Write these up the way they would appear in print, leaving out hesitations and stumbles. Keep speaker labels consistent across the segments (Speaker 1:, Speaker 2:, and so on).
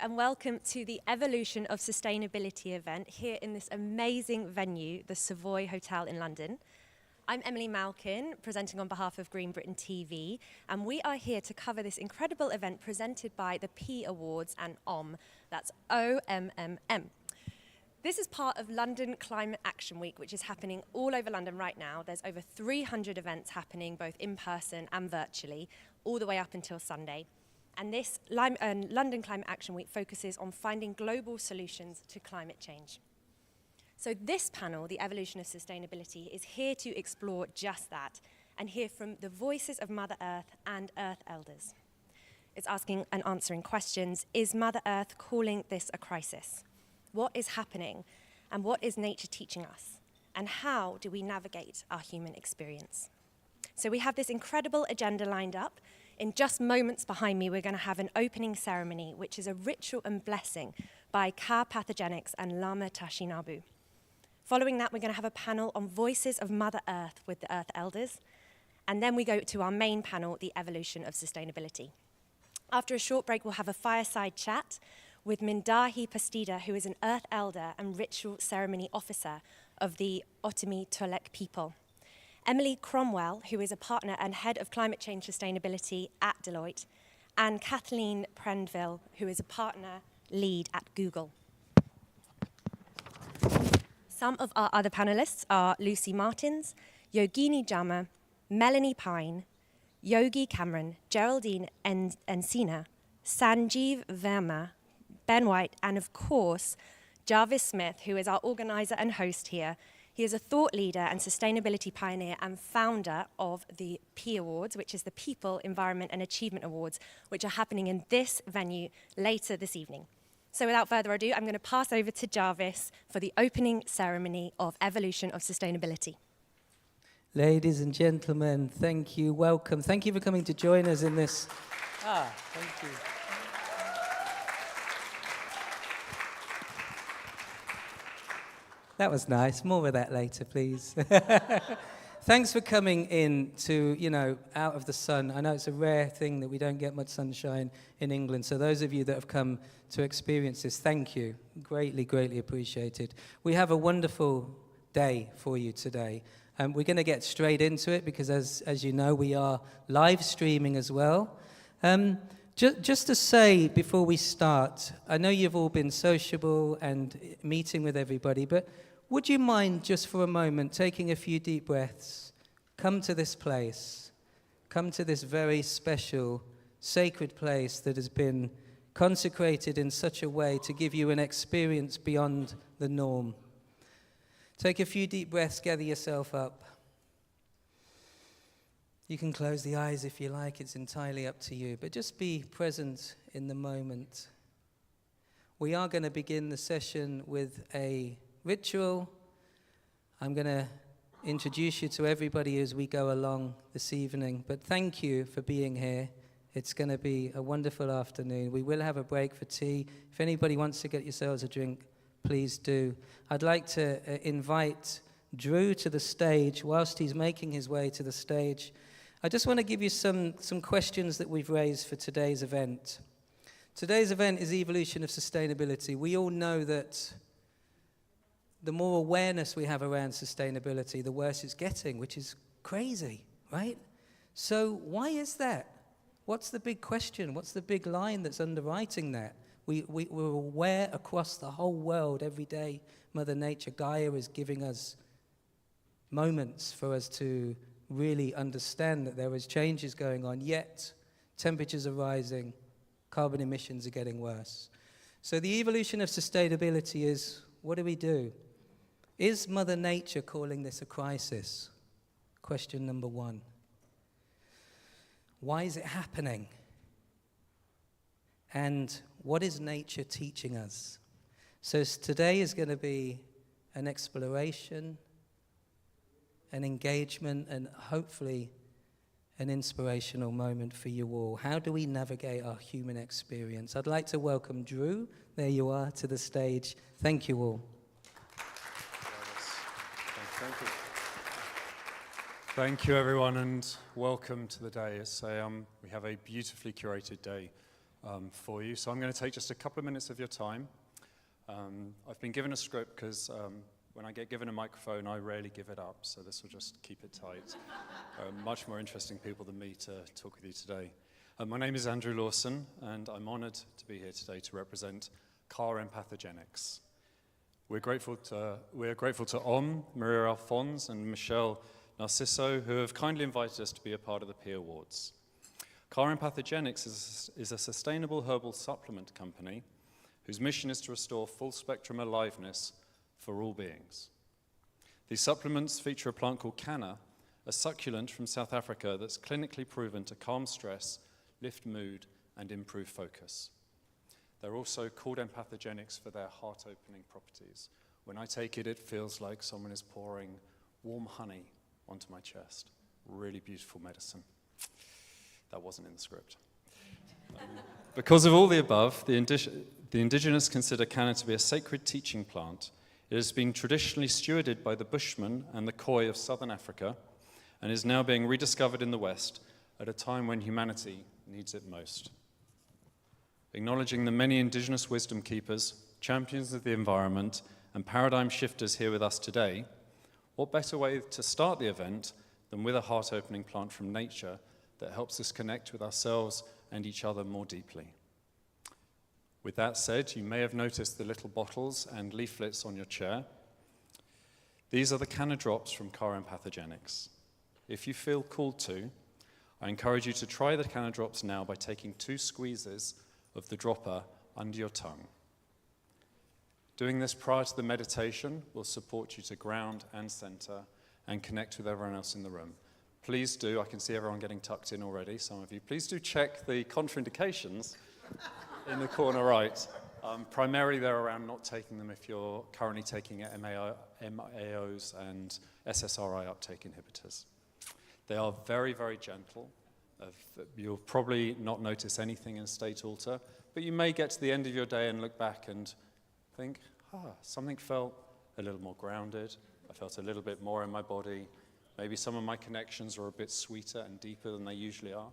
Speaker 1: and welcome to the Evolution of Sustainability event here in this amazing venue, the Savoy Hotel in London. I'm Emily Malkin, presenting on behalf of Green Britain TV, and we are here to cover this incredible event presented by the P.E.A Awards and OMMM, that's OMMM. This is part of London Climate Action Week, which is happening all over London right now. There's over 300 events happening, both in person and virtually, all the way up until Sunday. And this London Climate Action Week focuses on finding global solutions to climate change. So this panel, The Evolution of Sustainability, is here to explore just that and hear from the voices of Mother Earth and Earth Elders. It's asking and answering questions. Is Mother Earth calling this a crisis? What is happening, and what is nature teaching us? And how do we navigate our human experience? So we have this incredible agenda lined up. In just moments behind me, we're going to have an opening ceremony, which is a ritual and blessing by Ka Pathogenics and Lama Tashinabu. Following that, we're going to have a panel on voices of Mother Earth with the Earth Elders. And then we go to our main panel, The Evolution of Sustainability. After a short break, we'll have a fireside chat with Mindahi Pastida, who is an Earth Elder and Ritual Ceremony Officer of the Otomi Tolek people. Emily Cromwell, who is a partner and Head of Climate Change Sustainability at Deloitte, and Kathleen Prendville, who is a partner lead at Google. Some of our other panelists are Lucy Martins, Yogini Jama, Melanie Pine, Yogi Cameron, Geraldine Encina, Sanjeev Verma, Ben White, and of course, Jarvis Smith, who is our organizer and host here. He is a thought leader and sustainability pioneer and founder of the P.E.A Awards, which is the People, Environment and Achievement Awards, which are happening in this venue later this evening. So without further ado, I'm going to pass over to Jarvis for the opening ceremony of Evolution of Sustainability.
Speaker 2: Ladies and gentlemen, thank you, welcome. Thank you for coming to join us in this. Thank you. That was nice. More of that later, please. Thanks for coming in to, out of the sun. I know it's a rare thing that we don't get much sunshine in England. So those of you that have come to experience this, thank you. Greatly, greatly appreciated. We have a wonderful day for you today. We're going to get straight into it because, as you know, we are live streaming as well. Just to say before we start, I know you've all been sociable and meeting with everybody, but would you mind just for a moment taking a few deep breaths, come to this place, come to this very special, sacred place that has been consecrated in such a way to give you an experience beyond the norm. Take a few deep breaths, gather yourself up. You can close the eyes if you like, it's entirely up to you, but just be present in the moment. We are going to begin the session with a ritual. I'm going to introduce you to everybody as we go along this evening, but thank you for being here. It's going to be a wonderful afternoon. We will have a break for tea. If anybody wants to get yourselves a drink, please do. I'd like to invite Drew to the stage. Whilst he's making his way to the stage, I just want to give you some questions that we've raised for today's event. Today's event is Evolution of Sustainability. We all know that the more awareness we have around sustainability, the worse it's getting, which is crazy, right? So why is that? What's the big question? What's the big line that's underwriting that? We're aware across the whole world every day. Mother Nature, Gaia, is giving us moments for us to really understand that there is changes going on, yet temperatures are rising, carbon emissions are getting worse. So the evolution of sustainability is, what do we do? Is Mother Nature calling this a crisis? Question number one. Why is it happening? And what is nature teaching us? So today is going to be an exploration, an engagement, and hopefully an inspirational moment for you all. How do we navigate our human experience? I'd like to welcome Drew, there you are, to the stage. Thank you all.
Speaker 3: Thank you. Thank you, everyone, and welcome to the day. We have a beautifully curated day for you. So I'm going to take just a couple of minutes of your time. I've been given a script because when I get given a microphone, I rarely give it up, so this will just keep it tight. Much more interesting people than me to talk with you today. My name is Andrew Lawson, and I'm honored to be here today to represent car empathogenics. We're grateful to OMMM, Maria Alphonse, and Michelle Narciso, who have kindly invited us to be a part of the P.E.A. Awards. Car empathogenics is a sustainable herbal supplement company whose mission is to restore full-spectrum aliveness for all beings. These supplements feature a plant called canna, a succulent from South Africa that's clinically proven to calm stress, lift mood, and improve focus. They're also called empathogenics for their heart-opening properties. When I take it, it feels like someone is pouring warm honey onto my chest. Really beautiful medicine. That wasn't in the script. Because of all the above, the indigenous consider canna to be a sacred teaching plant. It has been traditionally stewarded by the Bushmen and the Khoi of southern Africa and is now being rediscovered in the West at a time when humanity needs it most. Acknowledging the many indigenous wisdom keepers, champions of the environment, and paradigm shifters here with us today, what better way to start the event than with a heart-opening plant from nature that helps us connect with ourselves and each other more deeply. With that said, you may have noticed the little bottles and leaflets on your chair. These are the canna drops from Car empathogenics. If you feel called to, I encourage you to try the canna drops now by taking 2 squeezes of the dropper under your tongue. Doing this prior to the meditation will support you to ground and center and connect with everyone else in the room. Please do, I can see everyone getting tucked in already, some of you, please do check the contraindications in the corner right. Primarily they're around not taking them if you're currently taking MAOs and SSRI uptake inhibitors. They are very, very gentle. You'll probably not notice anything in state alter, but you may get to the end of your day and look back and think, something felt a little more grounded. I felt a little bit more in my body. Maybe some of my connections are a bit sweeter and deeper than they usually are.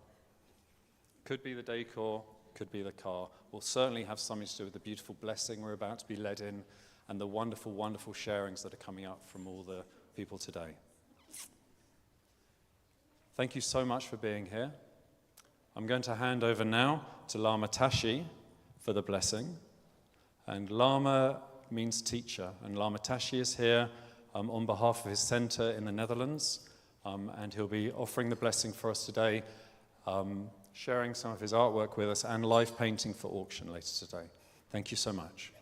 Speaker 3: Could be the decor, could be the car. Will certainly have something to do with the beautiful blessing we're about to be led in and the wonderful, wonderful sharings that are coming up from all the people today. Thank you so much for being here. I'm going to hand over now to Lama Tashi for the blessing. And Lama means teacher, and Lama Tashi is here on behalf of his center in the Netherlands, and he'll be offering the blessing for us today, sharing some of his artwork with us, and live painting for auction later today. Thank you so much.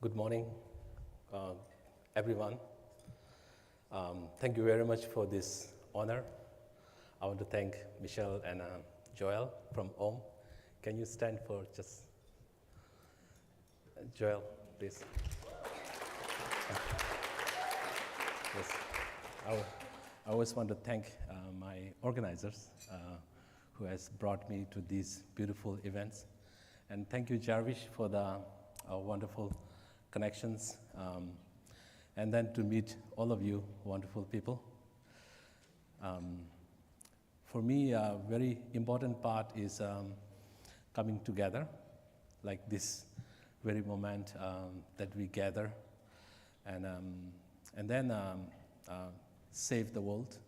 Speaker 4: Good morning, everyone. Thank you very much for this honor. I want to thank Michelle and Joel from OMMM. Can you stand for just Joel, please? Yes. I always want to thank my organizers who has brought me to these beautiful events. And thank you, Jarvish, for the wonderful connections, and then to meet all of you wonderful people. For me, a very important part is coming together, like this very moment that we gather, and then save the world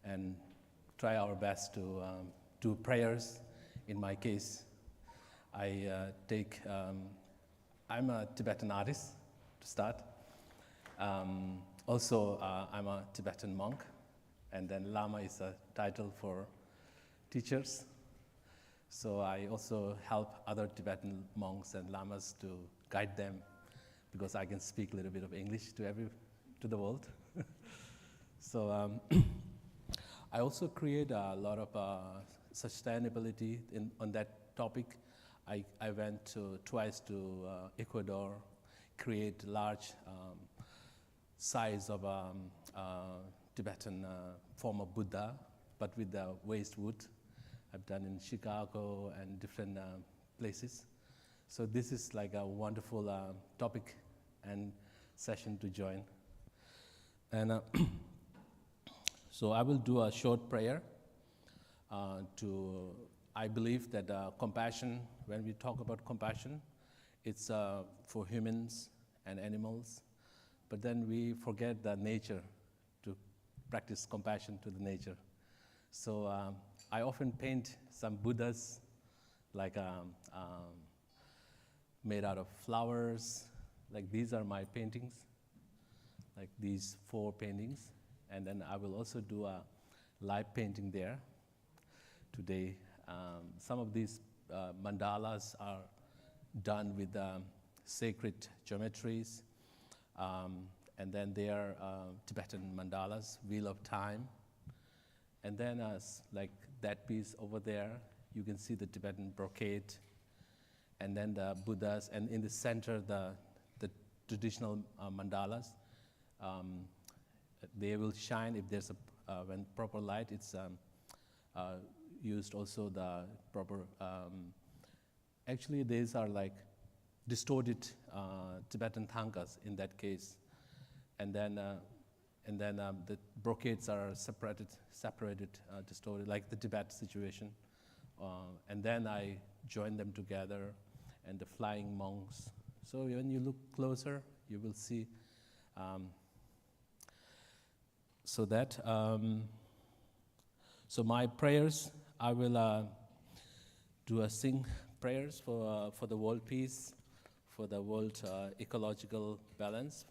Speaker 4: and try our best to do prayers. In my case, I'm a Tibetan artist, to start. Also, I'm a Tibetan monk, and then Lama is a title for teachers. So I also help other Tibetan monks and Lamas to guide them, because I can speak a little bit of English to the world. So I also create a lot of sustainability on that topic. I went twice to Ecuador, create large size of Tibetan form of Buddha, but with the waste wood. I've done in Chicago and different places. So this is like a wonderful topic and session to join. And so I will do a short prayer I believe that compassion, when we talk about compassion, it's for humans and animals, but then we forget the nature to practice compassion to the nature. So I often paint some Buddhas like made out of flowers. Like these are my paintings, like these 4 paintings. And then I will also do a live painting there today. Some of these mandalas are done with sacred geometries. And then they are Tibetan mandalas, Wheel of Time. And then like that piece over there, you can see the Tibetan brocade. And then the Buddhas, and in the center, the traditional mandalas. They will shine if there's when proper light. It's used also the proper. Actually, these are like distorted Tibetan tankas in that case, and then the brocades are separated, distorted, like the Tibet situation. And then I join them together, and the flying monks. So when you look closer, you will see. So my prayers, I will sing prayers for the world peace, for the world ecological balance.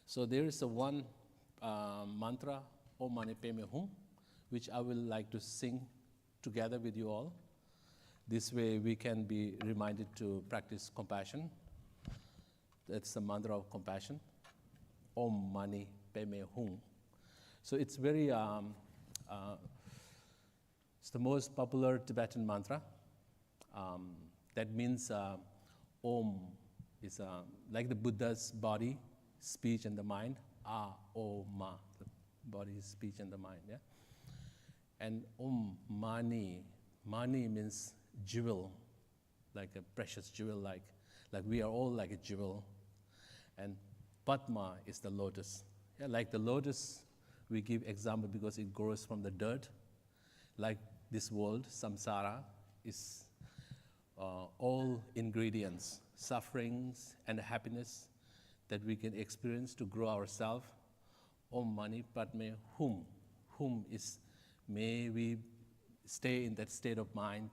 Speaker 4: So there is one mantra, OMMM, which I will like to sing together with you all. This way we can be reminded to practice compassion. That's the mantra of compassion. Om Mani Padme Hum. So it's very, it's the most popular Tibetan mantra. That means Om is like the Buddha's body, speech, and the mind. Ma, the body, speech, and the mind. Yeah. And Om Mani means jewel, like a precious jewel, like we are all like a jewel. And Padma is the lotus. Yeah, like the lotus, we give example because it grows from the dirt. Like this world, samsara, is all ingredients, sufferings and happiness that we can experience to grow ourselves. Om Mani Padme Hum. Hum is, may we stay in that state of mind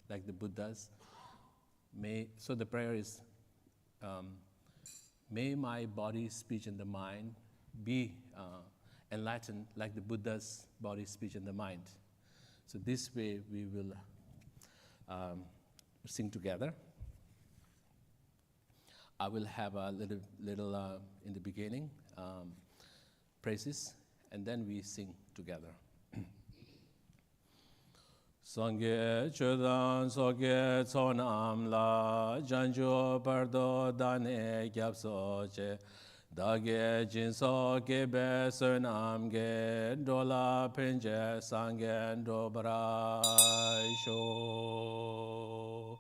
Speaker 4: like the Buddhas. So the prayer is, may my body, speech, and the mind be enlightened like the Buddha's body, speech, and the mind. So this way we will sing together. I will have a little in the beginning, praises, and then we sing together. Sangye chodan soge tsonam la janjo pardo dane gyapso che dage jinso gebe sonam ge dola pinje sangye dobra sho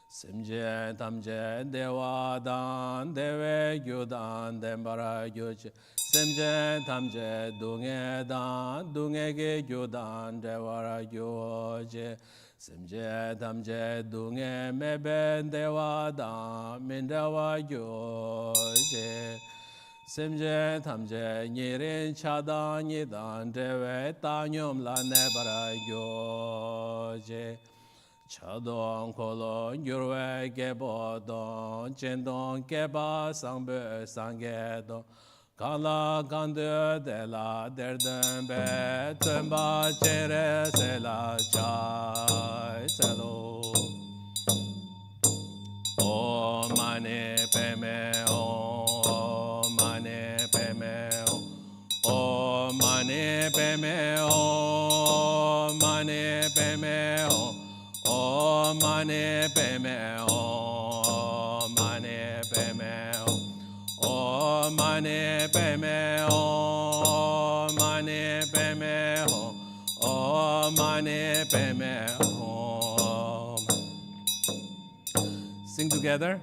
Speaker 4: simje tamje dewa dan dewe gyudan dembara gyuche semje tamje dunge dan dunge ge gyudan dewara gyuche semje tamje dunge meben dewa dan mindewa gyuche semje tamje nyirin chadan nyidan dewe tanyum la nebara gyuche Chadong kolon yurwe gebo don chendong keba sangbe sangye don kala gande de la derden be tumba chere se la chai selo Om Mani Padme Om Mani Padme Om Mani Padme Om Mani Padme Om Mani Padme Om Mani Padme Om Mani Padme Om Mani Padme Om Mani Padme Om. Sing together.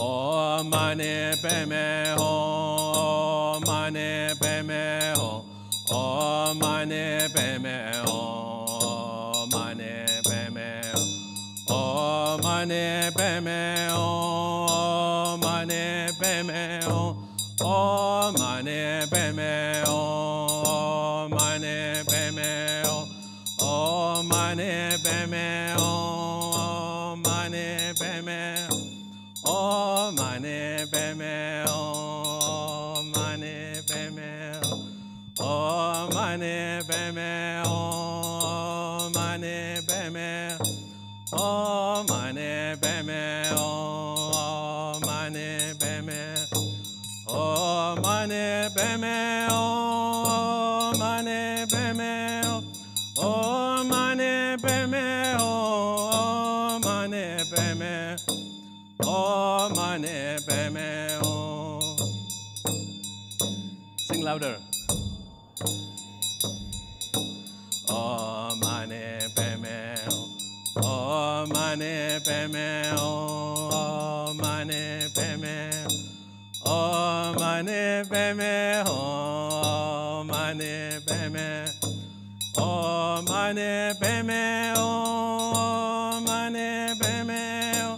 Speaker 4: Om mani padme hum, mani padme hum, Om mani padme hum, mani padme hum, Om mani padme hum, mani padme hum, Om mani padme hum, mani padme hum, Om mani padme hum, mani padme hum, Om mani padme hum, mani padme hum, Om mani padme hum, mani padme hum, Om mani padme hum, mani padme hum, Om mani padme hum, mani padme hum, Om mani padme hum, mani padme hum, Om mani padme hum. Sing louder. Om mani padme hum, Om mani padme hum, Om mani padme hum, Om mani padme hum, mani padme hum, Om mani padme hum, mani padme hum,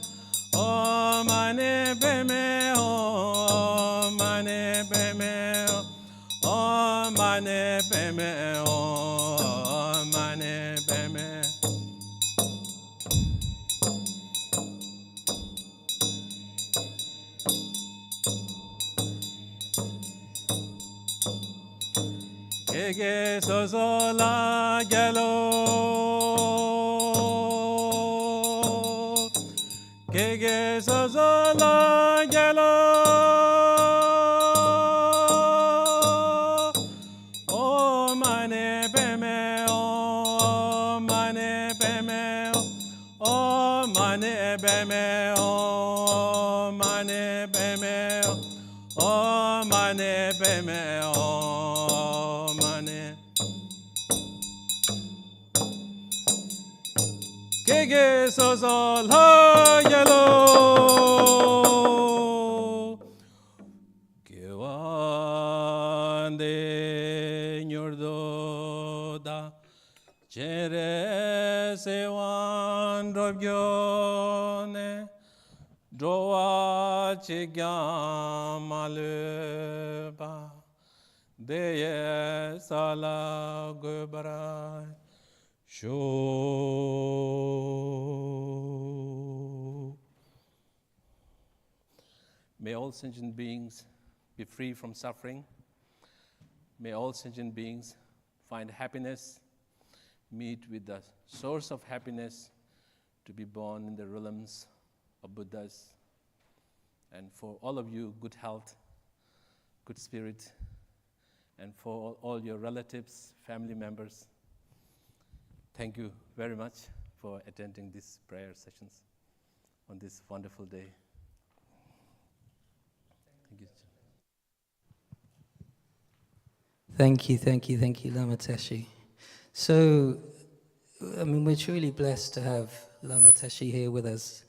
Speaker 4: Om mani padme hum, mani padme hum, Om mani padme hum, mani padme hum. Ege sozola gelo, Ege sozola gelo, Oh mane beme, Oh mane beme, Oh mane beme, Oh mane beme, Oh mane beme, Oh mane. Kege sozol ha yelo, Kiwande nyordoda, Chere sewan robgyone, Droa chigamaleba, Deye sala gubara. Show. May all sentient beings be free from suffering. May all sentient beings find happiness, meet with the source of happiness, to be born in the realms of Buddhas. And for all of you, good health, good spirit, and for all your relatives, family members, thank you very much for attending these prayer sessions on this wonderful day. Thank you.
Speaker 2: Thank you, Lama Teshi. So, I mean, we're truly blessed to have Lama Teshi here with us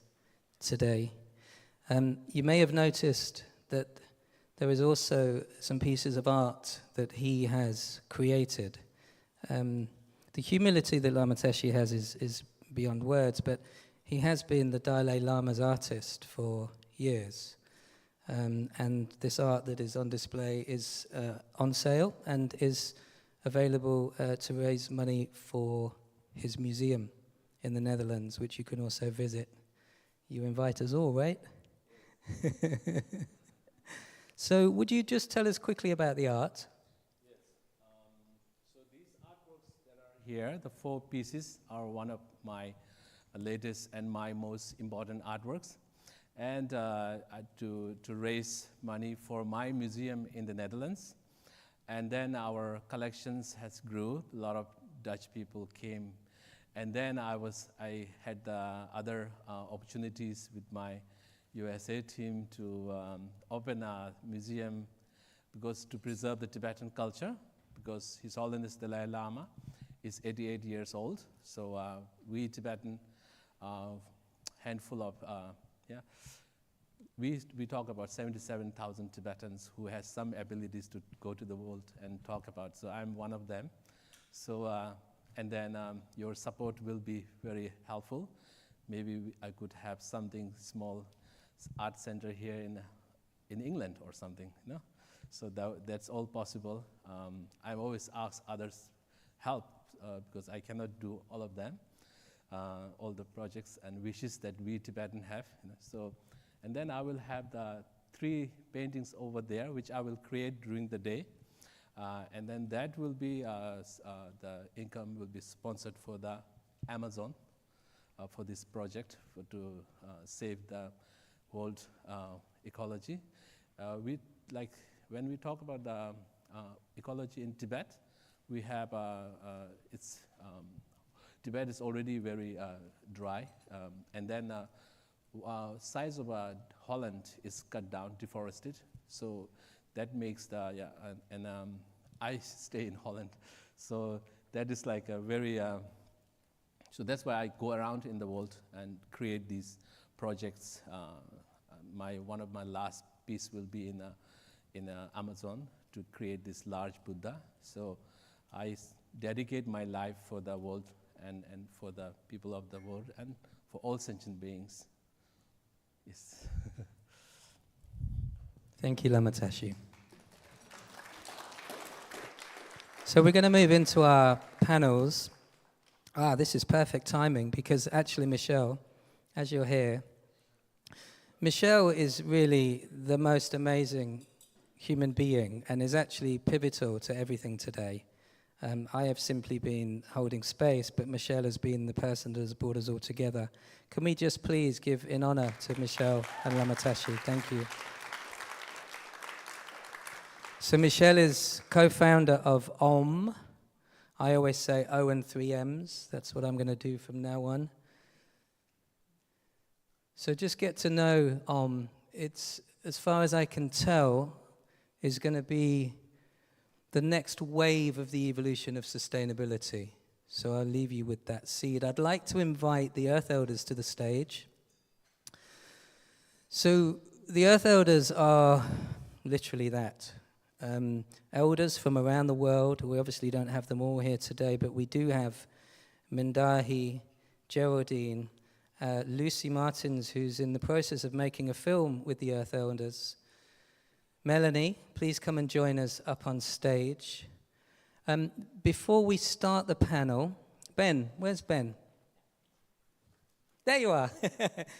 Speaker 2: today. You may have noticed that there is also some pieces of art that he has created. The humility that Lama Teshi has is beyond words, but he has been the Dalai Lama's artist for years. And this art that is on display is on sale and is available to raise money for his museum in the Netherlands, which you can also visit. You invite us all, right? So would you just tell us quickly about the art?
Speaker 4: So these artworks that are here, the 4 pieces, are one of my latest and my most important artworks. And to raise money for my museum in the Netherlands. And then our collections has grew. A lot of Dutch people came. And then I had other opportunities with my USA team to open a museum because to preserve the Tibetan culture, because His Holiness Dalai Lama is 88 years old. So we Tibetan, handful of we talk about 77,000 Tibetans who has some abilities to go to the world and talk about. So I'm one of them. So and then your support will be very helpful. Maybe I could have something small art center here in England or something, you know. So that's all possible. I always ask others help because I cannot do all of them, all the projects and wishes that we Tibetan have. You know. So, and then I will have the 3 paintings over there, which I will create during the day. And then that will be, the income will be sponsored for the Amazon for this project to save the world ecology. When we talk about the ecology in Tibet, we have, Tibet is already very dry, and then size of Holland is cut down, deforested, so that makes the, I stay in Holland, so that is like a very, so that's why I go around in the world and create these projects. One of my last piece will be in Amazon to create this large Buddha. So I dedicate my life for the world and for the people of the world and for all sentient beings. Yes.
Speaker 2: Thank you, Lama Tashi. So we're going to move into our panels. This is perfect timing because actually, Michelle, as you're here, Michelle is really the most amazing human being and is actually pivotal to everything today. I have simply been holding space, but Michelle has been the person that has brought us all together. Can we just please give in honor to Michelle and Lama Tashi? Thank you. So Michelle is co-founder of OMMM. I always say O and 3 M's. That's what I'm going to do from now on. So just get to know OMMM. It's, as far as I can tell, is going to be the next wave of the evolution of sustainability. So I'll leave you with that seed. I'd like to invite the Earth Elders to the stage. So the Earth Elders are literally that. Elders from around the world. We obviously don't have them all here today, but we do have Mindahi, Geraldine, Lucy Martins, who's in the process of making a film with the Earth Elders. Melanie, please come and join us up on stage. Before we start the panel, Ben, where's Ben? There you are.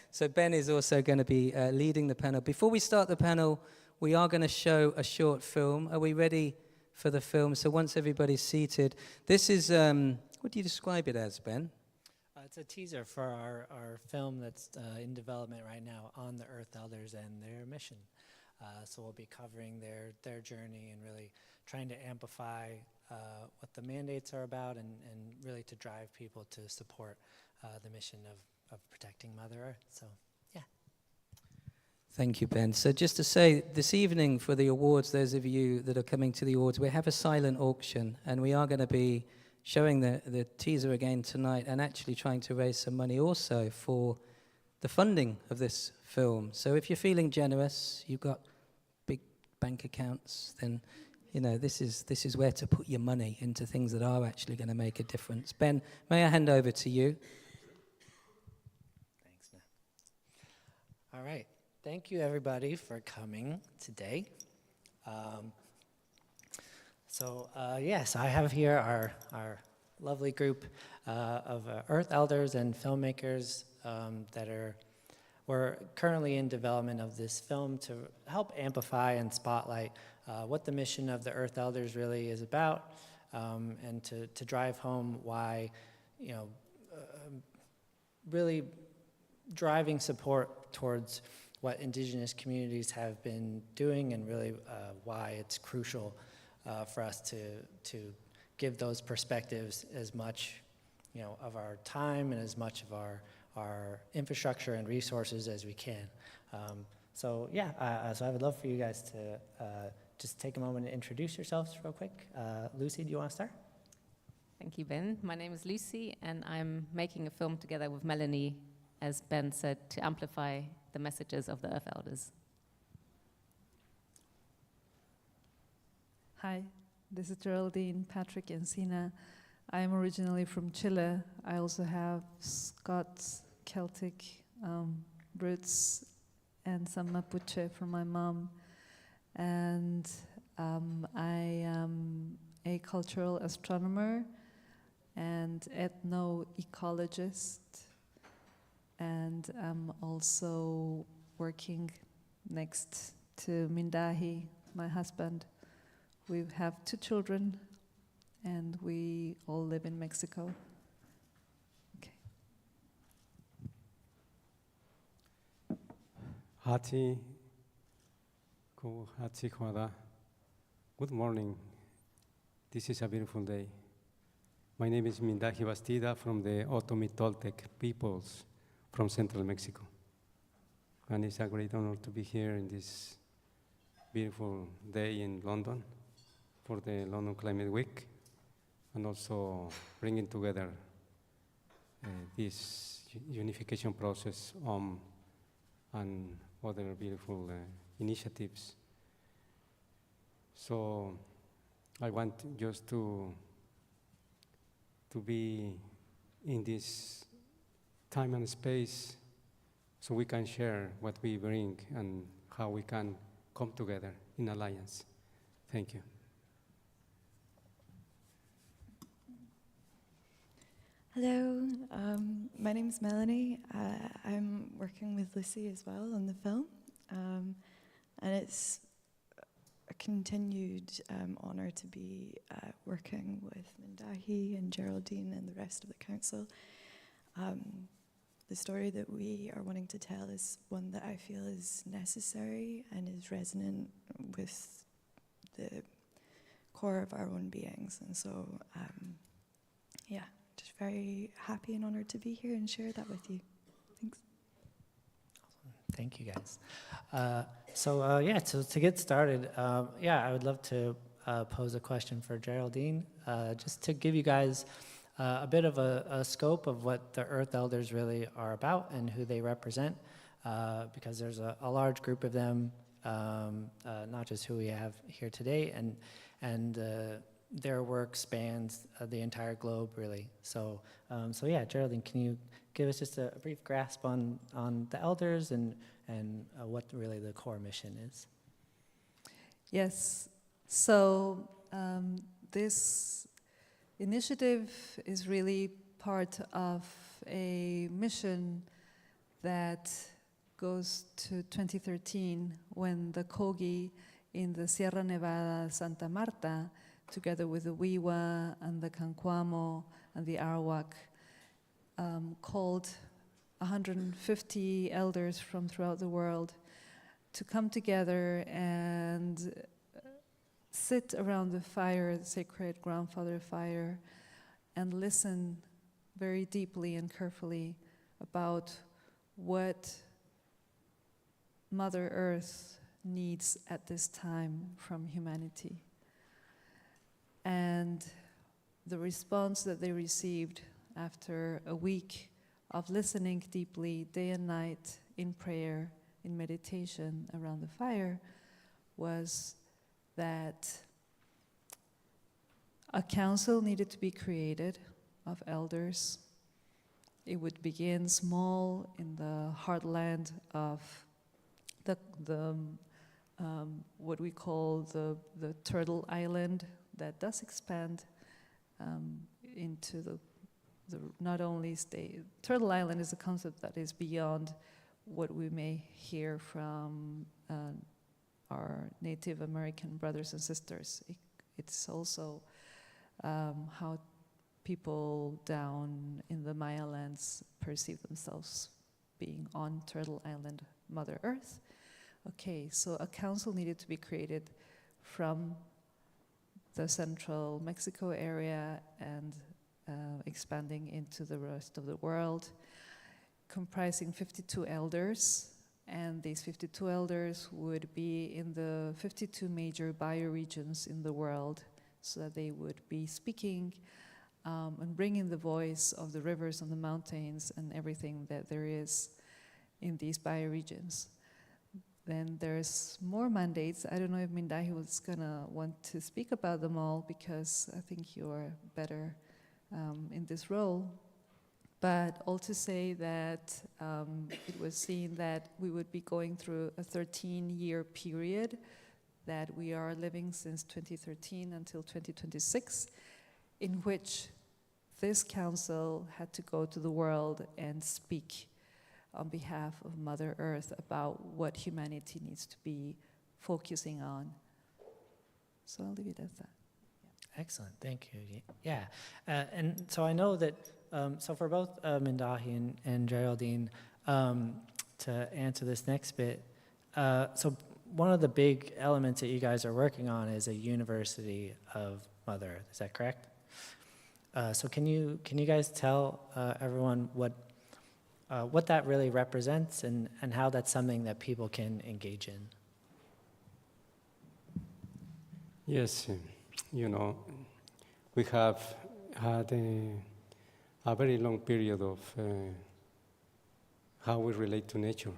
Speaker 2: So Ben is also going to be leading the panel. Before we start the panel, we are going to show a short film. Are we ready for the film? So once everybody's seated, this is, what do you describe it as, Ben?
Speaker 5: It's a teaser for our film that's in development right now on the Earth Elders and their mission. So we'll be covering their journey and really trying to amplify what the mandates are about and really to drive people to support the mission of protecting Mother Earth. So, yeah.
Speaker 2: Thank you, Ben. So just to say, this evening for the awards, those of you that are coming to the awards, we have a silent auction, and we are going to be showing the teaser again tonight and actually trying to raise some money also for the funding of this film. So if you're feeling generous, you've got big bank accounts, then you know this is where to put your money into things that are actually going to make a difference. Ben, may I hand over to you?
Speaker 5: Thanks, man. All right. Thank you, everybody, for coming today. So I have here our lovely group of Earth Elders and filmmakers we're currently in development of this film to help amplify and spotlight what the mission of the Earth Elders really is about, and to drive home why, really driving support towards what indigenous communities have been doing and really why it's crucial for us to give those perspectives as much, of our time and as much of our infrastructure and resources as we can. So I would love for you guys to just take a moment to introduce yourselves real quick. Lucy, do you want to start?
Speaker 6: Thank you, Ben. My name is Lucy, and I'm making a film together with Melanie, as Ben said, to amplify the messages of the Earth Elders.
Speaker 7: Hi, this is Geraldine, Patrick, and Sina. I am originally from Chile. I also have Scots, Celtic roots, and some Mapuche from my mom. And I am a cultural astronomer and ethno-ecologist. And I'm also working next to Mindahi, my husband. We have 2 children, and we all live in Mexico. Okay.
Speaker 8: Good morning. This is a beautiful day. My name is Mindahi Bastida from the Otomi Toltec peoples from central Mexico. And it's a great honor to be here in this beautiful day in London for the London Climate Week, and also bringing together this unification process and other beautiful initiatives. So I want just to be in this time and space so we can share what we bring and how we can come together in alliance. Thank you.
Speaker 9: Hello, my name is Melanie. I'm working with Lucy as well on the film. And it's a continued honor to be working with Mindahi and Geraldine and the rest of the council. The story that we are wanting to tell is one that I feel is necessary and is resonant with the core of our own beings. And so, yeah, just very happy and honored to be here and share that with you. Thanks.
Speaker 5: Thank you, guys. So to get started, I would love to pose a question for Geraldine, just to give you guys a bit of a scope of what the Earth Elders really are about and who they represent, because there's a large group of them, not just who we have here today, and their work spans the entire globe, really. So Geraldine, can you give us just a brief grasp on the elders and what really the core mission is?
Speaker 7: Yes. So this initiative is really part of a mission that goes to 2013 when the Kogi in the Sierra Nevada, Santa Marta, together with the Wiwa and the Canquamo and the Arawak, called 150 elders from throughout the world to come together and sit around the fire, the sacred grandfather fire, and listen very deeply and carefully about what Mother Earth needs at this time from humanity. And the response that they received after a week of listening deeply, day and night, in prayer, in meditation around the fire, was that a council needed to be created of elders. It would begin small in the heartland of the what we call the Turtle Island, that does expand into the not only stay. Turtle Island is a concept that is beyond what we may hear from our Native American brothers and sisters. It's also how people down in the Maya lands perceive themselves being on Turtle Island, Mother Earth. Okay, so a council needed to be created from the central Mexico area and expanding into the rest of the world, comprising 52 elders. And these 52 elders would be in the 52 major bioregions in the world, so that they would be speaking and bringing the voice of the rivers and the mountains and everything that there is in these bioregions. Then there's more mandates. I don't know if Mindahi was gonna want to speak about them all, because I think you're better in this role. But all to say that it was seen that we would be going through a 13-year period that we are living since 2013 until 2026, in which this council had to go to the world and speak on behalf of Mother Earth about what humanity needs to be focusing on. So I'll leave it at that.
Speaker 5: Excellent, thank you. Yeah, and so I know that, so for both Mindahi and Geraldine, to answer this next bit, so one of the big elements that you guys are working on is a University of Mother Earth, is that correct? So can you guys tell everyone what that really represents and how that's something that people can engage in?
Speaker 8: Yes, you know, we have had a very long period of how we relate to nature.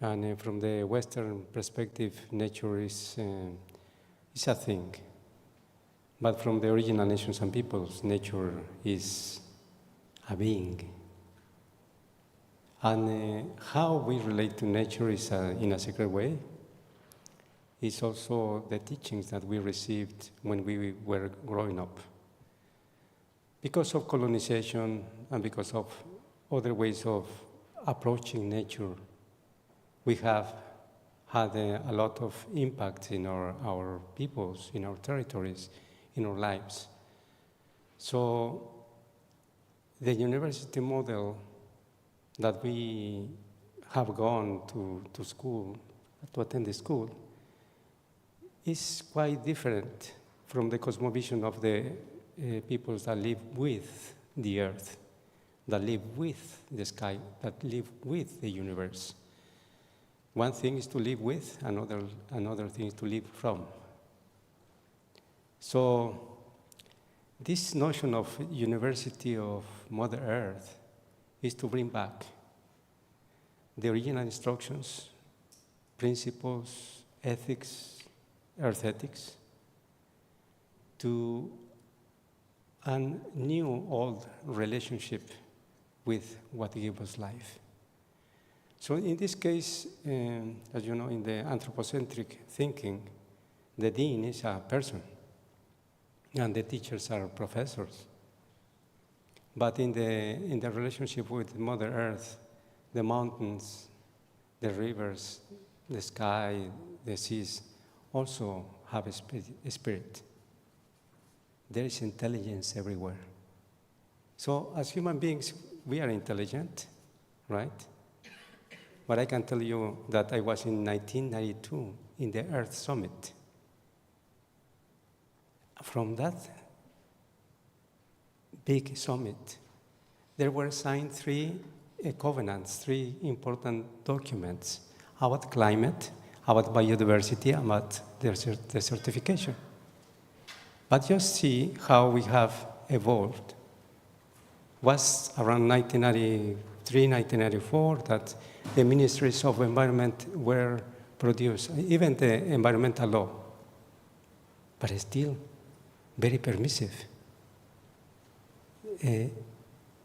Speaker 8: And from the Western perspective, nature is a thing. But from the original nations and peoples, nature is a being. And how we relate to nature is in a secret way. It's also the teachings that we received when we were growing up. Because of colonization and because of other ways of approaching nature, we have had a lot of impact in our peoples, in our territories, in our lives. So the university model that we have gone to school, to attend the school, is quite different from the cosmovision of the peoples that live with the earth, that live with the sky, that live with the universe. One thing is to live with, another thing is to live from. So this notion of University of Mother Earth is to bring back the original instructions, principles, ethics, earth ethics, to a new old relationship with what gives us life. So in this case, as you know, in the anthropocentric thinking, the dean is a person, and the teachers are professors. But in the relationship with Mother Earth, the mountains, the rivers, the sky, the seas also have a spirit. There is intelligence everywhere. So as human beings, we are intelligent, right? But I can tell you that I was in 1992 in the Earth Summit. From that big summit, there were signed three covenants, three important documents about climate, about biodiversity, about the certification. But just see how we have evolved. It was around 1993, 1994 that the ministries of environment were produced, even the environmental law, but still very permissive.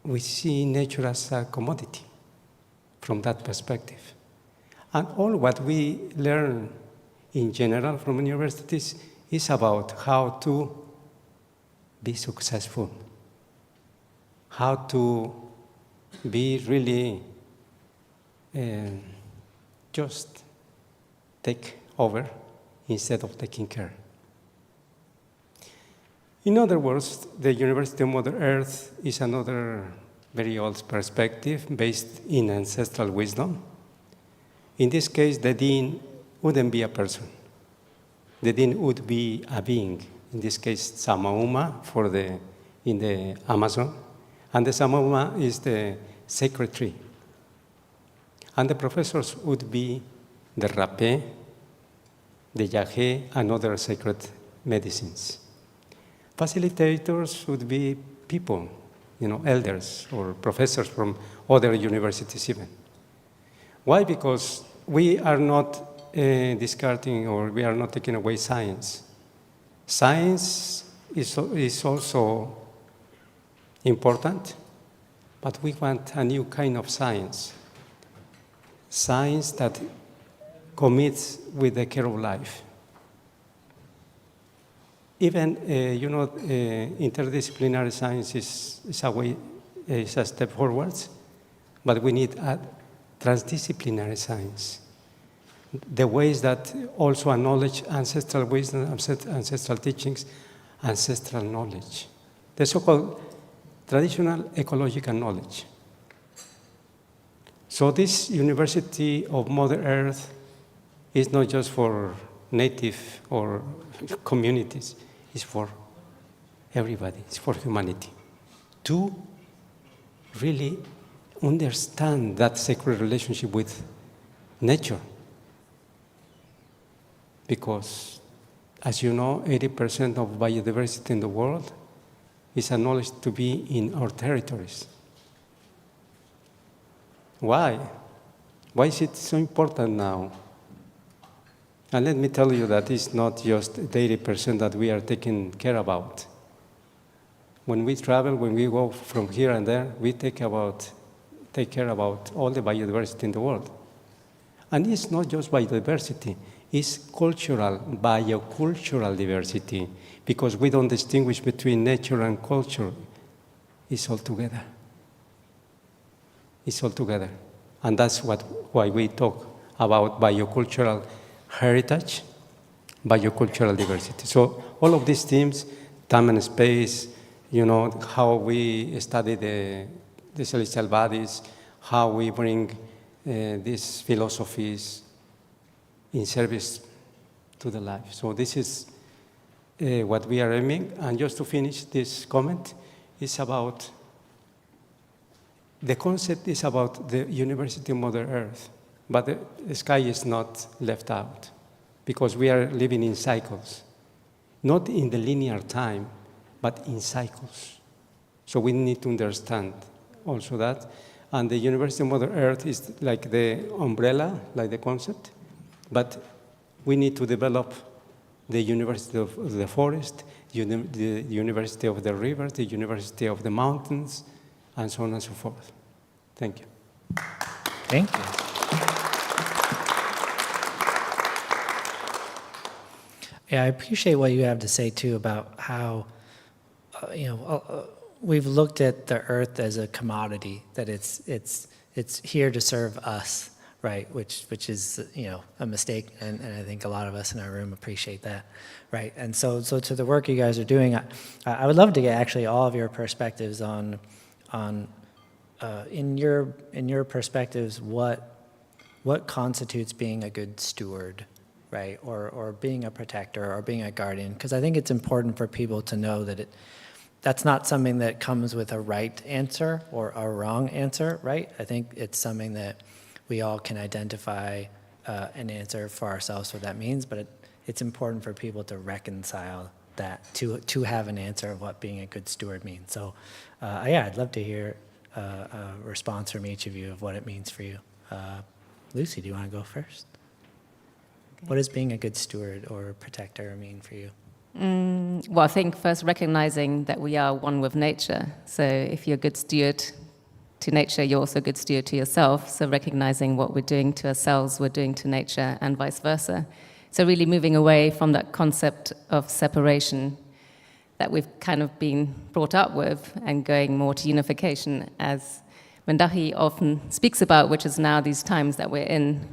Speaker 8: We see nature as a commodity from that perspective. And all what we learn in general from universities is about how to be successful, how to be really just take over instead of taking care. In other words, the University of Mother Earth is another very old perspective based in ancestral wisdom. In this case, the dean wouldn't be a person. The dean would be a being. In this case, Samauma in the Amazon. And the Samauma is the sacred tree. And the professors would be the rapé, the yagé, and other sacred medicines. Facilitators would be people elders or professors from other universities even. Why? Because we are not discarding, or we are not taking away science. Science is also important, but we want a new kind of science. Science that commits with the care of life. Even, interdisciplinary science is a step forwards, but we need a transdisciplinary science. The ways that also acknowledge ancestral wisdom, ancestral teachings, ancestral knowledge. The so-called traditional ecological knowledge. So this University of Mother Earth is not just for native or communities, it's for everybody, it's for humanity. To really understand that sacred relationship with nature. Because, as you know, 80% of biodiversity in the world is acknowledged to be in our territories. Why? Why is it so important now? And let me tell you that it's not just the 80% that we are taking care about. When we travel, when we go from here and there, we take care about all the biodiversity in the world. And it's not just biodiversity, it's cultural, biocultural diversity, because we don't distinguish between nature and culture. It's all together. It's all together. And that's why we talk about biocultural heritage, biocultural diversity. So all of these themes, time and space, how we study the celestial bodies, how we bring these philosophies in service to the life. So this is what we are aiming. And just to finish this comment, the concept is about the University of Mother Earth, but the sky is not left out, because we are living in cycles, not in the linear time, but in cycles. So we need to understand also that. And the University of Mother Earth is like the umbrella, like the concept, but we need to develop the University of the Forest, the University of the Rivers, the University of the Mountains, and so on and so forth. Thank you.
Speaker 5: Thank you. Yeah, I appreciate what you have to say too about how, we've looked at the earth as a commodity, that it's here to serve us, right? Which is a mistake, and I think a lot of us in our room appreciate that, right? And so to the work you guys are doing, I would love to get actually all of your perspectives on in your perspectives, what constitutes being a good steward, right? Or being a protector, or being a guardian? Because I think it's important for people to know that that's not something that comes with a right answer or a wrong answer, right? I think it's something that we all can identify an answer for ourselves what that means, but it's important for people to reconcile that, to have an answer of what being a good steward means. So I'd love to hear a response from each of you of what it means for you. Lucy, do you want to go first? Okay. What does being a good steward or protector mean for you?
Speaker 6: Well, I think first recognizing that we are one with nature. So if you're a good steward to nature, you're also a good steward to yourself. So recognizing what we're doing to ourselves, we're doing to nature, and vice versa. So really moving away from that concept of separation that we've kind of been brought up with, and going more to unification, as Mendahi often speaks about, which is now these times that we're in,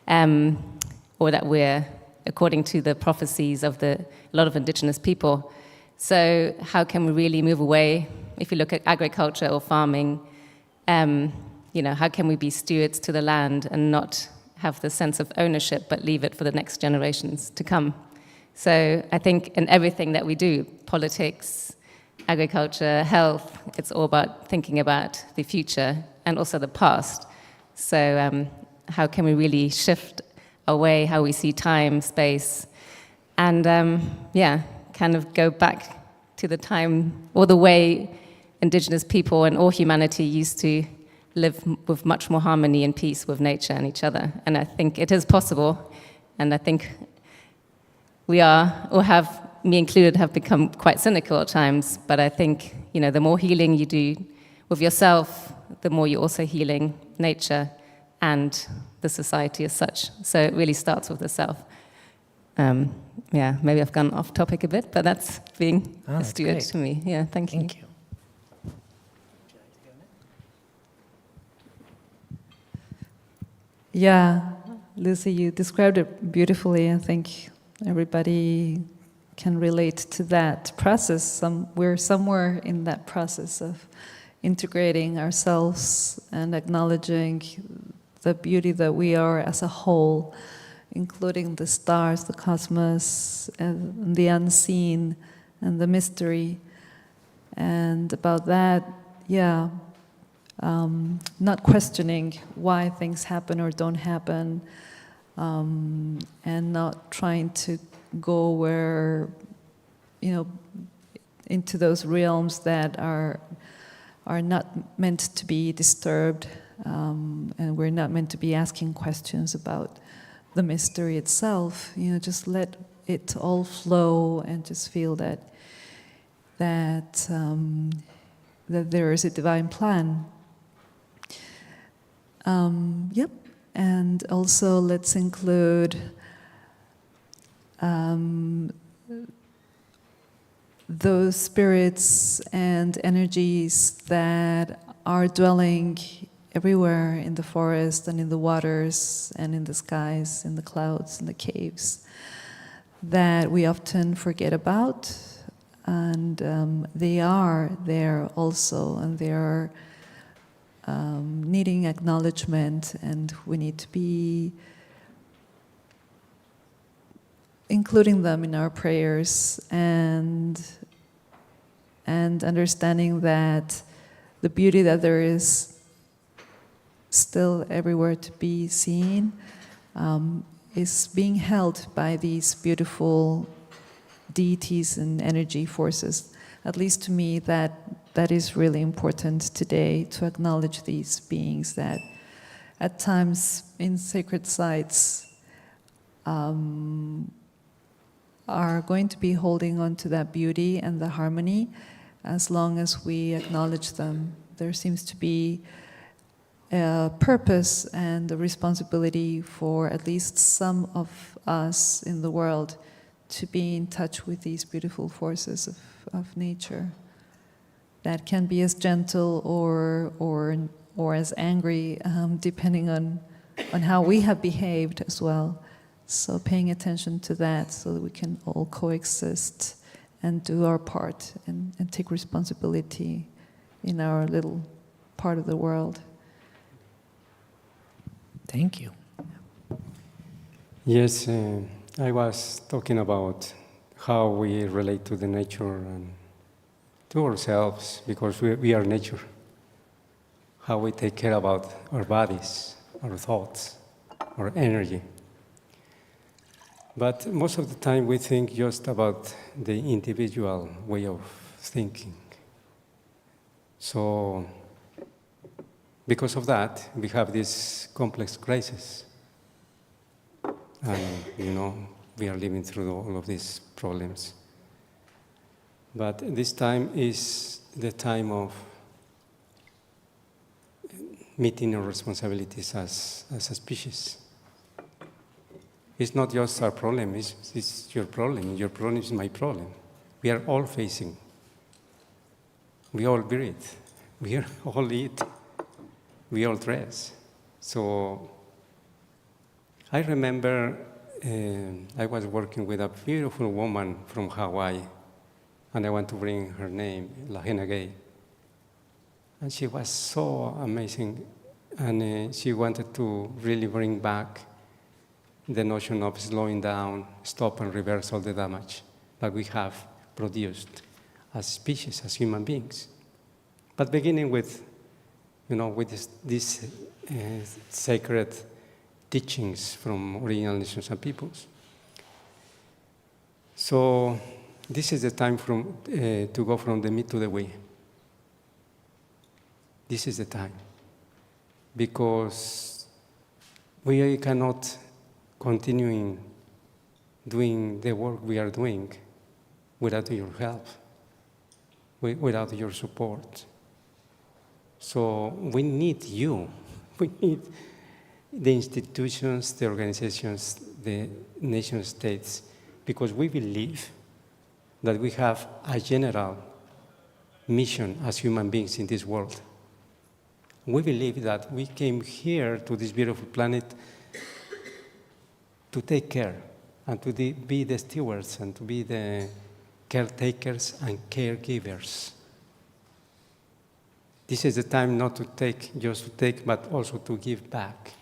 Speaker 6: or that we're, according to the prophecies of a lot of indigenous people. So how can we really move away? If you look at agriculture or farming, how can we be stewards to the land and not have the sense of ownership, but leave it for the next generations to come? So I think in everything that we do, politics, agriculture, health, it's all about thinking about the future and also the past. So how can we really shift away how we see time, space, and kind of go back to the time or the way indigenous people and all humanity used to live with much more harmony and peace with nature and each other. And I think it is possible. And I think we are, or have, me included, have become quite cynical at times. But I think, the more healing you do with yourself, the more you're also healing nature and the society as such. So it really starts with the self. Maybe I've gone off topic a bit, but that's being a steward to me. Yeah, thank you.
Speaker 5: Thank you.
Speaker 7: Yeah, Lucy, you described it beautifully. I think everybody can relate to that process. We're somewhere in that process of integrating ourselves and acknowledging the beauty that we are as a whole, including the stars, the cosmos, and the unseen, and the mystery. And about that, not questioning why things happen or don't happen, and not trying to go where, into those realms that are not meant to be disturbed, and we're not meant to be asking questions about the mystery itself. Just let it all flow and just feel that there is a divine plan. And also let's include those spirits and energies that are dwelling everywhere in the forest and in the waters and in the skies, in the clouds, in the caves, that we often forget about. And they are there also, and they are needing acknowledgement, and we need to be including them in our prayers and understanding that the beauty that there is still everywhere to be seen is being held by these beautiful deities and energy forces. At least to me, that is really important today, to acknowledge these beings that at times in sacred sites are going to be holding on to that beauty and the harmony as long as we acknowledge them. There seems to be a purpose and a responsibility for at least some of us in the world to be in touch with these beautiful forces of nature that can be as gentle or as angry, depending on how we have behaved as well. So paying attention to that so that we can all coexist and do our part and take responsibility in our little part of the world.
Speaker 5: Thank you.
Speaker 8: Yes, I was talking about how we relate to the nature and to ourselves, because we are nature. How we take care about our bodies, our thoughts, our energy. But most of the time we think just about the individual way of thinking. So, because of that, we have this complex crisis. And, we are living through all of these problems. But this time is the time of meeting our responsibilities as a species. It's not just our problem, it's your problem. Your problem is my problem. We are all facing. We all breathe. We all eat. We all dress. So I remember I was working with a beautiful woman from Hawaii, and I want to bring her name, Lahena Gay. And she was so amazing, and she wanted to really bring back the notion of slowing down, stop and reverse all the damage that we have produced as species, as human beings. But beginning with, with these sacred teachings from original nations and peoples. So this is the time to go from the me to the we. this is the time. Because we cannot continue doing the work we are doing without your help, without your support. So we need you. We need the institutions, the organizations, the nation states, because we believe that we have a general mission as human beings in this world. We believe that we came here to this beautiful planet to take care and to be the stewards and to be the caretakers and caregivers. This is the time not to take, just to take, but also to give back.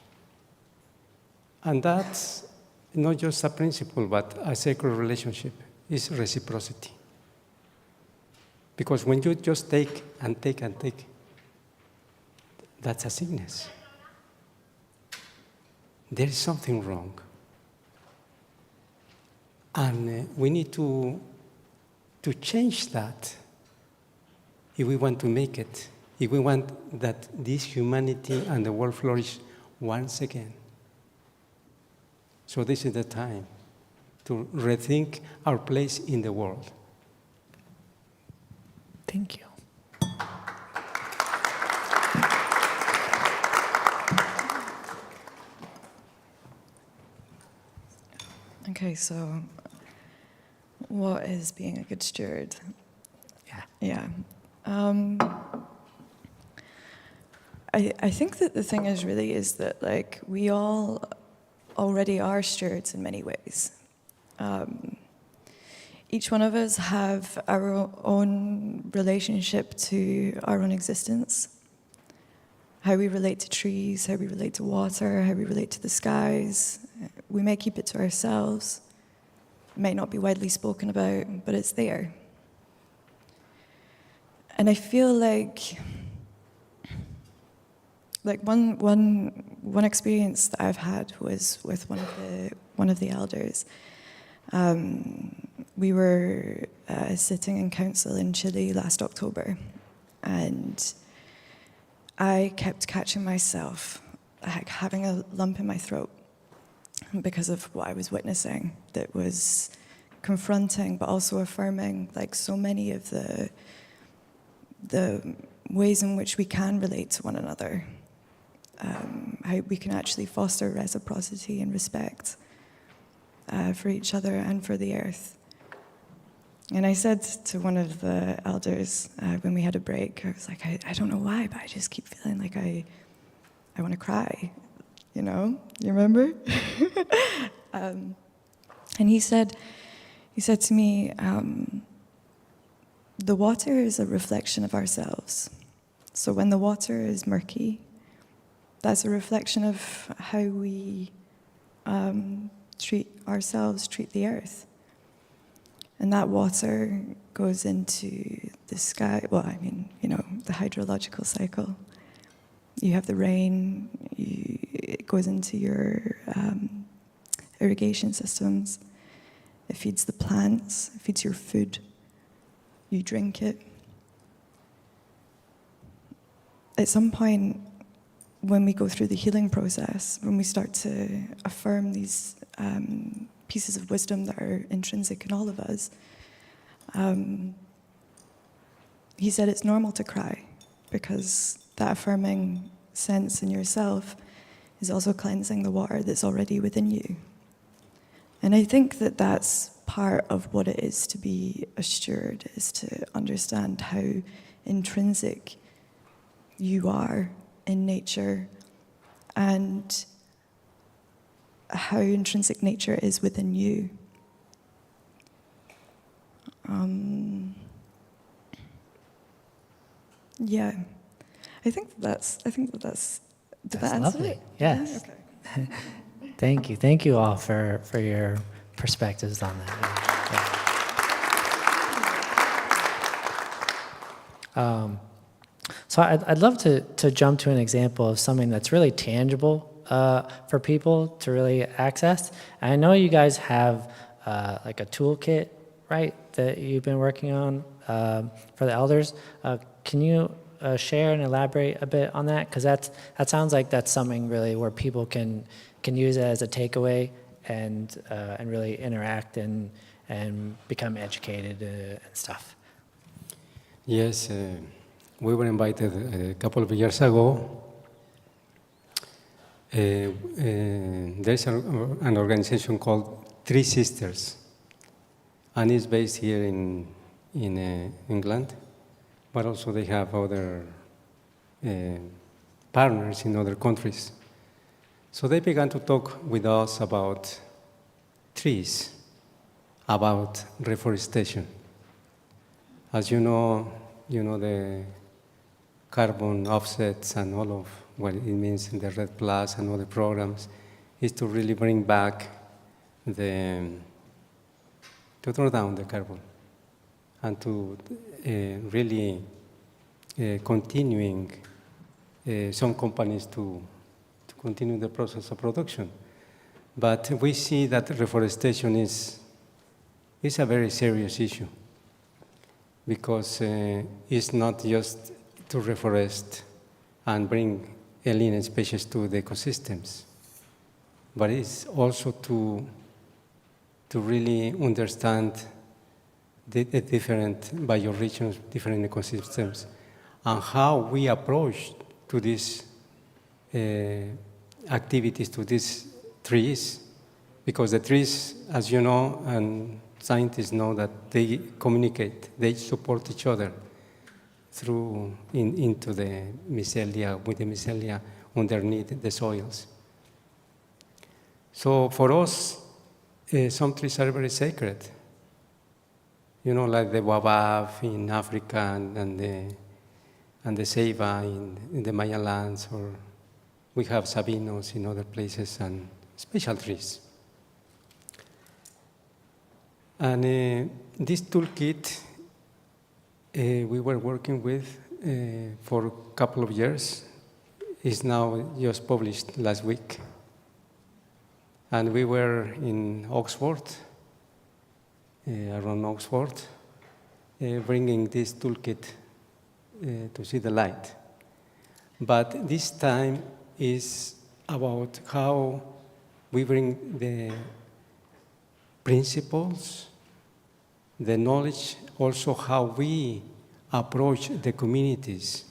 Speaker 8: And that's not just a principle, but a sacred relationship. It's reciprocity. Because when you just take and take and take, that's a sickness. There is something wrong. And we need to change that if we want to make it, if we want that this humanity and the world flourish once again. So this is the time to rethink our place in the world.
Speaker 5: Thank you.
Speaker 9: Okay, so what is being a good steward? Yeah. I think that the thing is that like we all already are stewards in many ways. Each one of us have our own relationship to our own existence. How we relate to trees, how we relate to water, how we relate to the skies. We may keep it to ourselves. It may not be widely spoken about, but it's there. And I feel like one experience that I've had was with one of the elders. We were sitting in council in Chile last October, and I kept catching myself having a lump in my throat because of what I was witnessing that was confronting but also affirming like so many of the ways in which we can relate to one another, how we can actually foster reciprocity and respect for each other and for the earth. And I said to one of the elders when we had a break, I was like, I don't know why, but I just keep feeling like I want to cry, you know? You remember? And he said to me, the water is a reflection of ourselves. So when the water is murky, that's a reflection of how we treat ourselves, treat the earth. And that water goes into the sky, well, I mean, you know, the hydrological cycle. You have the rain, it goes into your irrigation systems. It feeds the plants, it feeds your food. You drink it. At some point, when we go through the healing process, when we start to affirm these pieces of wisdom that are intrinsic in all of us, he said it's normal to cry because that affirming sense in yourself is also cleansing the water that's already within you. And I think that that's part of what it is to be a steward, is to understand how intrinsic you are in nature and how intrinsic nature is within you. Yeah, I think that's. Did that answer
Speaker 5: lovely.
Speaker 9: it?
Speaker 5: Yes.
Speaker 9: Okay.
Speaker 5: Thank you all for your perspectives on that. So I'd love to jump to an example of something that's really tangible for people to really access. And I know you guys have like a toolkit, right, that you've been working on for the elders. Can you share and elaborate a bit on that? Because that sounds like that's something really where people can use it as a takeaway and really interact and become educated and stuff.
Speaker 8: Yes, we were invited a couple of years ago. There's an organization called Three Sisters, and it's based here in England, but also they have other partners in other countries. So they began to talk with us about trees, about reforestation. As you know the carbon offsets and all of what it means in the Red Plus and other programs is to really bring back to draw down the carbon and to really continuing some companies to continue the process of production. But we see that reforestation is a very serious issue because it's not just to reforest and bring alien species to the ecosystems, but it's also to really understand the different bioregions, different ecosystems, and how we approach to these activities, to these trees, because the trees, as you know, and scientists know, that they communicate, they support each other through into the mycelia, with the mycelia underneath the soils. So for us, some trees are very sacred. Like the baobab in Africa and the ceiba in the Maya lands, or we have sabinos in other places and special trees. And this toolkit we were working with for a couple of years is now just published last week. And we were in Oxford, around Oxford, bringing this toolkit to see the light. But this time is about how we bring the principles, the knowledge, also how we approach the communities.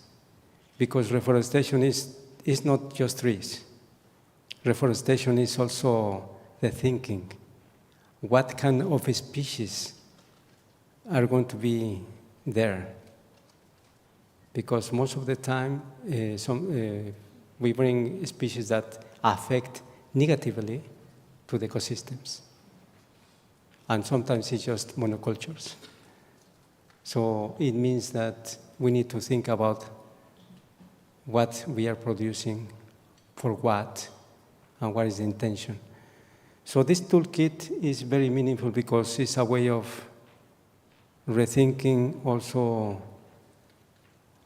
Speaker 8: Because reforestation is not just trees. Reforestation is also the thinking. What kind of species are going to be there? Because most of the time, we bring species that affect negatively to the ecosystems. And sometimes it's just monocultures. So it means that we need to think about what we are producing, for what, and what is the intention. So this toolkit is very meaningful because it's a way of rethinking also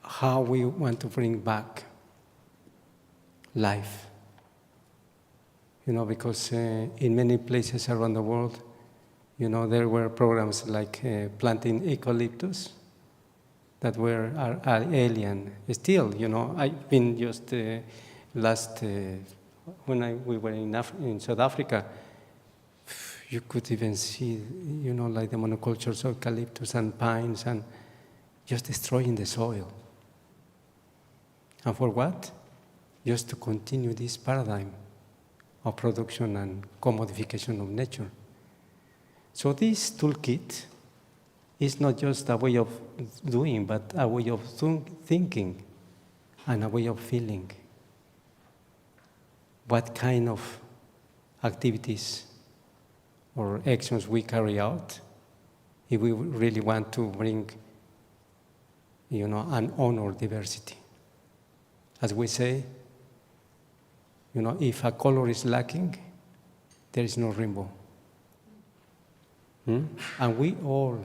Speaker 8: how we want to bring back life. Because in many places around the world, there were programs like planting eucalyptus that were alien. Still, I've been just when we were in South Africa, you could even see, like the monocultures of eucalyptus and pines and just destroying the soil. And for what? Just to continue this paradigm of production and commodification of nature. So this toolkit is not just a way of doing, but a way of thinking and a way of feeling. What kind of activities or actions we carry out if we really want to bring, and honor diversity. As we say, if a color is lacking, there is no rainbow. And we all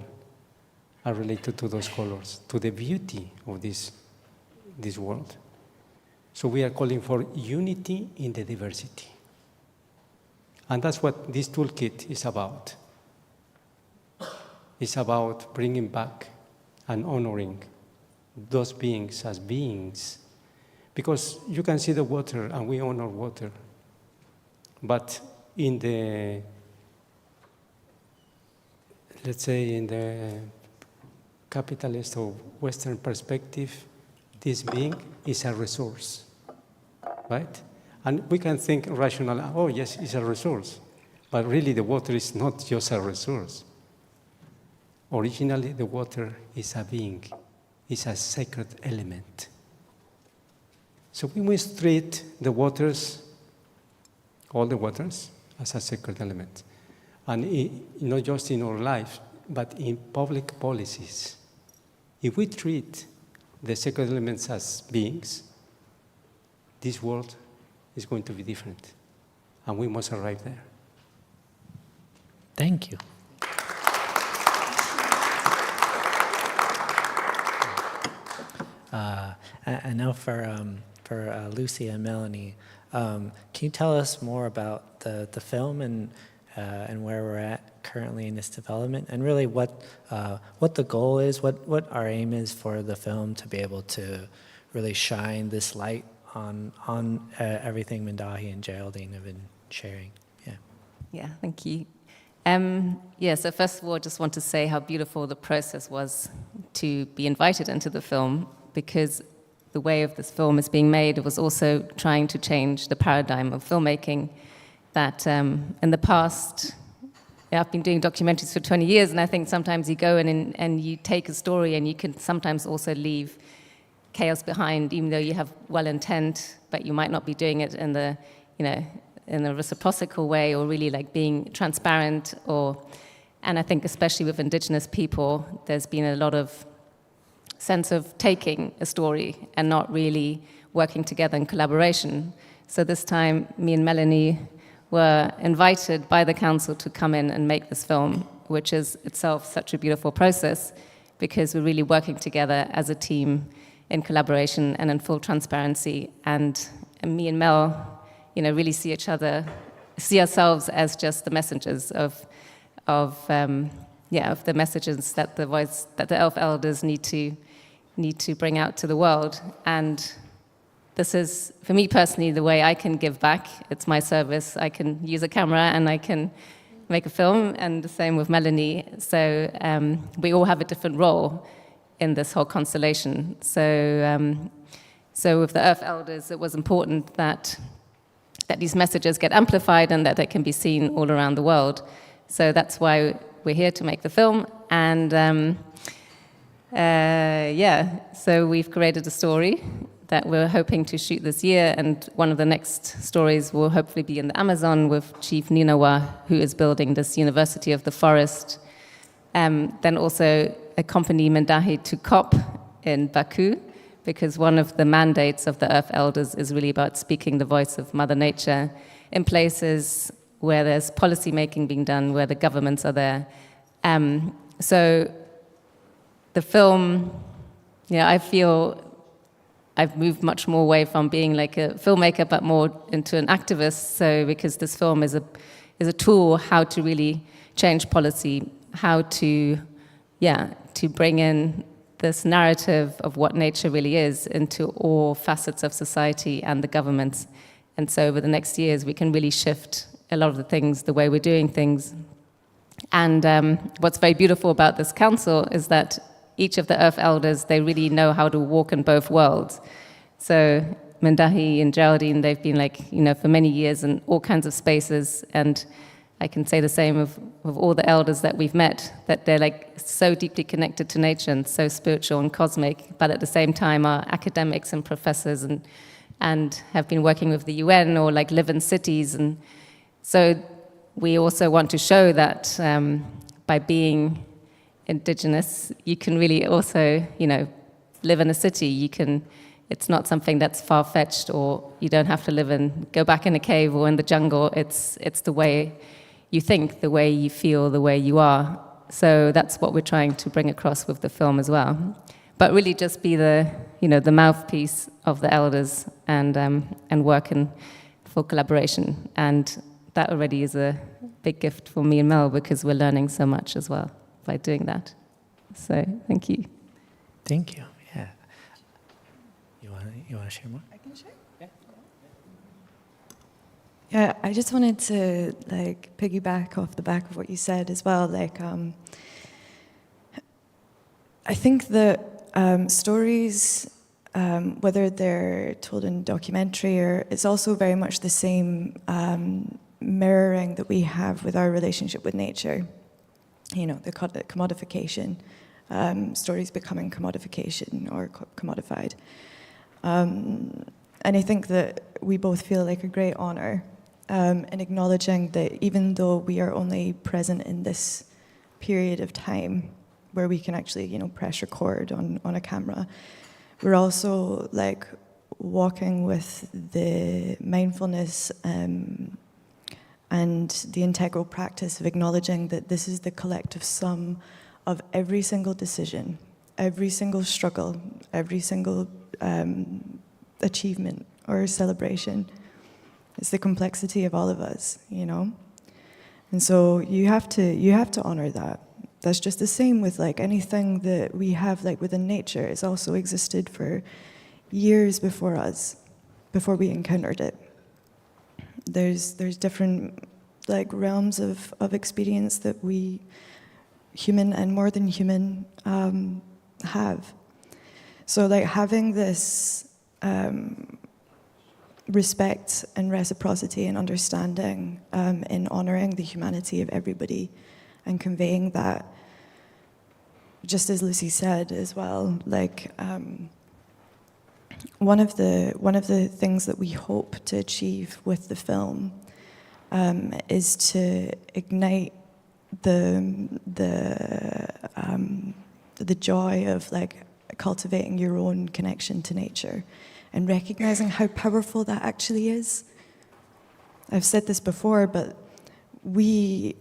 Speaker 8: are related to those colors, to the beauty of this world. So we are calling for unity in the diversity. And that's what this toolkit is about. It's about bringing back and honoring those beings as beings. Because you can see the water, and we honor water. But in the, let's say, in the capitalist or Western perspective, this being is a resource, right? And we can think rational, oh yes, it's a resource. But really the water is not just a resource. Originally the water is a being, it's a sacred element. So we must treat the waters, all the waters, as a sacred element. And not just in our life, but in public policies. If we treat the sacred elements as beings, this world is going to be different. And we must arrive there.
Speaker 5: Thank you. And now for Lucy and Melanie, can you tell us more about the film and where we're at currently in this development, and really what the goal is, what our aim is for the film to be able to really shine this light on everything Mindahi and Geraldine have been sharing.
Speaker 6: Yeah, thank you. So first of all, I just want to say how beautiful the process was to be invited into the film, because the way of this film is being made was also trying to change the paradigm of filmmaking that in the past, I've been doing documentaries for 20 years, and I think sometimes you go in and you take a story and you can sometimes also leave chaos behind, even though you have well intent, but you might not be doing it in the, in a reciprocal way, or really like being transparent, and I think especially with indigenous people, there's been a lot of sense of taking a story and not really working together in collaboration. So this time, me and Melanie were invited by the council to come in and make this film, which is itself such a beautiful process, because we're really working together as a team in collaboration and in full transparency. And me and Mel, really see each other, see ourselves as just the messengers of the messages that the elf elders need to bring out to the world. And this is, for me personally, the way I can give back. It's my service. I can use a camera and I can make a film, and the same with Melanie. So we all have a different role in this whole constellation. So with the Earth Elders, it was important that these messages get amplified and that they can be seen all around the world. So that's why we're here to make the film. And so we've created a story that we're hoping to shoot this year, and one of the next stories will hopefully be in the Amazon with Chief Ninawa, who is building this University of the Forest. Then also accompany Mindahi to COP in Baku, because one of the mandates of the Earth Elders is really about speaking the voice of Mother Nature in places where there's policy making being done, where the governments are there. So the film, I feel I've moved much more away from being like a filmmaker, but more into an activist. So because this film is a tool how to really change policy, how to bring in this narrative of what nature really is into all facets of society and the governments. And so over the next years, we can really shift a lot of the things, the way we're doing things. And what's very beautiful about this council is that each of the Earth Elders, they really know how to walk in both worlds. So Mindahi and Geraldine, they've been for many years in all kinds of spaces, and I can say the same of all the elders that we've met, that they're so deeply connected to nature and so spiritual and cosmic, but at the same time are academics and professors and have been working with the UN or live in cities. And so we also want to show that by being indigenous, you can really also, live in a city. It's not something that's far-fetched, or you don't have to go back in a cave or in the jungle. It's the way you think, the way you feel, the way you are. So that's what we're trying to bring across with the film as well. But really just be the mouthpiece of the elders and work in full collaboration. And that already is a big gift for me and Mel, because we're learning so much as well by doing that. So thank you.
Speaker 5: Thank you. You want to share more?
Speaker 9: I can share. Yeah, I just wanted to like piggyback off the back of what you said as well. Like, I think that stories, whether they're told in documentary or, it's also very much the same mirroring that we have with our relationship with nature. You know, the commodification, stories becoming commodification or commodified. And I think that we both feel like a great honor in acknowledging that even though we are only present in this period of time where we can actually, you know, press record on a camera, we're also like walking with the mindfulness and the integral practice of acknowledging that this is the collective sum of every single decision, every single struggle, every single achievement or celebration. It's the complexity of all of us, you know? And so you have to honor that. That's just the same with like anything that we have like within nature. It's also existed for years before us, before we encountered it. There's different like realms of experience that we, human and more than human, have. So like having this respect and reciprocity and understanding in honoring the humanity of everybody and conveying that, just as Lucy said as well, like one of the things that we hope to achieve with the film is to ignite the joy of like cultivating your own connection to nature and recognizing how powerful that actually is. I've said this before, but we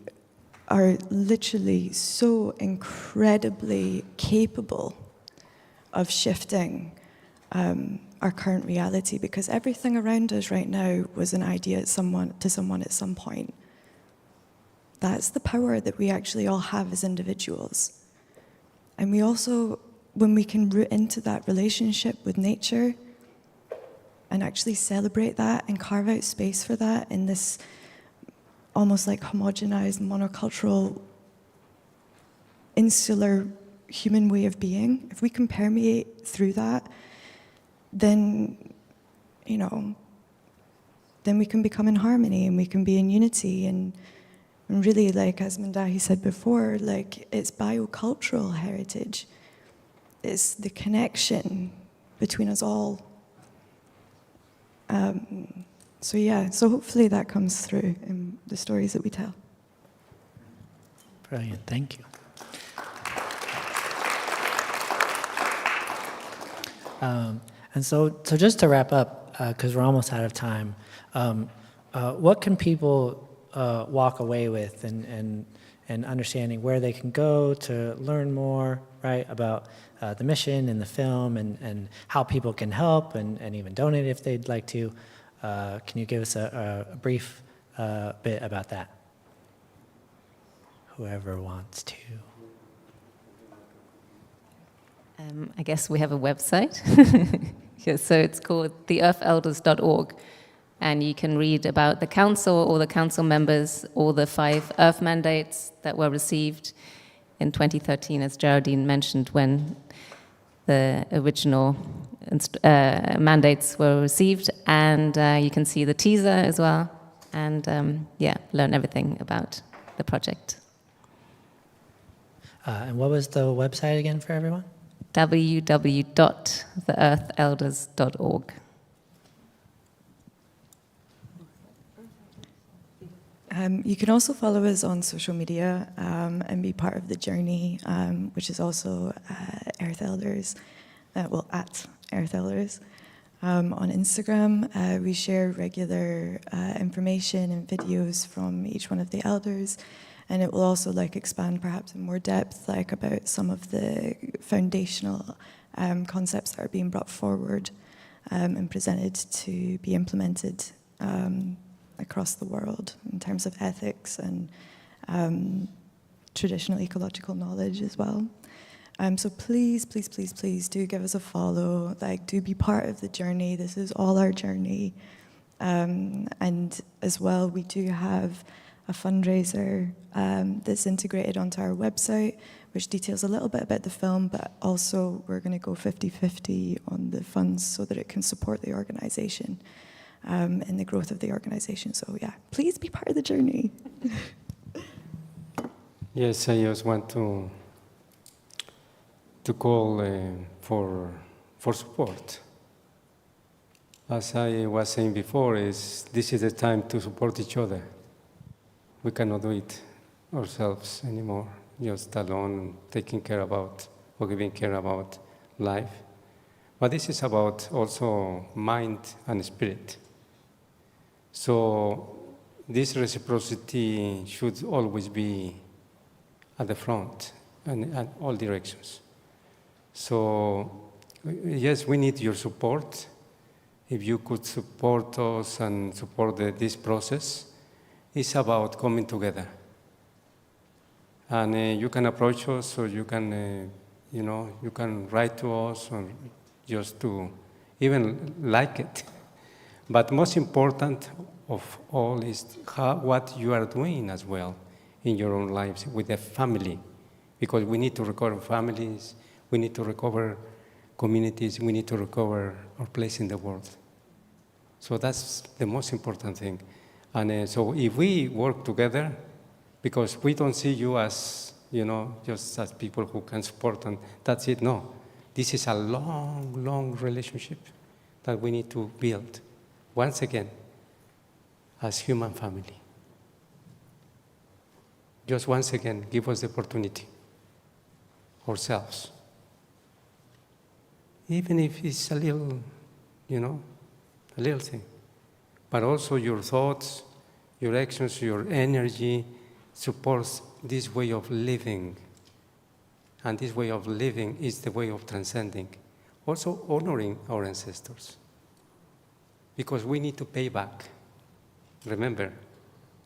Speaker 9: are literally so incredibly capable of shifting our current reality, because everything around us right now was an idea to someone at some point. That's the power that we actually all have as individuals. And we also, when we can root into that relationship with nature and actually celebrate that and carve out space for that in this almost like homogenized, monocultural, insular human way of being, if we can permeate through that, then, you know, then we can become in harmony and we can be in unity. And really, like as Mindahi said before, like it's biocultural heritage. It's the connection between us all. So yeah, so hopefully that comes through in the stories that we tell.
Speaker 5: Brilliant, thank you. And so just to wrap up, because we're almost out of time, what can people walk away with and understanding where they can go to learn more, right, about the mission and the film and how people can help and even donate if they'd like to? Can you give us a brief bit about that? Whoever wants to.
Speaker 6: I guess we have a website. Yeah, so it's called theearthelders.org. And you can read about the council, all the council members, all the 5 Earth mandates that were received in 2013, as Geraldine mentioned, when the original mandates were received. And you can see the teaser as well. And yeah, learn everything about the project.
Speaker 5: And what was the website again for everyone?
Speaker 6: www.theearthelders.org.
Speaker 9: You can also follow us on social media and be part of the journey, which is also Earth Elders, at Earth Elders. On Instagram, we share regular information and videos from each one of the elders, and it will also like expand perhaps in more depth like about some of the foundational concepts that are being brought forward and presented to be implemented across the world in terms of ethics and traditional ecological knowledge as well. So please, please, please, please do give us a follow. Like, do be part of the journey. This is all our journey. And as well, we do have a fundraiser that's integrated onto our website, which details a little bit about the film, but also we're going to go 50-50 on the funds so that it can support the organization and the growth of the organization. So yeah, please be part of the journey.
Speaker 8: Yes, I just want to call for support. As I was saying before, this is the time to support each other. We cannot do it ourselves anymore, just alone, taking care about or giving care about life. But this is about also mind and spirit. So this reciprocity should always be at the front and at all directions. So yes, we need your support. If you could support us and support this process, it's about coming together. And you can approach us, or you can, you can write to us, or just to even like it. But most important of all is what you are doing as well in your own lives with the family, because we need to recover families, we need to recover communities, we need to recover our place in the world. So that's the most important thing. And so if we work together, because we don't see you as, just as people who can support and that's it, no. This is a long, long relationship that we need to build, once again, as human family. Just once again, give us the opportunity, ourselves. Even if it's a little, a little thing. But also your thoughts, your actions, your energy supports this way of living. And this way of living is the way of transcending. Also honoring our ancestors. Because we need to pay back. Remember,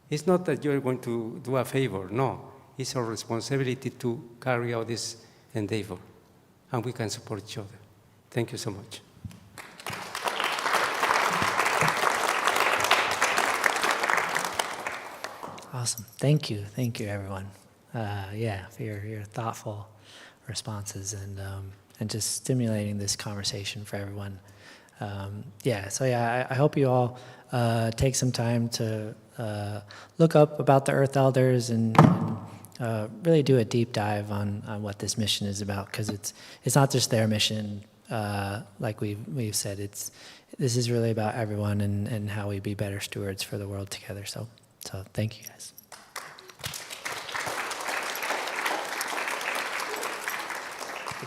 Speaker 8: it's not that you're going to do a favor, no. It's our responsibility to carry out this endeavor. And we can support each other. Thank you so much.
Speaker 5: Awesome. Thank you, everyone. For your thoughtful responses and just stimulating this conversation for everyone. I hope you all take some time to look up about the Earth Elders and really do a deep dive on what this mission is about, because it's not just their mission. Like we've said, this is really about everyone and how we be better stewards for the world together. So thank you guys.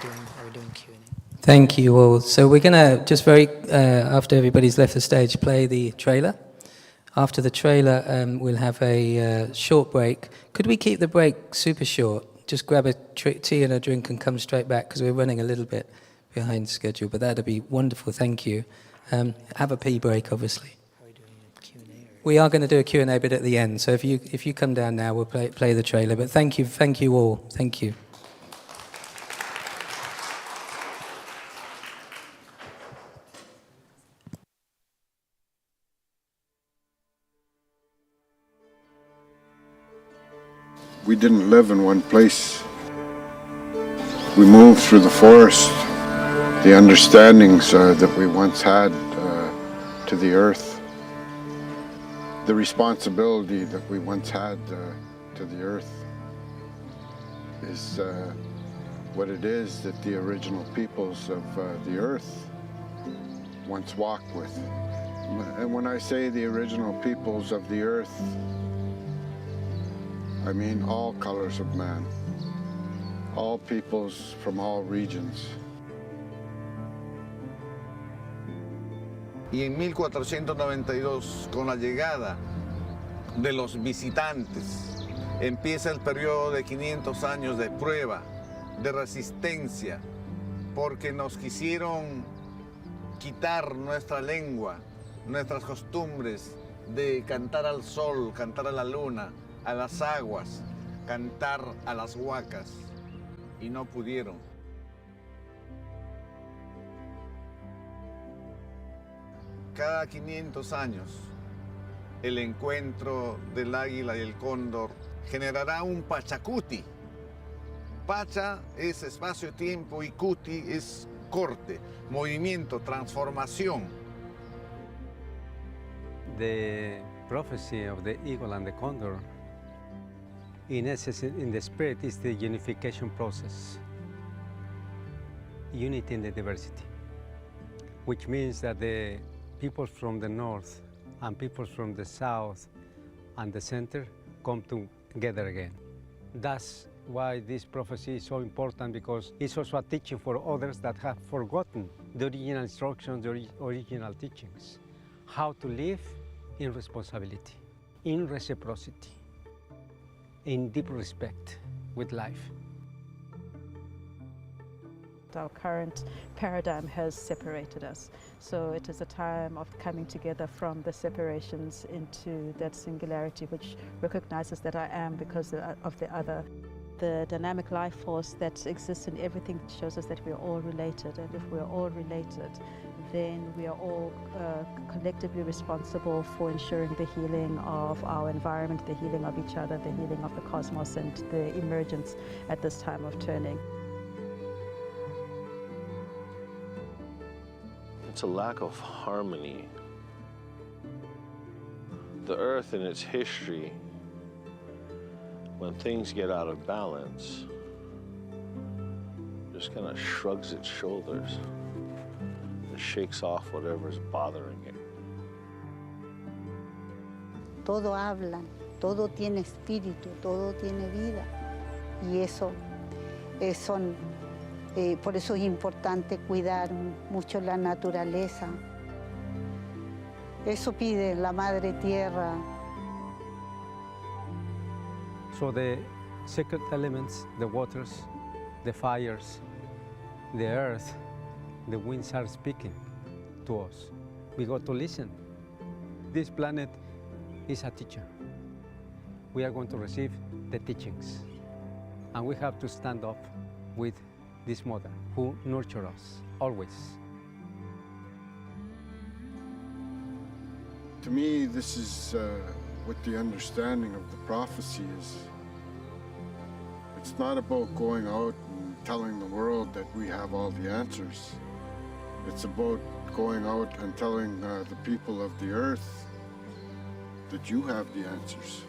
Speaker 5: Are we doing Q&A?
Speaker 2: Thank you all. So we're going to just after everybody's left the stage, play the trailer. After the trailer, we'll have a short break. Could we keep the break super short? Just grab a tea and a drink and come straight back, because we're running a little bit behind schedule, but that'd be wonderful. Thank you. Have a pee break, obviously.
Speaker 5: Are we doing a Q&A?
Speaker 2: We are going to do a Q&A bit at the end. So if you come down now, we'll play the trailer. But thank you all. Thank you.
Speaker 10: We didn't live in one place. We moved through the forest. The understandings that we once had to the earth, the responsibility that we once had to the earth is what it is that the original peoples of the earth once walked with. And when I say the original peoples of the earth, I mean all colors of man, all peoples from all regions.
Speaker 11: Y en 1492, con la llegada de los visitantes, empieza el periodo de 500 años de prueba, de resistencia, porque nos quisieron quitar nuestra lengua, nuestras costumbres de cantar al sol, cantar a la luna, a las aguas, cantar a las huacas, y no pudieron. cada 500 años, el encuentro del águila y el cóndor generará un Pachacuti. Pacha es espacio-tiempo y Cuti es corte, movimiento, transformación.
Speaker 8: The prophecy of the eagle and the condor, in essence, in the spirit, is the unification process. Unity in the diversity, which means that the people from the north and people from the south and the center come together again. That's why this prophecy is so important, because it's also a teaching for others that have forgotten the original instructions, the original teachings. How to live in responsibility, in reciprocity, in deep respect with life.
Speaker 12: Our current paradigm has separated us. So it is a time of coming together from the separations into that singularity which recognizes that I am because of the other. The dynamic life force that exists in everything shows us that we are all related, and if we are all related, then we are all collectively responsible for ensuring the healing of our environment, the healing of each other, the healing of the cosmos, and the emergence at this time of turning.
Speaker 13: It's a lack of harmony. The earth in its history, when things get out of balance, just kind of shrugs its shoulders and shakes off whatever's bothering it.
Speaker 14: Todo hablan, todo tiene espíritu, todo tiene vida. Y eso son, por eso es importante cuidar mucho la naturaleza. Eso pide la Madre Tierra.
Speaker 8: So the sacred elements, the waters, the fires, the earth, the winds are speaking to us. We got to listen. This planet is a teacher. We are going to receive the teachings. And we have to stand up with this mother who nurtures us, always.
Speaker 10: To me, this is what the understanding of the prophecy is. It's not about going out and telling the world that we have all the answers. It's about going out and telling the people of the earth that you have the answers.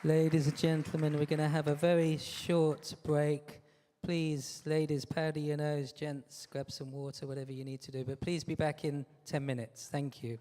Speaker 2: Ladies and gentlemen, we're going to have a very short break. Please, ladies, powder your nose. Gents, grab some water, whatever you need to do. But please be back in 10 minutes. Thank you.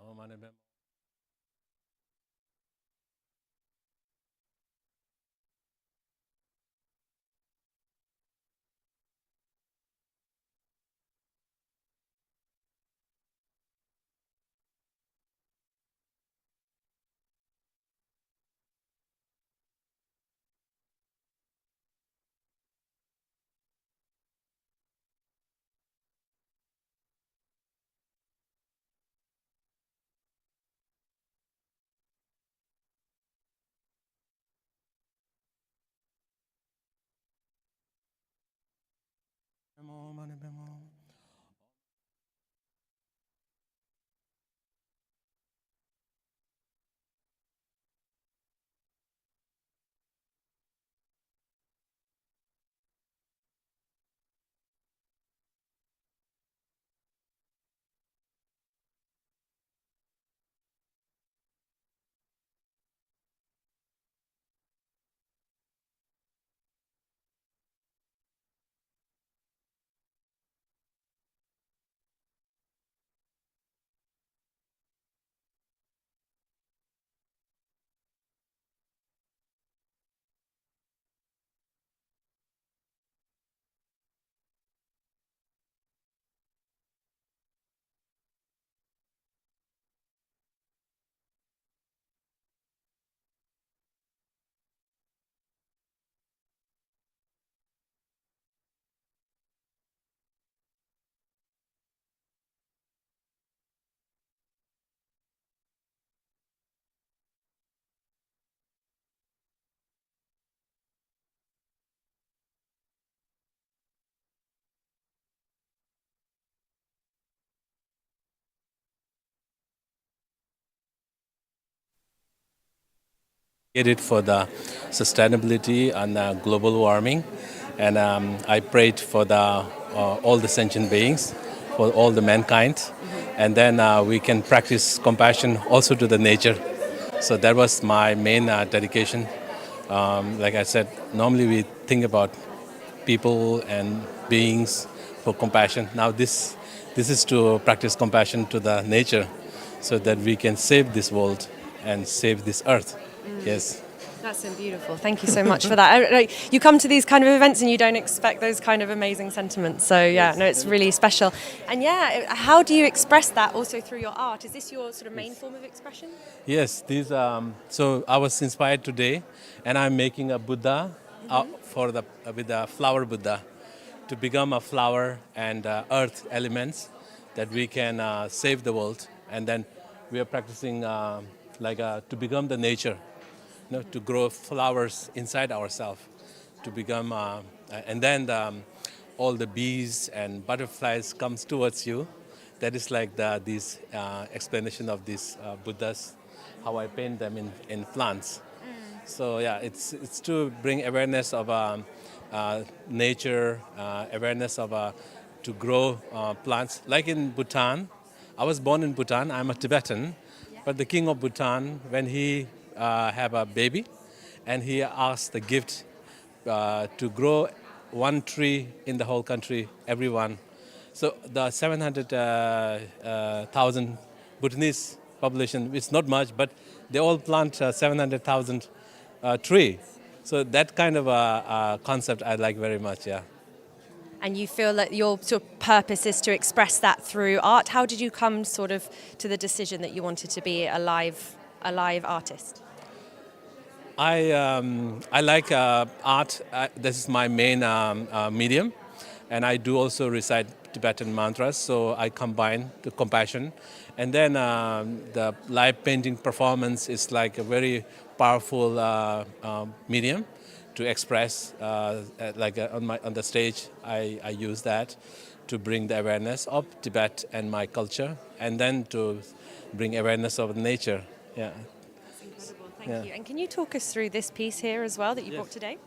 Speaker 4: OMMM. It for the sustainability and global warming, and I prayed for all the sentient beings, for all the mankind, and then we can practice compassion also to the nature. So that was my main dedication. Like I said, normally we think about people and beings for compassion. Now this is to practice compassion to the nature, so that we can save this world and save this earth. Yes.
Speaker 1: That's so beautiful. Thank you so much for that. You come to these kind of events and you don't expect those kind of amazing sentiments. So yeah, no, it's really special. And yeah, how do you express that also through your art? Is this your sort of main form of expression?
Speaker 4: Yes, these. So I was inspired today, and I'm making a Buddha with a flower Buddha, to become a flower and earth elements that we can save the world. And then we are practicing to become the nature, to grow flowers inside ourselves, to become, and then all the bees and butterflies comes towards you. That is like this explanation of these Buddhas, how I paint them in plants. So yeah, it's to bring awareness of nature, awareness of to grow plants. Like in Bhutan, I was born in Bhutan. I'm a Tibetan, but the king of Bhutan, when he have a baby, and he asked the gift to grow one tree in the whole country, everyone. So the 700,000 Bhutanese population, it's not much, but they all plant 700,000 tree. So that kind of a concept I like very much, yeah.
Speaker 1: And you feel that your sort of purpose is to express that through art. How did you come sort of to the decision that you wanted to be a live artist?
Speaker 4: I like art. This is my main medium, and I do also recite Tibetan mantras. So I combine the compassion, and then the live painting performance is like a very powerful medium to express. On the stage, I use that to bring the awareness of Tibet and my culture, and then to bring awareness of nature. Yeah.
Speaker 1: Thank you. And can you talk us through this piece here as well that you brought today?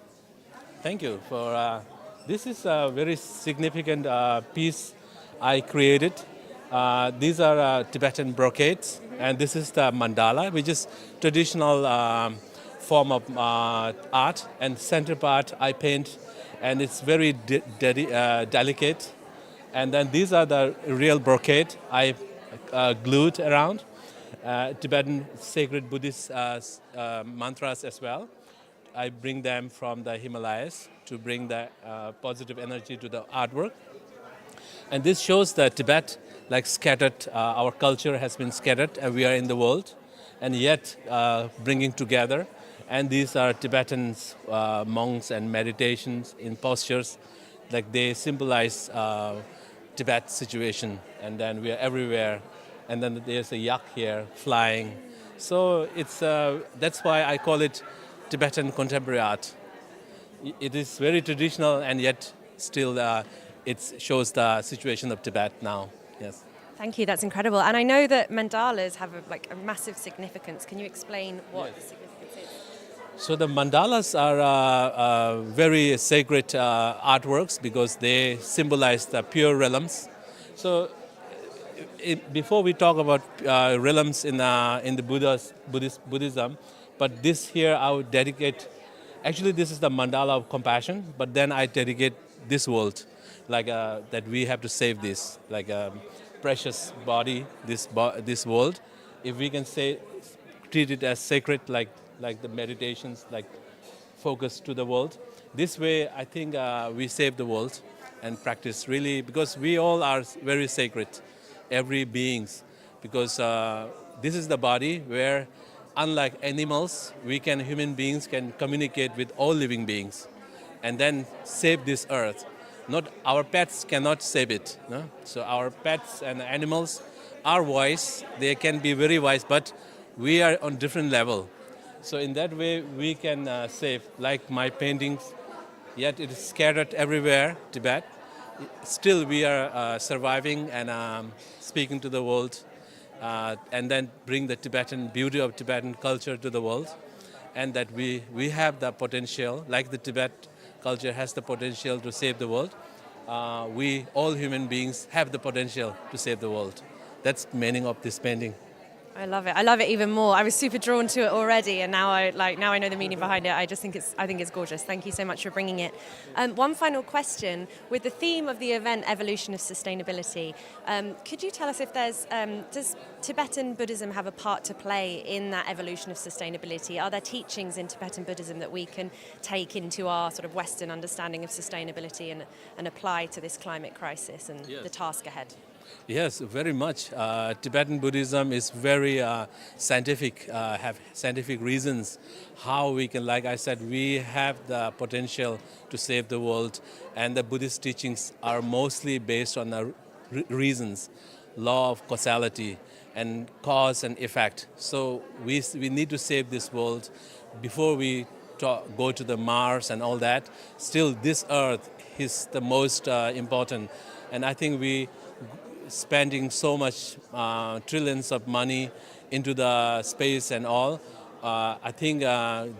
Speaker 4: Thank you for this is a very significant piece I created. These are Tibetan brocades, and this is the mandala, which is traditional form of art, and center part I paint, and it's very delicate. And then these are the real brocade I glued around. Tibetan sacred Buddhist mantras as well. I bring them from the Himalayas to bring the positive energy to the artwork. And this shows that Tibet, like scattered, our culture has been scattered, and we are in the world, and yet bringing together. And these are Tibetan monks and meditations in postures, like they symbolize Tibet situation. And then we are everywhere. And then there's a yak here flying. So it's that's why I call it Tibetan contemporary art. It is very traditional, and yet still it shows the situation of Tibet now. Yes.
Speaker 1: Thank you, that's incredible. And I know that mandalas have a massive significance. Can you explain what the significance is?
Speaker 4: So the mandalas are very sacred artworks because they symbolize the pure realms. So before we talk about realms in the Buddhism, but this here I would dedicate. Actually, this is the mandala of compassion, but then I dedicate this world, like that we have to save this, like a precious body, this world. If we can treat it as sacred, like the meditations, like focus to the world. This way, I think we save the world and practice really, because we all are very sacred, every beings, because this is the body where, unlike animals, human beings can communicate with all living beings and then save this earth. Not our pets cannot save it. No? So our pets and animals are wise. They can be very wise, but we are on different level. So in that way, we can save, like my paintings, yet it is scattered everywhere, Tibet. Still, we are surviving and speaking to the world, and then bring the Tibetan beauty of Tibetan culture to the world, and that we have the potential, like the Tibet culture has the potential to save the world. We, all human beings, have the potential to save the world. That's the meaning of this painting.
Speaker 1: I love it. I love it even more. I was super drawn to it already, and now I know the meaning behind it. I think it's gorgeous. Thank you so much for bringing it. One final question: with the theme of the event, evolution of sustainability, could you tell us if does Tibetan Buddhism have a part to play in that evolution of sustainability? Are there teachings in Tibetan Buddhism that we can take into our sort of Western understanding of sustainability and apply to this climate crisis and the task ahead?
Speaker 4: Yes, very much. Tibetan Buddhism is very scientific, have scientific reasons how we can, like I said, we have the potential to save the world, and the Buddhist teachings are mostly based on the reasons, law of causality and cause and effect. So we need to save this world before we go to the Mars and all that. Still, this earth is the most important, and I think we spending so much trillions of money into the space and all. I think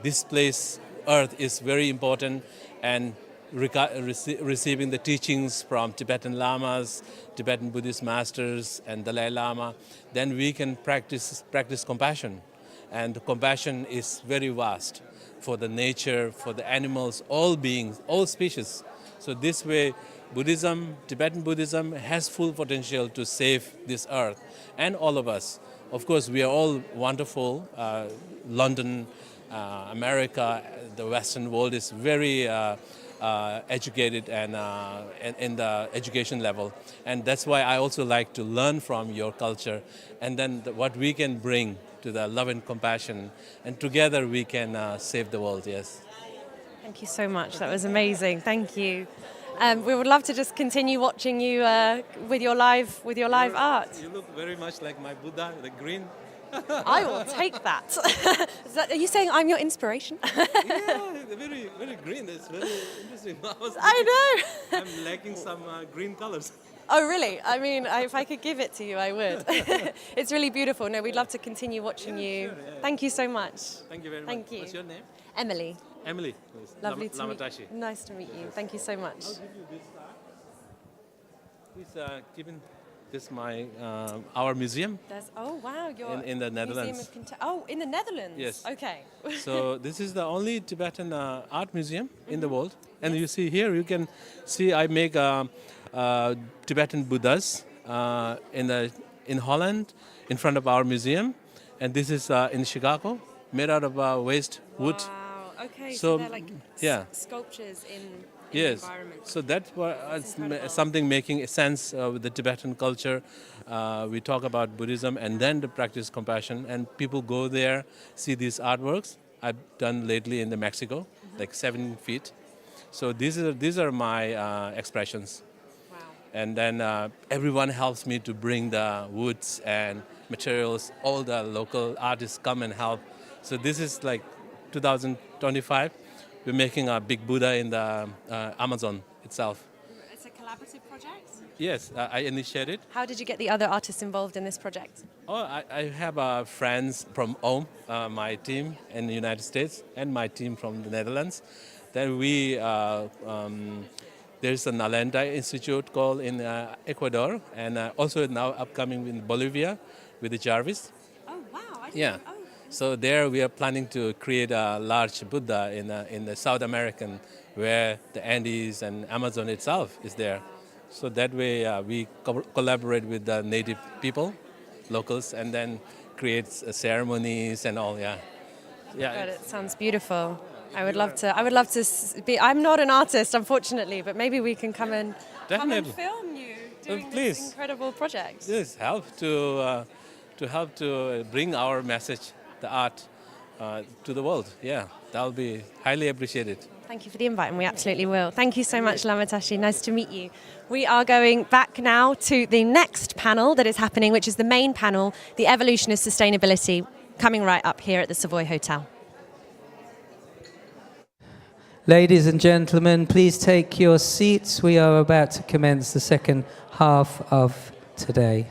Speaker 4: this place, Earth, is very important, and receiving the teachings from Tibetan Lamas, Tibetan Buddhist masters, and Dalai Lama, then we can practice compassion. And compassion is very vast for the nature, for the animals, all beings, all species. So this way, Tibetan Buddhism has full potential to save this earth and all of us. Of course, we are all wonderful. London, America, the Western world is very educated and in the education level. And that's why I also like to learn from your culture, and then what we can bring to the love and compassion. And together we can save the world, yes.
Speaker 1: Thank you so much. That was amazing. Thank you. We would love to just continue watching you with your live art.
Speaker 4: You look very much like my Buddha, the green.
Speaker 1: I will take that. Are you saying I'm your inspiration?
Speaker 4: Yeah, very, very green. That's very interesting.
Speaker 1: I know.
Speaker 4: I'm lacking some green colors.
Speaker 1: Oh, really? I mean, if I could give it to you, I would. It's really beautiful. No, we'd love to continue watching you.
Speaker 4: Sure, yeah.
Speaker 1: Thank you so much.
Speaker 4: Thank you very much.
Speaker 1: Thank you.
Speaker 4: What's your name?
Speaker 1: Emily.
Speaker 4: Emily.
Speaker 1: Lovely to meet
Speaker 4: Lamatashi.
Speaker 1: you. Nice to meet you. Thank you so much.
Speaker 4: I'll give you this. Please given this our museum.
Speaker 1: Oh wow, you're
Speaker 4: in the Netherlands.
Speaker 1: In the Netherlands.
Speaker 4: Yes.
Speaker 1: Okay.
Speaker 4: So this is the only Tibetan art museum in the world, and you see here you can see I make Tibetan Buddhas in Holland in front of our museum, and this is in Chicago, made out of waste wood.
Speaker 1: Wow. Okay.
Speaker 4: So
Speaker 1: they're like sculptures in
Speaker 4: yes.
Speaker 1: the environment.
Speaker 4: So that's something making sense with the Tibetan culture. We talk about Buddhism and then to practice compassion, and people go there, see these artworks. I've done lately in Mexico, like 7 feet. So these are my expressions.
Speaker 1: Wow.
Speaker 4: And then everyone helps me to bring the woods and materials. All the local artists come and help. So this is like 2025. We're making a big Buddha in the Amazon itself.
Speaker 1: It's a collaborative project?
Speaker 4: Yes, I initiated.
Speaker 1: How did you get the other artists involved in this project?
Speaker 4: Oh, I have friends from OMMM, my team in the United States, and my team from the Netherlands. Then there's an Nalanda Institute called in Ecuador, and also now upcoming in Bolivia with the Jarvis.
Speaker 1: Oh, wow. I didn't
Speaker 4: Yeah.
Speaker 1: know. Oh.
Speaker 4: So there we are planning to create a large Buddha in the South American, where the Andes and Amazon itself is there. So that way we collaborate with the native people, locals, and then create ceremonies and all. Yeah. Yeah.
Speaker 1: God, it sounds beautiful. I would love to be. I'm not an artist, unfortunately, but maybe we can come and
Speaker 4: Definitely.
Speaker 1: film you doing
Speaker 4: Please.
Speaker 1: this incredible project.
Speaker 4: This help to bring our message, the art, to the world. Yeah, that'll be highly appreciated.
Speaker 1: Thank you for the invite, and we absolutely will. Thank you so much, Lamatashi. Nice to meet you. We are going back now to the next panel that is happening, which is the main panel, The Evolution of Sustainability, coming right up here at the Savoy Hotel.
Speaker 2: Ladies and gentlemen, please take your seats. We are about to commence the second half of today.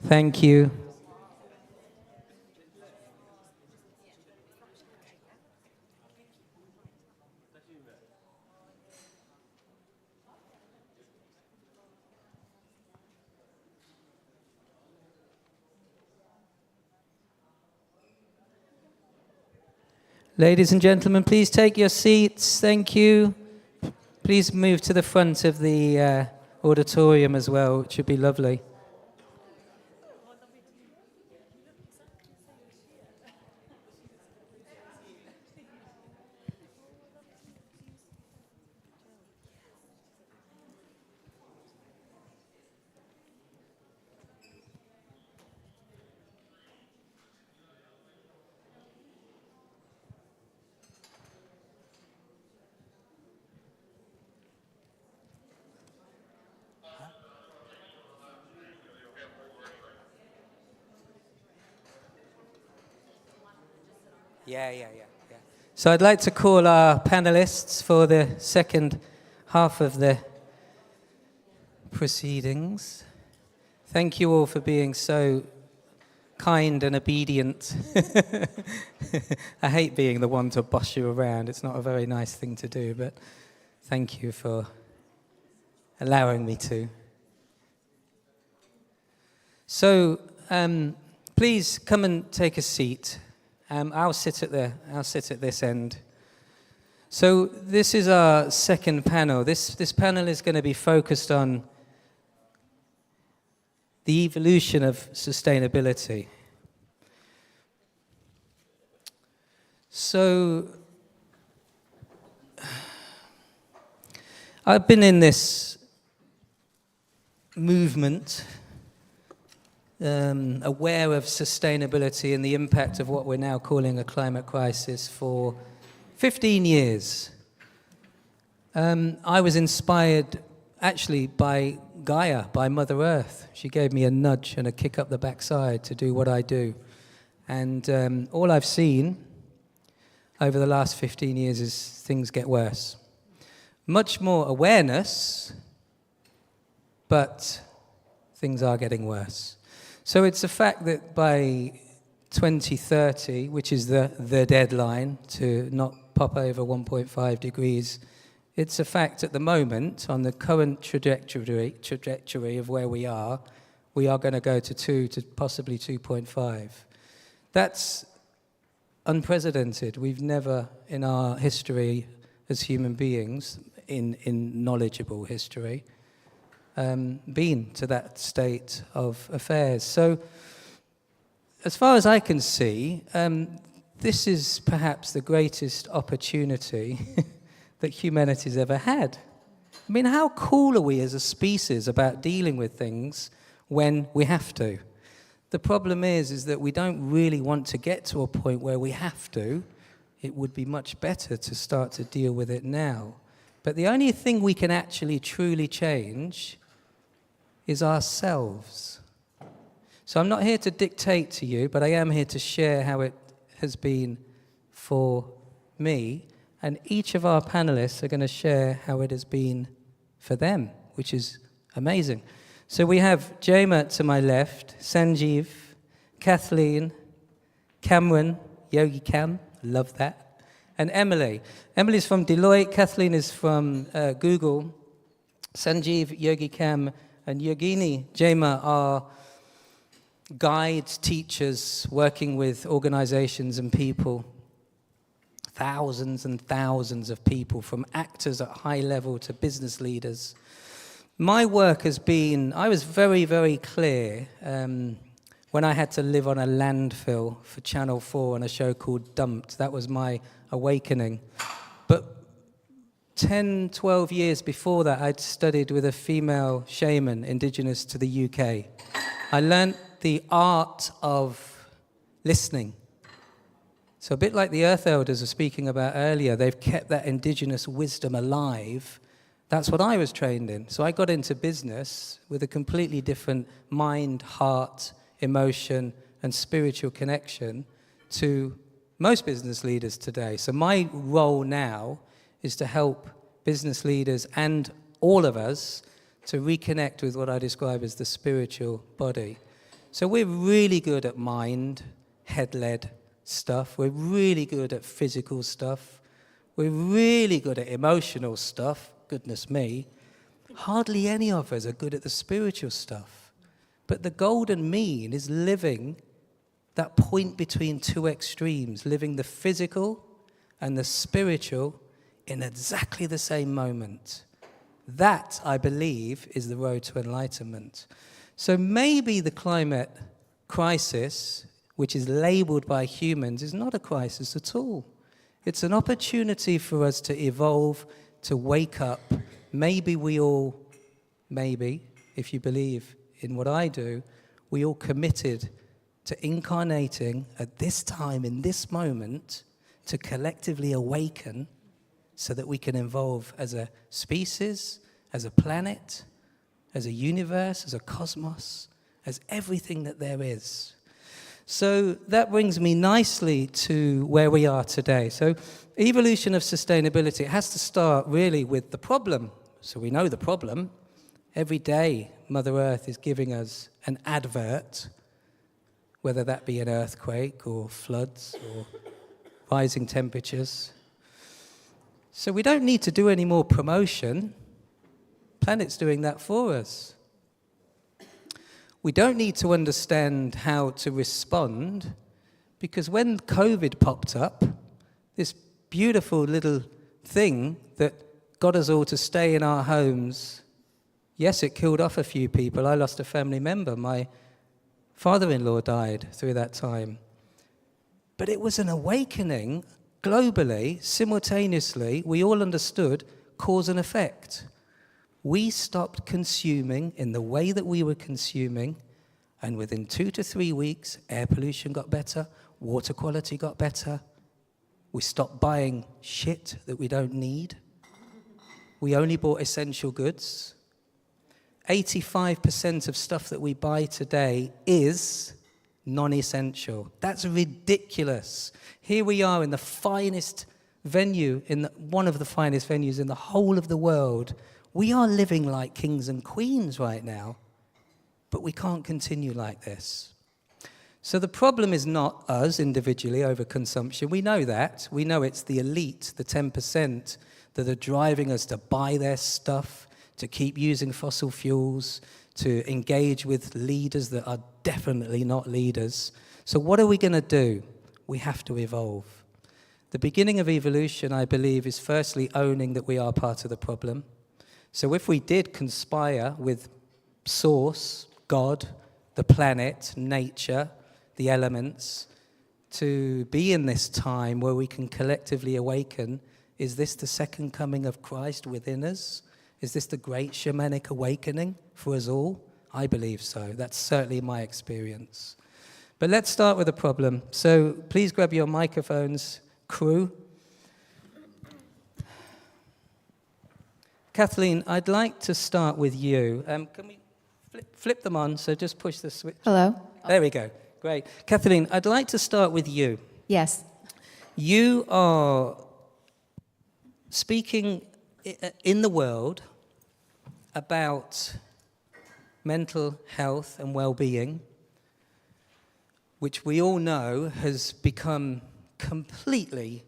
Speaker 2: Thank you. Ladies and gentlemen, please take your seats. Thank you. Please move to the front of the auditorium as well. It should be lovely. Yeah. So I'd like to call our panelists for the second half of the proceedings. Thank you all for being so kind and obedient. I hate being the one to boss you around. It's not a very nice thing to do, but thank you for allowing me to. So please come and take a seat. I'll sit at this end. So this is our second panel. This panel is going to be focused on the evolution of sustainability. So I've been in this movement, aware of sustainability and the impact of what we're now calling a climate crisis for 15 years. I was inspired actually by Gaia, by Mother Earth. She gave me a nudge and a kick up the backside to do what I do. And all I've seen over the last 15 years is things get worse. Much more awareness, but things are getting worse. So it's a fact that by 2030, which is the deadline to not pop over 1.5 degrees, it's a fact at the moment, on the current trajectory of where we are going to go to 2 to possibly 2.5. That's unprecedented. We've never in our history as human beings, in knowledgeable history, been to that state of affairs. So, as far as I can see, this is perhaps the greatest opportunity that humanity's ever had. I mean, how cool are we as a species about dealing with things when we have to? The problem is that we don't really want to get to a point where we have to. It would be much better to start to deal with it now. But the only thing we can actually truly change is ourselves. So I'm not here to dictate to you, but I am here to share how it has been for me. And each of our panelists are going to share how it has been for them, which is amazing. So we have Jema to my left, Sanjeev, Kathleen, Cameron, Yogi Cam, love that, and Emily. Emily's from Deloitte, Kathleen is from Google, Sanjeev, Yogi Cam, and Yogini Jema are guides, teachers, working with organizations and people, thousands and thousands of people, from actors at high level to business leaders. My work has been, I was very, very clear when I had to live on a landfill for Channel 4 on a show called Dumped. That was my awakening. But 10, 12 years before that, I'd studied with a female shaman, indigenous to the UK. I learned the art of listening. So a bit like the Earth Elders were speaking about earlier, they've kept that indigenous wisdom alive. That's what I was trained in. So I got into business with a completely different mind, heart, emotion, and spiritual connection to most business leaders today. So my role now is to help business leaders and all of us to reconnect with what I describe as the spiritual body. So we're really good at mind, head-led stuff. We're really good at physical stuff. We're really good at emotional stuff. Goodness me. Hardly any of us are good at the spiritual stuff. But the golden mean is living that point between two extremes, living the physical and the spiritual in exactly the same moment. That, I believe, is the road to enlightenment. So maybe the climate crisis, which is labeled by humans, is not a crisis at all. It's an opportunity for us to evolve, to wake up. Maybe we all, if you believe in what I do, we all committed to incarnating at this time, in this moment, to collectively awaken so that we can evolve as a species, as a planet, as a universe, as a cosmos, as everything that there is. So that brings me nicely to where we are today. So evolution of sustainability, it has to start really with the problem. So we know the problem. Every day, Mother Earth is giving us an advert, whether that be an earthquake or floods or rising temperatures. So we don't need to do any more promotion. Planet's doing that for us. We don't need to understand how to respond, because when COVID popped up, this beautiful little thing that got us all to stay in our homes, yes, it killed off a few people. I lost a family member. My father-in-law died through that time. But it was an awakening globally, simultaneously. We all understood cause and effect. We stopped consuming in the way that we were consuming, and within 2 to 3 weeks, air pollution got better, water quality got better. We stopped buying shit that we don't need. We only bought essential goods. 85% of stuff that we buy today is non-essential. That's ridiculous. Here we are in the finest venue, one of the finest venues in the whole of the world. We are living like kings and queens right now, but we can't continue like this. So the problem is not us individually over consumption. We know that. We know it's the elite, the 10%, that are driving us to buy their stuff, to keep using fossil fuels, to engage with leaders that are definitely not leaders. So what are we going to do? We have to evolve. The beginning of evolution, I believe, is firstly owning that we are part of the problem. So if we did conspire with Source, God, the planet, nature, the elements, to be in this time where we can collectively awaken, is this the second coming of Christ within us? Is this the great shamanic awakening for us all? I believe so. That's certainly my experience. But let's start with the problem. So please grab your microphones, crew. Kathleen, I'd like to start with you. Can we flip them on, so just push the switch.
Speaker 6: Hello?
Speaker 2: There we go. Great. Kathleen, I'd like to start with you.
Speaker 6: Yes.
Speaker 2: You are speaking in the world about mental health and well-being, which we all know has become completely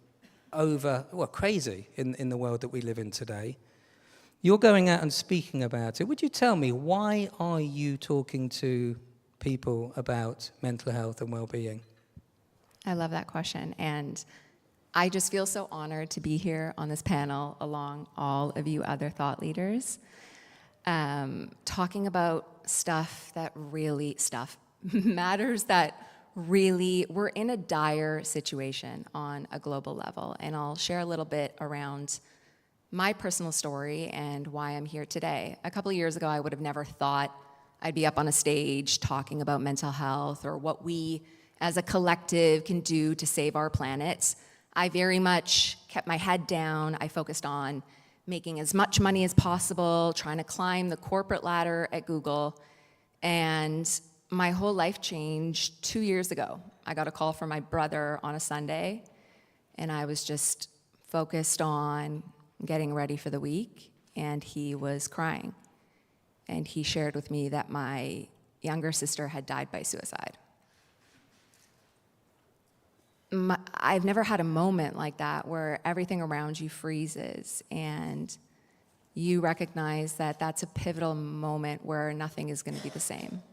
Speaker 2: crazy in the world that we live in today. You're going out and speaking about it. Would you tell me, why are you talking to people about mental health and well-being?
Speaker 15: I love that question, and I just feel so honored to be here on this panel along all of you other thought leaders, talking about stuff matters, that really, we're in a dire situation on a global level, and I'll share a little bit around my personal story and why I'm here today. A couple of years ago, I would have never thought I'd be up on a stage talking about mental health or what we as a collective can do to save our planet. I very much kept my head down. I focused on making as much money as possible, trying to climb the corporate ladder at Google, and my whole life changed 2 years ago. I got a call from my brother on a Sunday, and I was just focused on getting ready for the week, and he was crying. And he shared with me that my younger sister had died by suicide. I've never had a moment like that where everything around you freezes and you recognize that that's a pivotal moment where nothing is going to be the same.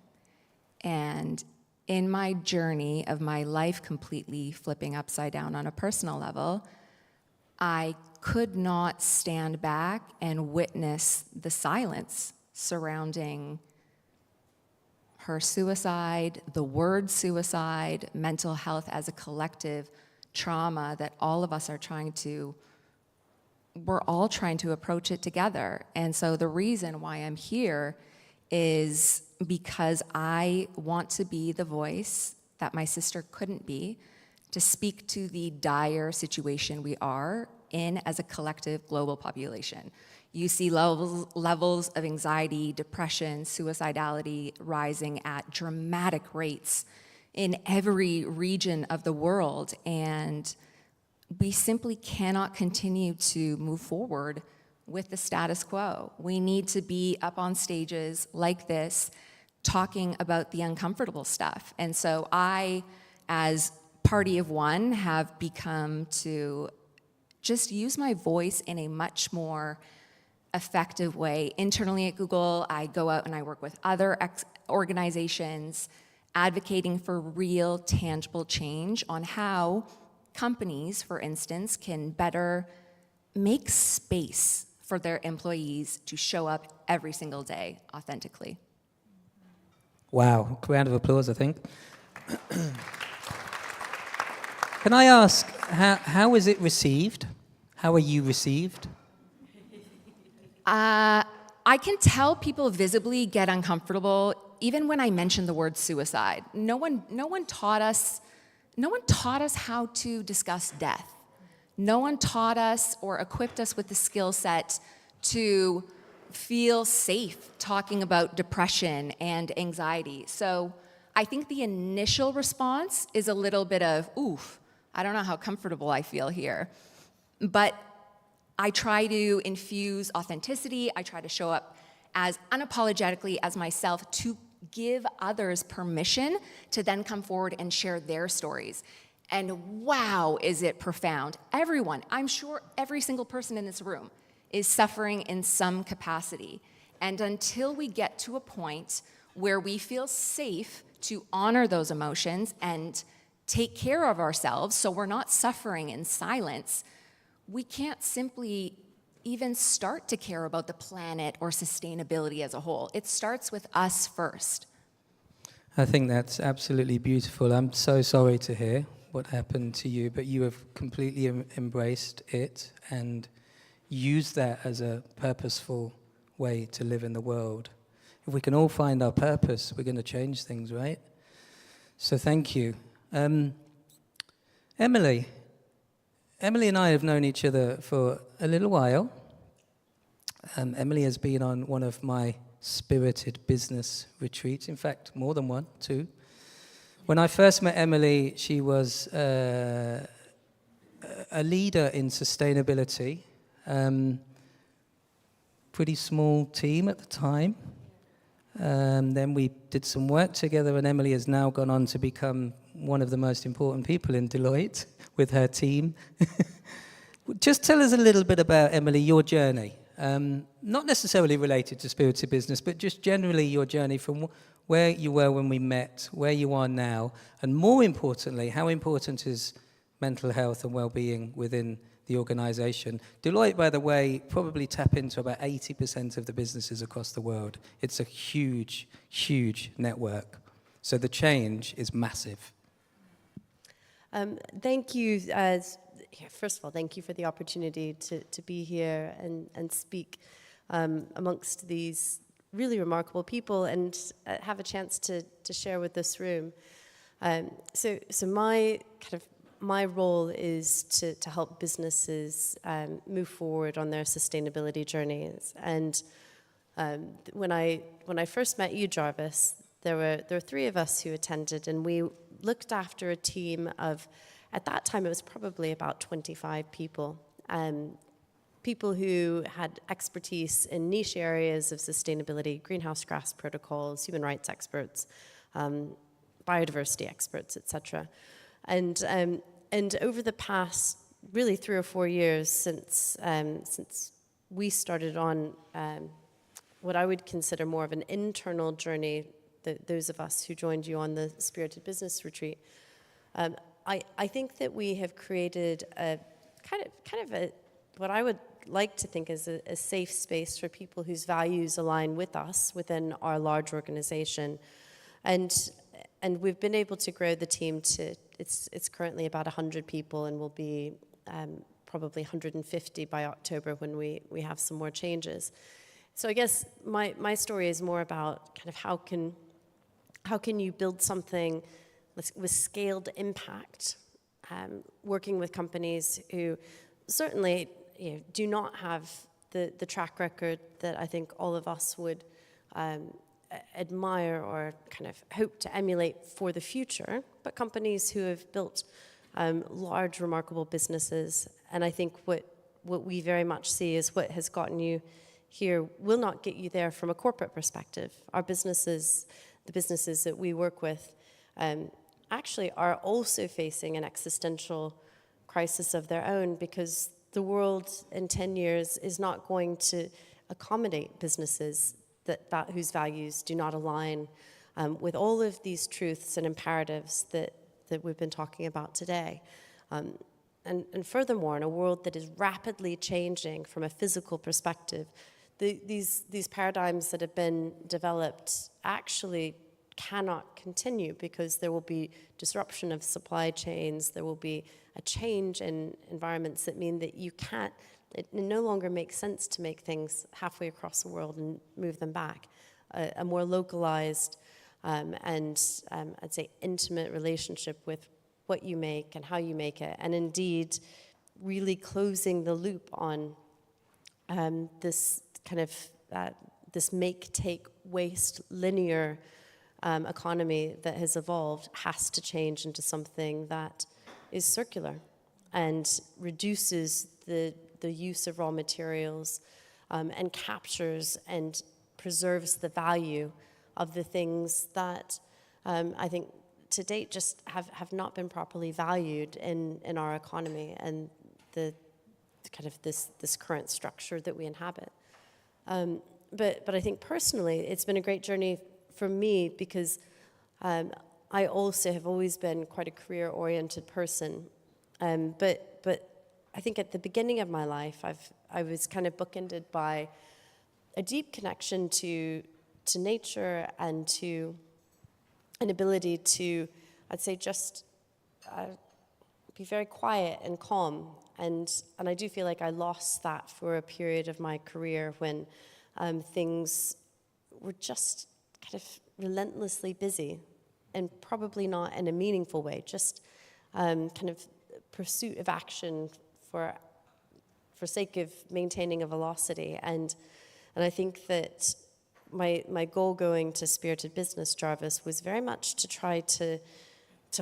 Speaker 15: And in my journey of my life completely flipping upside down on a personal level, I could not stand back and witness the silence surrounding her suicide, the word suicide, mental health as a collective trauma that all of us are we're all trying to approach it together. And so the reason why I'm here is because I want to be the voice that my sister couldn't be, to speak to the dire situation we are in as a collective global population. You see levels of anxiety, depression, suicidality rising at dramatic rates in every region of the world, and we simply cannot continue to move forward with the status quo. We need to be up on stages like this talking about the uncomfortable stuff. And so I, as party of one, have become to just use my voice in a much more effective way. Internally at Google, I go out and I work with other organizations advocating for real, tangible change on how companies, for instance, can better make space for their employees to show up every single day authentically.
Speaker 2: Wow, round of applause, I think. Can I ask, how is it received? How are you received?
Speaker 15: I can tell people visibly get uncomfortable even when I mention the word suicide. No one taught us how to discuss death. No one taught us or equipped us with the skill set to feel safe talking about depression and anxiety. So I think the initial response is a little bit of, oof, I don't know how comfortable I feel here. But I try to infuse authenticity. I try to show up as unapologetically as myself to give others permission to then come forward and share their stories. And wow, is it profound. Everyone, I'm sure every single person in this room is suffering in some capacity. And until we get to a point where we feel safe to honor those emotions and take care of ourselves so we're not suffering in silence, we can't simply even start to care about the planet or sustainability as a whole. It starts with us first.
Speaker 2: I think that's absolutely beautiful. I'm so sorry to hear what happened to you, but you have completely embraced it and used that as a purposeful way to live in the world. If we can all find our purpose, we're going to change things, right? So thank you. Emily and I have known each other for a little while. Emily has been on one of my spirited business retreats. In fact, more than one, two. When I first met Emily, she was a leader in sustainability. Pretty small team at the time. Then we did some work together, and Emily has now gone on to become one of the most important people in Deloitte with her team. Just tell us a little bit about, Emily, your journey. Not necessarily related to spirited business, but just generally your journey from where you were when we met, where you are now, and more importantly, how important is mental health and well-being within the organization. Deloitte, by the way, probably tap into about 80% of the businesses across the world. It's a huge, huge network. So the change is massive.
Speaker 16: Thank you. First of all, thank you for the opportunity to be here and speak amongst these really remarkable people and have a chance to share with this room. So my role is to help businesses move forward on their sustainability journeys. And when I first met you, Jarvis, there were three of us who attended, and we looked after a team of, at that time it was probably about 25 people. People who had expertise in niche areas of sustainability, greenhouse gas protocols, human rights experts, biodiversity experts, etc. And over the past really 3 or 4 years since we started on what I would consider more of an internal journey, those of us who joined you on the Spirited Business Retreat, I think that we have created a kind of a what I would like to think is a safe space for people whose values align with us within our large organization, and we've been able to grow the team to it's currently about 100 people, and will be probably 150 by October when we have some more changes. So I guess my story is more about kind of how can you build something with scaled impact, working with companies who certainly do not have the track record that I think all of us would admire or kind of hope to emulate for the future, but companies who have built large, remarkable businesses. And I think what we very much see is what has gotten you here will not get you there from a corporate perspective. Our businesses, the businesses that we work with, actually are also facing an existential crisis of their own, because the world in 10 years is not going to accommodate businesses that whose values do not align with all of these truths and imperatives that we've been talking about today. And furthermore, in a world that is rapidly changing from a physical perspective, these paradigms that have been developed actually cannot continue, because there will be disruption of supply chains, there will be a change in environments that mean that it no longer makes sense to make things halfway across the world and move them back. A more localized and I'd say intimate relationship with what you make and how you make it, and indeed really closing the loop on this kind of this make, take, waste, linear economy that has evolved has to change into something that is circular and reduces the use of raw materials and captures and preserves the value of the things that I think to date just have not been properly valued in our economy and the kind of this current structure that we inhabit. But I think personally it's been a great journey for me, because I also have always been quite a career-oriented person. But I think at the beginning of my life, I was kind of bookended by a deep connection to nature and to an ability to, I'd say, just be very quiet and calm. And I do feel like I lost that for a period of my career when things were just kind of relentlessly busy, and probably not in a meaningful way, just kind of pursuit of action for sake of maintaining a velocity. And I think that my goal going to Spirited Business Jarvis was very much to try to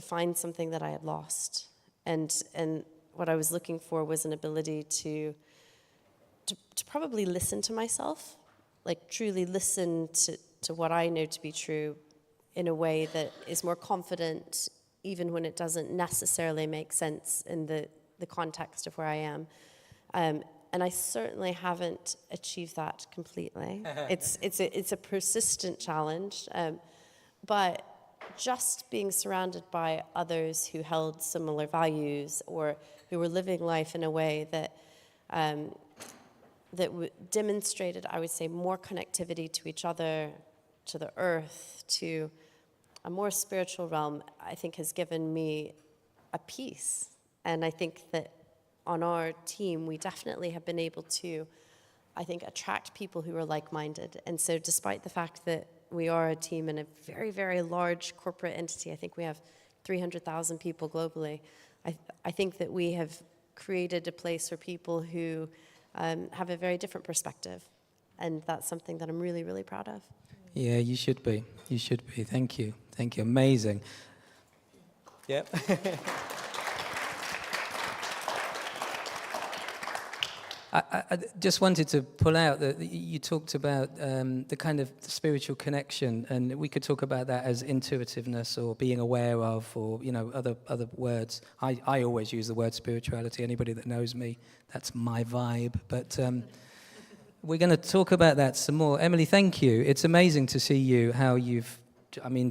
Speaker 16: find something that I had lost. And what I was looking for was an ability to probably listen to myself, like truly listen to what I know to be true in a way that is more confident, even when it doesn't necessarily make sense in the context of where I am. And I certainly haven't achieved that completely. It's a persistent challenge, but just being surrounded by others who held similar values or who were living life in a way that demonstrated, I would say, more connectivity to each other, to the earth, to a more spiritual realm, I think has given me a peace. And I think that on our team, we definitely have been able to, I think, attract people who are like-minded. And so despite the fact that we are a team in a very, very large corporate entity, I think we have 300,000 people globally, I think that we have created a place for people who have a very different perspective. And that's something that I'm really, really proud of.
Speaker 2: Yeah, you should be. You should be. Thank you. Thank you. Amazing. Yep. I just wanted to pull out that you talked about the kind of spiritual connection, and we could talk about that as intuitiveness or being aware of, or other words. I always use the word spirituality. Anybody that knows me, that's my vibe. But we're going to talk about that some more. Emily, thank you. It's amazing to see you, how you've,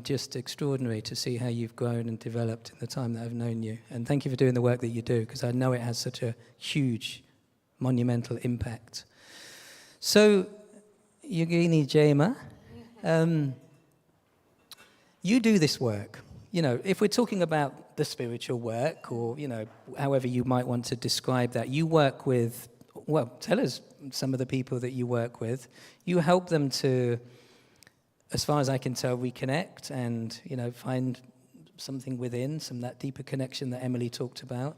Speaker 2: just extraordinary to see how you've grown and developed in the time that I've known you. And thank you for doing the work that you do, because I know it has such a huge, monumental impact. So, Yogini Jema, you do this work. If we're talking about the spiritual work, or, however you might want to describe that, you work with, well, tell us some of the people that you work with. You help them to, as far as I can tell, reconnect and, find something within, that deeper connection that Emily talked about.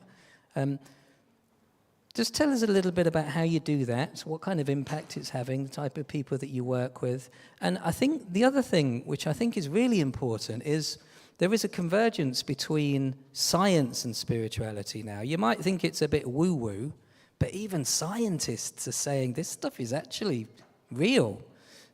Speaker 2: Just tell us a little bit about how you do that, what kind of impact it's having, the type of people that you work with. And I think the other thing, which I think is really important, is there is a convergence between science and spirituality now. You might think it's a bit woo-woo, but even scientists are saying this stuff is actually real.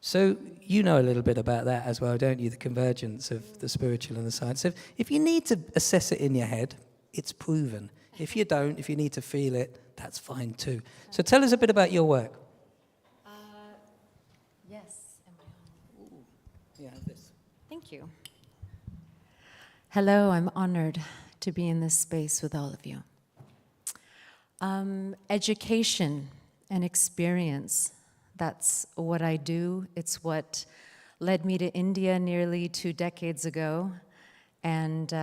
Speaker 2: So you know a little bit about that as well, don't you? The convergence of the spiritual and the science. So if you need to assess it in your head, it's proven. If you don't, if you need to feel it, that's fine too. So tell us a bit about your work.
Speaker 17: Yes. Am I on?
Speaker 2: Ooh. Yeah, this.
Speaker 17: Thank you. Hello, I'm honored to be in this space with all of you. Education and experience, that's what I do. It's what led me to India nearly 2 decades ago, and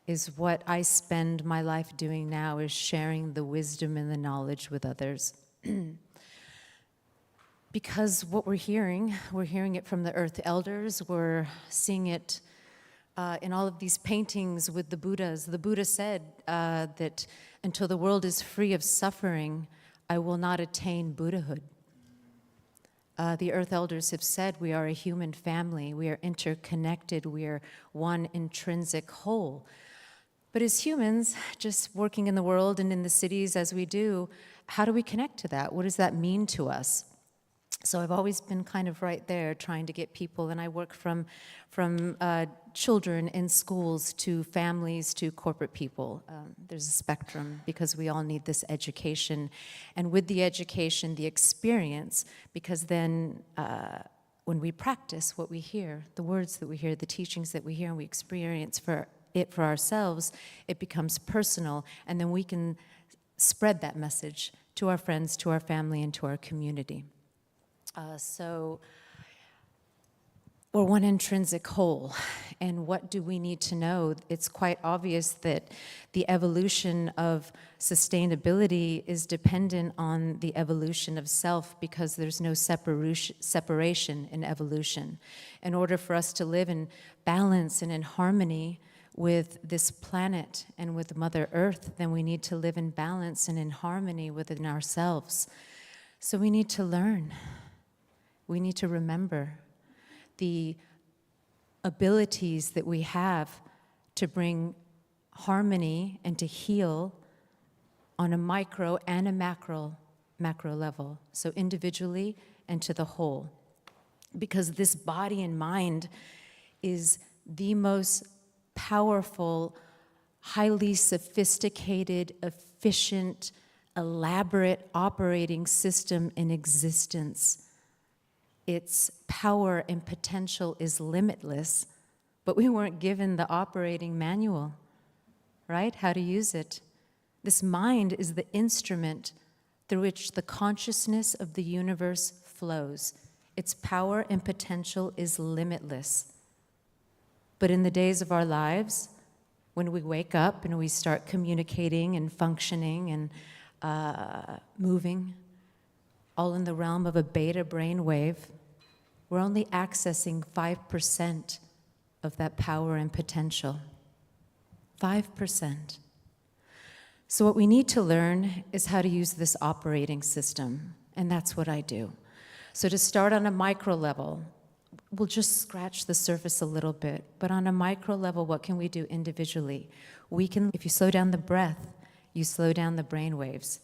Speaker 17: is what I spend my life doing now, is sharing the wisdom and the knowledge with others. Because what we're hearing it from the Earth Elders, we're seeing it in all of these paintings with the Buddhas. The Buddha said that until the world is free of suffering, I will not attain Buddhahood. The Earth Elders have said we are a human family, we are interconnected, we are one intrinsic whole. But as humans, just working in the world and in the cities as we do, how do we connect to that? What does that mean to us? So I've always been kind of right there trying to get people, and I work from children in schools to families to corporate people. There's a spectrum because we all need this education. And with the education, the experience, because then when we practice what we hear, the words that we hear, the teachings that we hear and we experience for ourselves, it becomes personal, and then we can spread that message to our friends, to our family, and to our community. So we're one intrinsic whole, and what do we need to know? It's quite obvious that the evolution of sustainability is dependent on the evolution of self, because there's no separation in evolution. In order for us to live in balance and in harmony with this planet and with Mother Earth, then we need to live in balance and in harmony within ourselves. So we need to learn. We need to remember the abilities that we have to bring harmony and to heal on a micro and a macro level, so individually and to the whole. Because this body and mind is the most powerful, highly sophisticated, efficient, elaborate operating system in existence. Its power and potential is limitless, but we weren't given the operating manual, right? How to use it. This mind is the instrument through which the consciousness of the universe flows. Its power and potential is limitless. But in the days of our lives, when we wake up and we start communicating and functioning and moving, all in the realm of a beta brain wave, we're only accessing 5% of that power and potential. 5%. So what we need to learn is how to use this operating system, and that's what I do. So to start on a micro level, we'll just scratch the surface a little bit, but on a micro level, what can we do individually? We can, if you slow down the breath, you slow down the brain waves.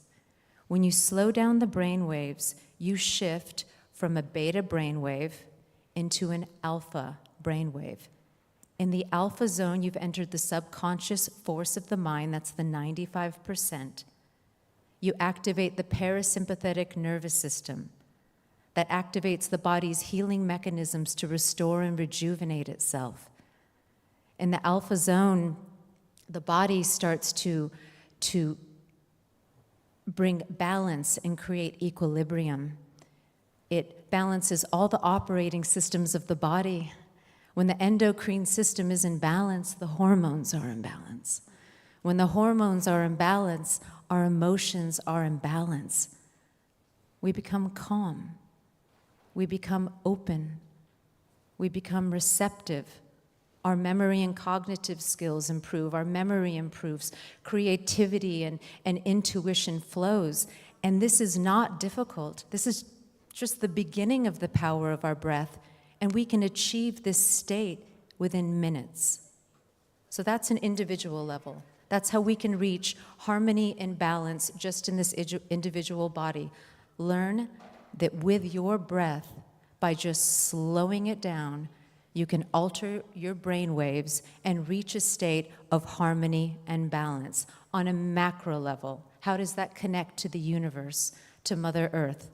Speaker 17: When you slow down the brain waves, you shift from a beta brainwave into an alpha brainwave. In the alpha zone, you've entered the subconscious force of the mind, that's the 95%. You activate the parasympathetic nervous system that activates the body's healing mechanisms to restore and rejuvenate itself. In the alpha zone, the body starts to bring balance and create equilibrium. It balances all the operating systems of the body. When the endocrine system is in balance, the hormones are in balance. When the hormones are in balance, our emotions are in balance. We become calm. We become open. We become receptive. Our memory and cognitive skills improve. Our memory improves. Creativity and intuition flows. And this is not difficult. This is just the beginning of the power of our breath. And we can achieve this state within minutes. So that's an individual level. That's how we can reach harmony and balance just in this individual body. Learn that with your breath, by just slowing it down, you can alter your brain waves and reach a state of harmony and balance on a macro level. How does that connect to the universe, to Mother Earth?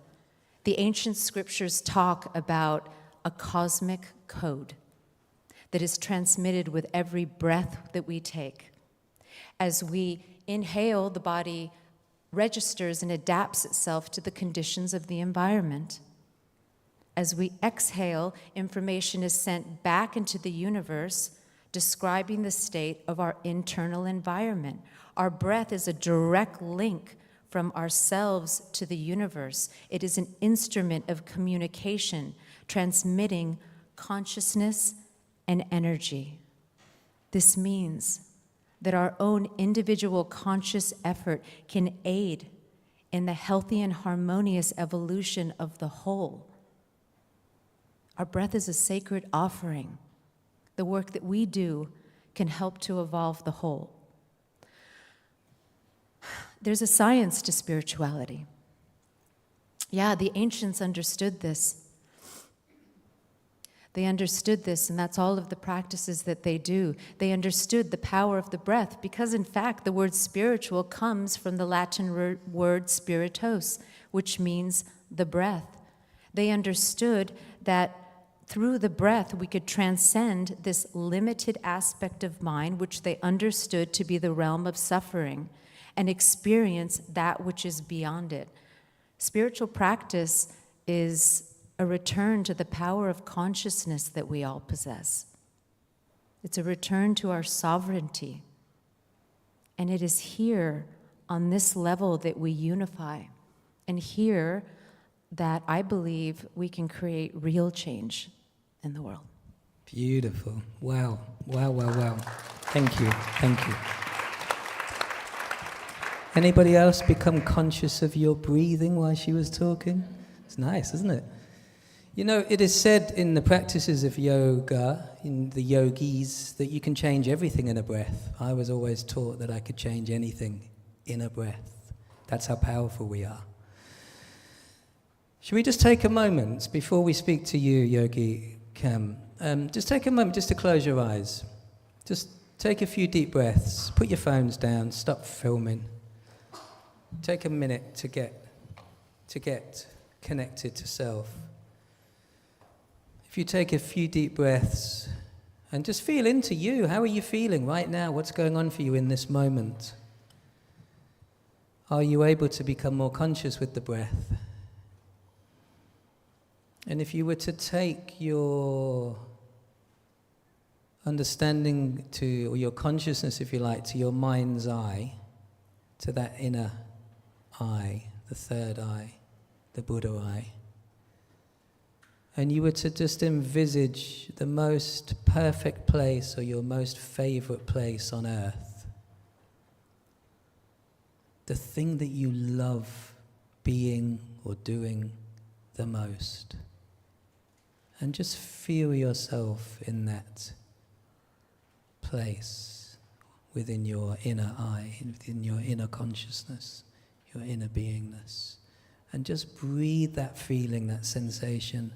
Speaker 17: The ancient scriptures talk about a cosmic code that is transmitted with every breath that we take. As we inhale, the body registers and adapts itself to the conditions of the environment. As we exhale, information is sent back into the universe, describing the state of our internal environment. Our breath is a direct link from ourselves to the universe. It is an instrument of communication, transmitting consciousness and energy. This means that our own individual conscious effort can aid in the healthy and harmonious evolution of the whole. Our breath is a sacred offering. The work that we do can help to evolve the whole. There's a science to spirituality. Yeah, the ancients understood this. They understood this, and that's all of the practices that they do. They understood the power of the breath because, in fact, the word spiritual comes from the Latin word spiritus, which means the breath. They understood that through the breath, we could transcend this limited aspect of mind, which they understood to be the realm of suffering, and experience that which is beyond it. Spiritual practice is a return to the power of consciousness that we all possess. It's a return to our sovereignty. And it is here, on this level, that we unify. And here, that I believe we can create real change in the world.
Speaker 2: Beautiful. Wow. Wow, wow, wow. Thank you. Thank you. Anybody else become conscious of your breathing while she was talking? It's nice, isn't it? You know, it is said in the practices of yoga, in the yogis, that you can change everything in a breath. I was always taught that I could change anything in a breath. That's how powerful we are. Should we just take a moment before we speak to you, Yogi Cam? Just take a moment just to close your eyes. Just take a few deep breaths. Put your phones down. Stop filming. Take a minute to get connected to self. If you take a few deep breaths and just feel into you, how are you feeling right now? What's going on for you in this moment? Are you able to become more conscious with the breath? And if you were to take your understanding to, or your consciousness, if you like, to your mind's eye, to that inner eye, the third eye, the Buddha eye, and you were to just envisage the most perfect place or your most favorite place on earth, the thing that you love being or doing the most, and just feel yourself in that place within your inner eye, within your inner consciousness, your inner beingness, and just breathe that feeling, that sensation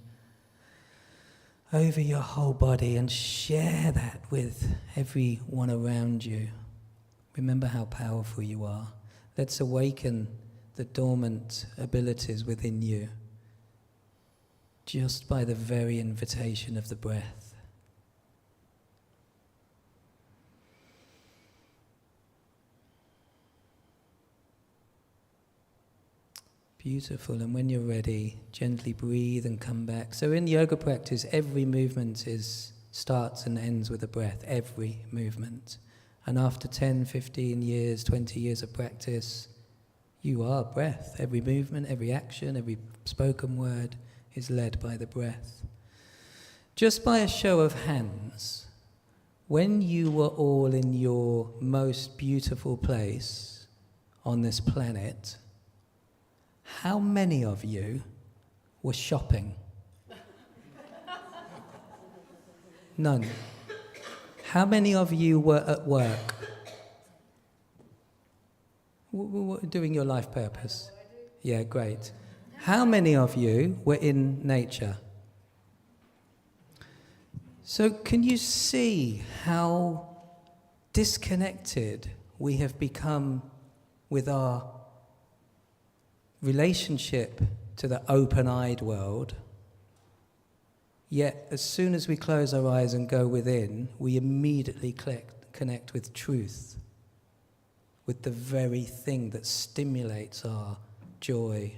Speaker 2: over your whole body and share that with everyone around you. Remember how powerful you are. Let's awaken the dormant abilities within you just by the very invitation of the breath. Beautiful, and when you're ready, gently breathe and come back. So in yoga practice, every movement starts and ends with a breath, every movement. And after 10, 15 years, 20 years of practice, you are breath. Every movement, every action, every spoken word is led by the breath. Just by a show of hands, when you were all in your most beautiful place on this planet, how many of you were shopping? None. How many of you were at work? Doing your life purpose? Yeah, great. How many of you were in nature? So can you see how disconnected we have become with our relationship to the open-eyed world? Yet, as soon as we close our eyes and go within, we immediately connect with truth, with the very thing that stimulates our joy.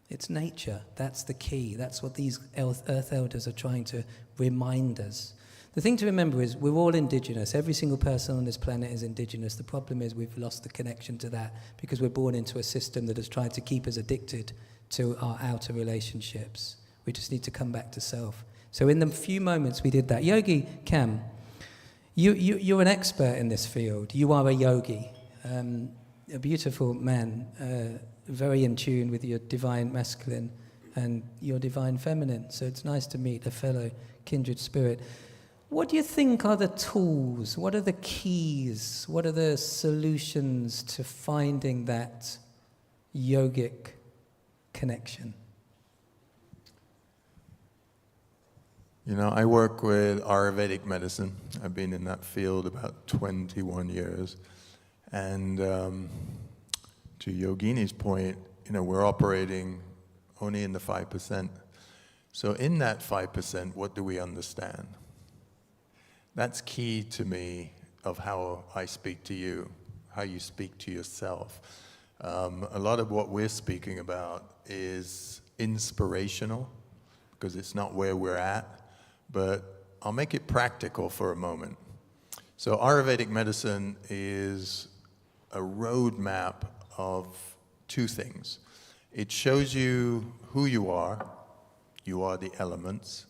Speaker 2: It's nature. That's the key. That's what these Earth Elders are trying to remind us. The thing to remember is we're all indigenous. Every single person on this planet is indigenous. The problem is we've lost the connection to that because we're born into a system that has tried to keep us addicted to our outer relationships. We just need to come back to self. So in the few moments we did that. Yogi Cam, you're an expert in this field. You are a yogi, a beautiful man, very in tune with your divine masculine and your divine feminine. So it's nice to meet a fellow kindred spirit. What do you think are the tools? What are the keys? What are the solutions to finding that yogic connection?
Speaker 18: You know, I work with Ayurvedic medicine. I've been in that field about 21 years. And to Yogini's point, you know, we're operating only in the 5%. So in that 5%, what do we understand? That's key to me of how I speak to you, how you speak to yourself. A lot of what we're speaking about is inspirational, because it's not where we're at, but I'll make it practical for a moment. So Ayurvedic medicine is a roadmap of two things. It shows you who you are the elements,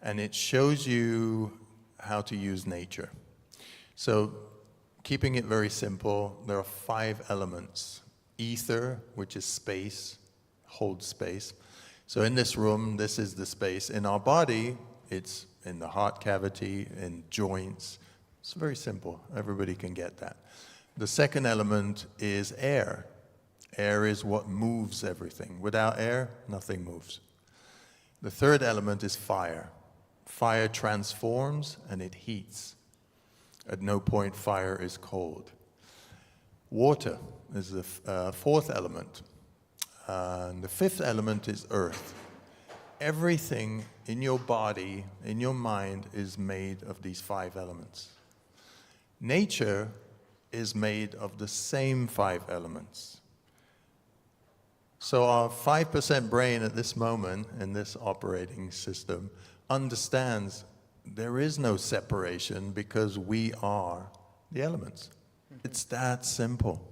Speaker 18: and it shows you how to use nature. So keeping it very simple, there are 5 elements. Ether, which is space, holds space. So in this room, this is the space. In our body, it's in the heart cavity, in joints. It's very simple. Everybody can get that. The second element is air. Air is what moves everything. Without air, nothing moves. The third element is fire. Fire transforms and it heats. At no point fire is cold. Water is the fourth element. And the fifth element is earth. Everything in your body, in your mind, is made of these 5 elements. Nature is made of the same 5 elements. So our 5% brain at this moment, in this operating system, understands there is no separation because we are the elements. It's that simple.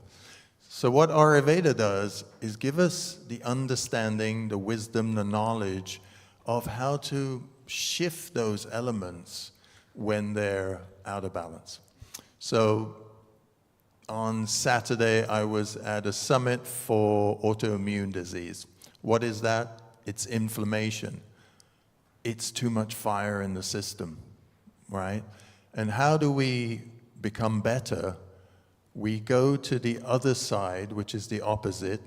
Speaker 18: So what Ayurveda does is give us the understanding, the wisdom, the knowledge of how to shift those elements when they're out of balance. So on Saturday, I was at a summit for autoimmune disease. What is that? It's inflammation. It's too much fire in the system, right? And how do we become better? We go to the other side, which is the opposite,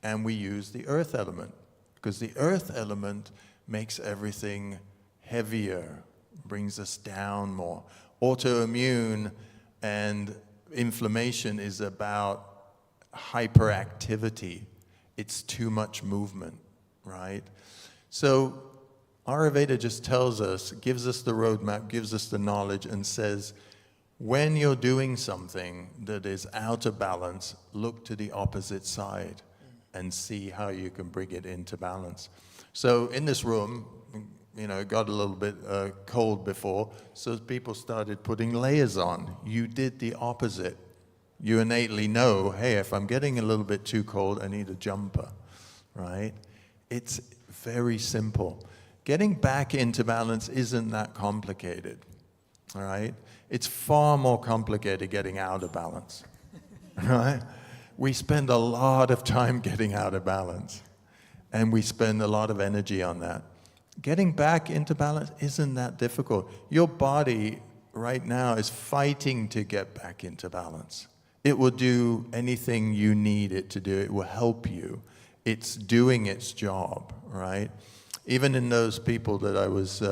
Speaker 18: and we use the earth element. Because the earth element makes everything heavier, brings us down more. Autoimmune and inflammation is about hyperactivity. It's too much movement, right? So Ayurveda just tells us, gives us the roadmap, gives us the knowledge, and says, when you're doing something that is out of balance, look to the opposite side and see how you can bring it into balance. So in this room, you know, it got a little bit cold before, so people started putting layers on. You did the opposite. You innately know, hey, if I'm getting a little bit too cold, I need a jumper, right? It's very simple. Getting back into balance isn't that complicated, all right? It's far more complicated getting out of balance, right? We spend a lot of time getting out of balance, and we spend a lot of energy on that. Getting back into balance isn't that difficult. Your body right now is fighting to get back into balance. It will do anything you need it to do. It will help you. It's doing its job, right? Even in those people that I was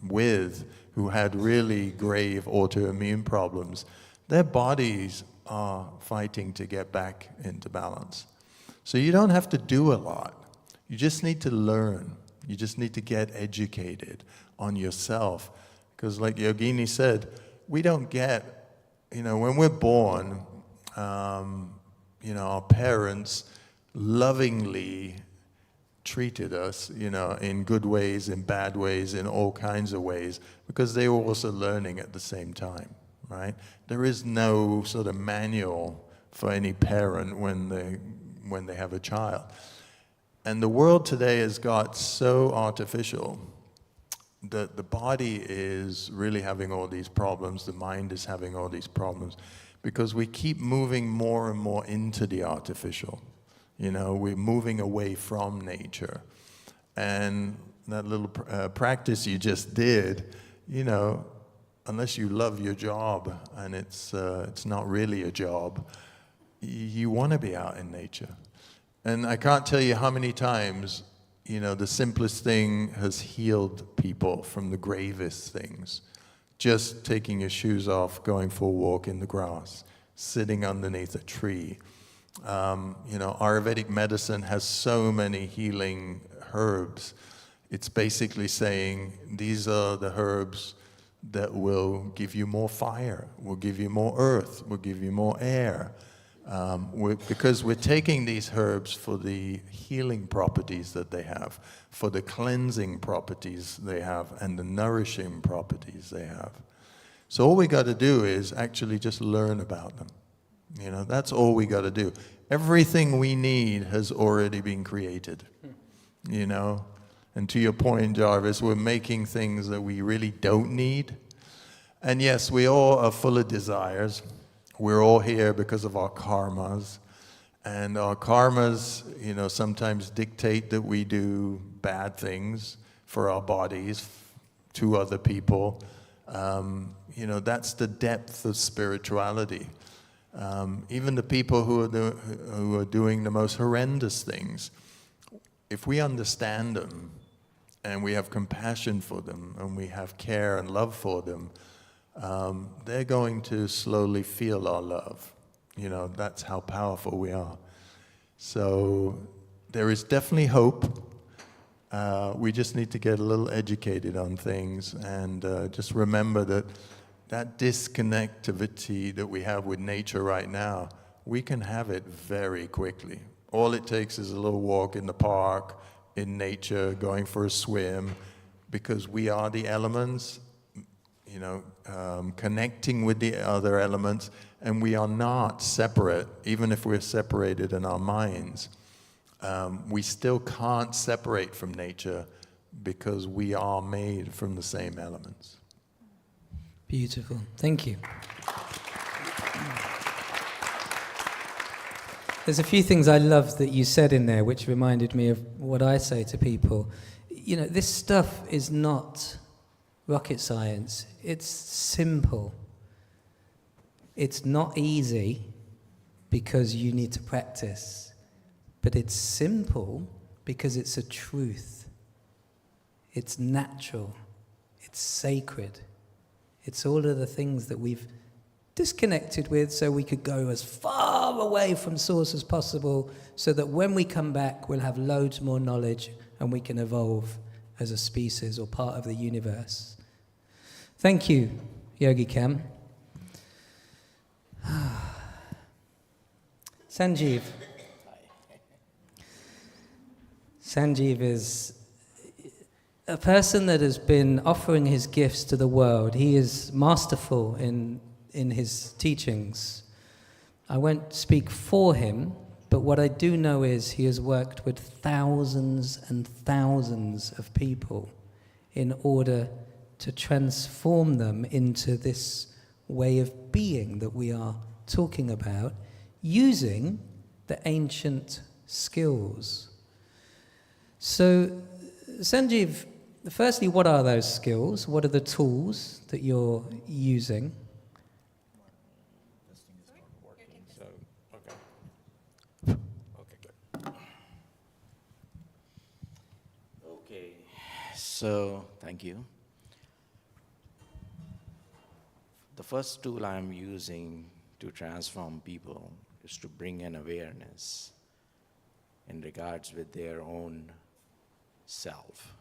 Speaker 18: with who had really grave autoimmune problems, their bodies are fighting to get back into balance. So you don't have to do a lot. You just need to learn. You just need to get educated on yourself. Because like Yogini said, we don't get, you know, when we're born, you know, our parents lovingly treated us, you know, in good ways, in bad ways, in all kinds of ways, because they were also learning at the same time, right? There is no sort of manual for any parent when they have a child. And the world today has got so artificial that the body is really having all these problems, the mind is having all these problems, because we keep moving more and more into the artificial. You know, we're moving away from nature. And that little practice you just did, you know, unless you love your job and it's not really a job, you want to be out in nature. And I can't tell you how many times, you know, the simplest thing has healed people from the gravest things. Just taking your shoes off, going for a walk in the grass, sitting underneath a tree. You know, Ayurvedic medicine has so many healing herbs. It's basically saying these are the herbs that will give you more fire, will give you more earth, will give you more air. Because we're taking these herbs for the healing properties that they have, for the cleansing properties they have, and the nourishing properties they have. So all we got to do is actually just learn about them. You know, that's all we got to do. Everything we need has already been created, you know. And to your point, Jarvis, we're making things that we really don't need. And yes, we all are full of desires. We're all here because of our karmas. And our karmas, you know, sometimes dictate that we do bad things for our bodies, to other people. You know, that's the depth of spirituality. Even the people who are doing the most horrendous things, if we understand them and we have compassion for them and we have care and love for them, they're going to slowly feel our love. You know, that's how powerful we are. So there is definitely hope. We just need to get a little educated on things and just remember that that disconnectivity that we have with nature right now, we can have it very quickly. All it takes is a little walk in the park, in nature, going for a swim, because we are the elements, you know, connecting with the other elements, and we are not separate, even if we're separated in our minds. We still can't separate from nature because we are made from the same elements.
Speaker 2: Beautiful. Thank you. There's a few things I love that you said in there which reminded me of what I say to people. You know, this stuff is not rocket science. It's simple. It's not easy because you need to practice, but it's simple because it's a truth. It's natural. It's sacred. It's all of the things that we've disconnected with so we could go as far away from source as possible so that when we come back we'll have loads more knowledge and we can evolve as a species or part of the universe. Thank you, Yogi Kam. Sanjeev. Sanjeev is a person that has been offering his gifts to the world. He is masterful in his teachings. I won't speak for him, but what I do know is he has worked with thousands and thousands of people in order to transform them into this way of being that we are talking about, using the ancient skills. So, Sanjeev, firstly, what are those skills? What are the tools that you're using?
Speaker 19: So, thank you. The first tool I'm using to transform people is to bring an awareness in regards with their own self,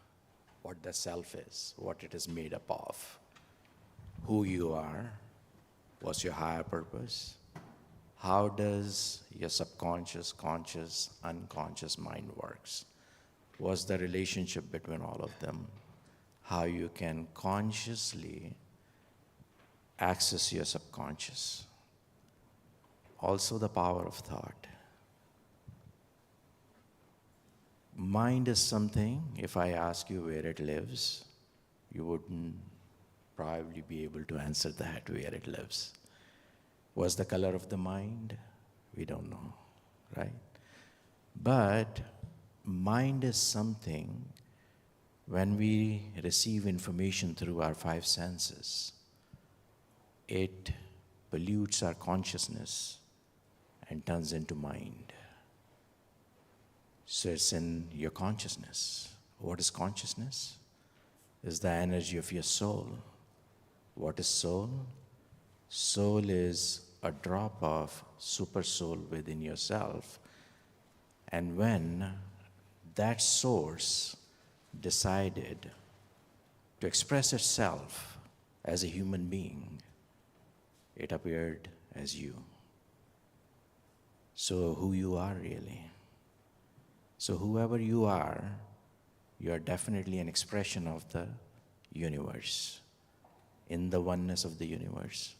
Speaker 19: what the self is, what it is made up of, who you are, what's your higher purpose, how does your subconscious, conscious, unconscious mind works, what's the relationship between all of them, how you can consciously access your subconscious. Also the power of thought. Mind is something, if I ask you where it lives, you wouldn't probably be able to answer that, where it lives. What's the color of the mind? We don't know, right? But mind is something, when we receive information through our five senses, it pollutes our consciousness and turns into mind. So it's in your consciousness. What is consciousness? It's the energy of your soul. What is soul? Soul is a drop of super soul within yourself. And when that source decided to express itself as a human being, it appeared as you. So who you are really. So whoever you are definitely an expression of the universe, in the oneness of the universe,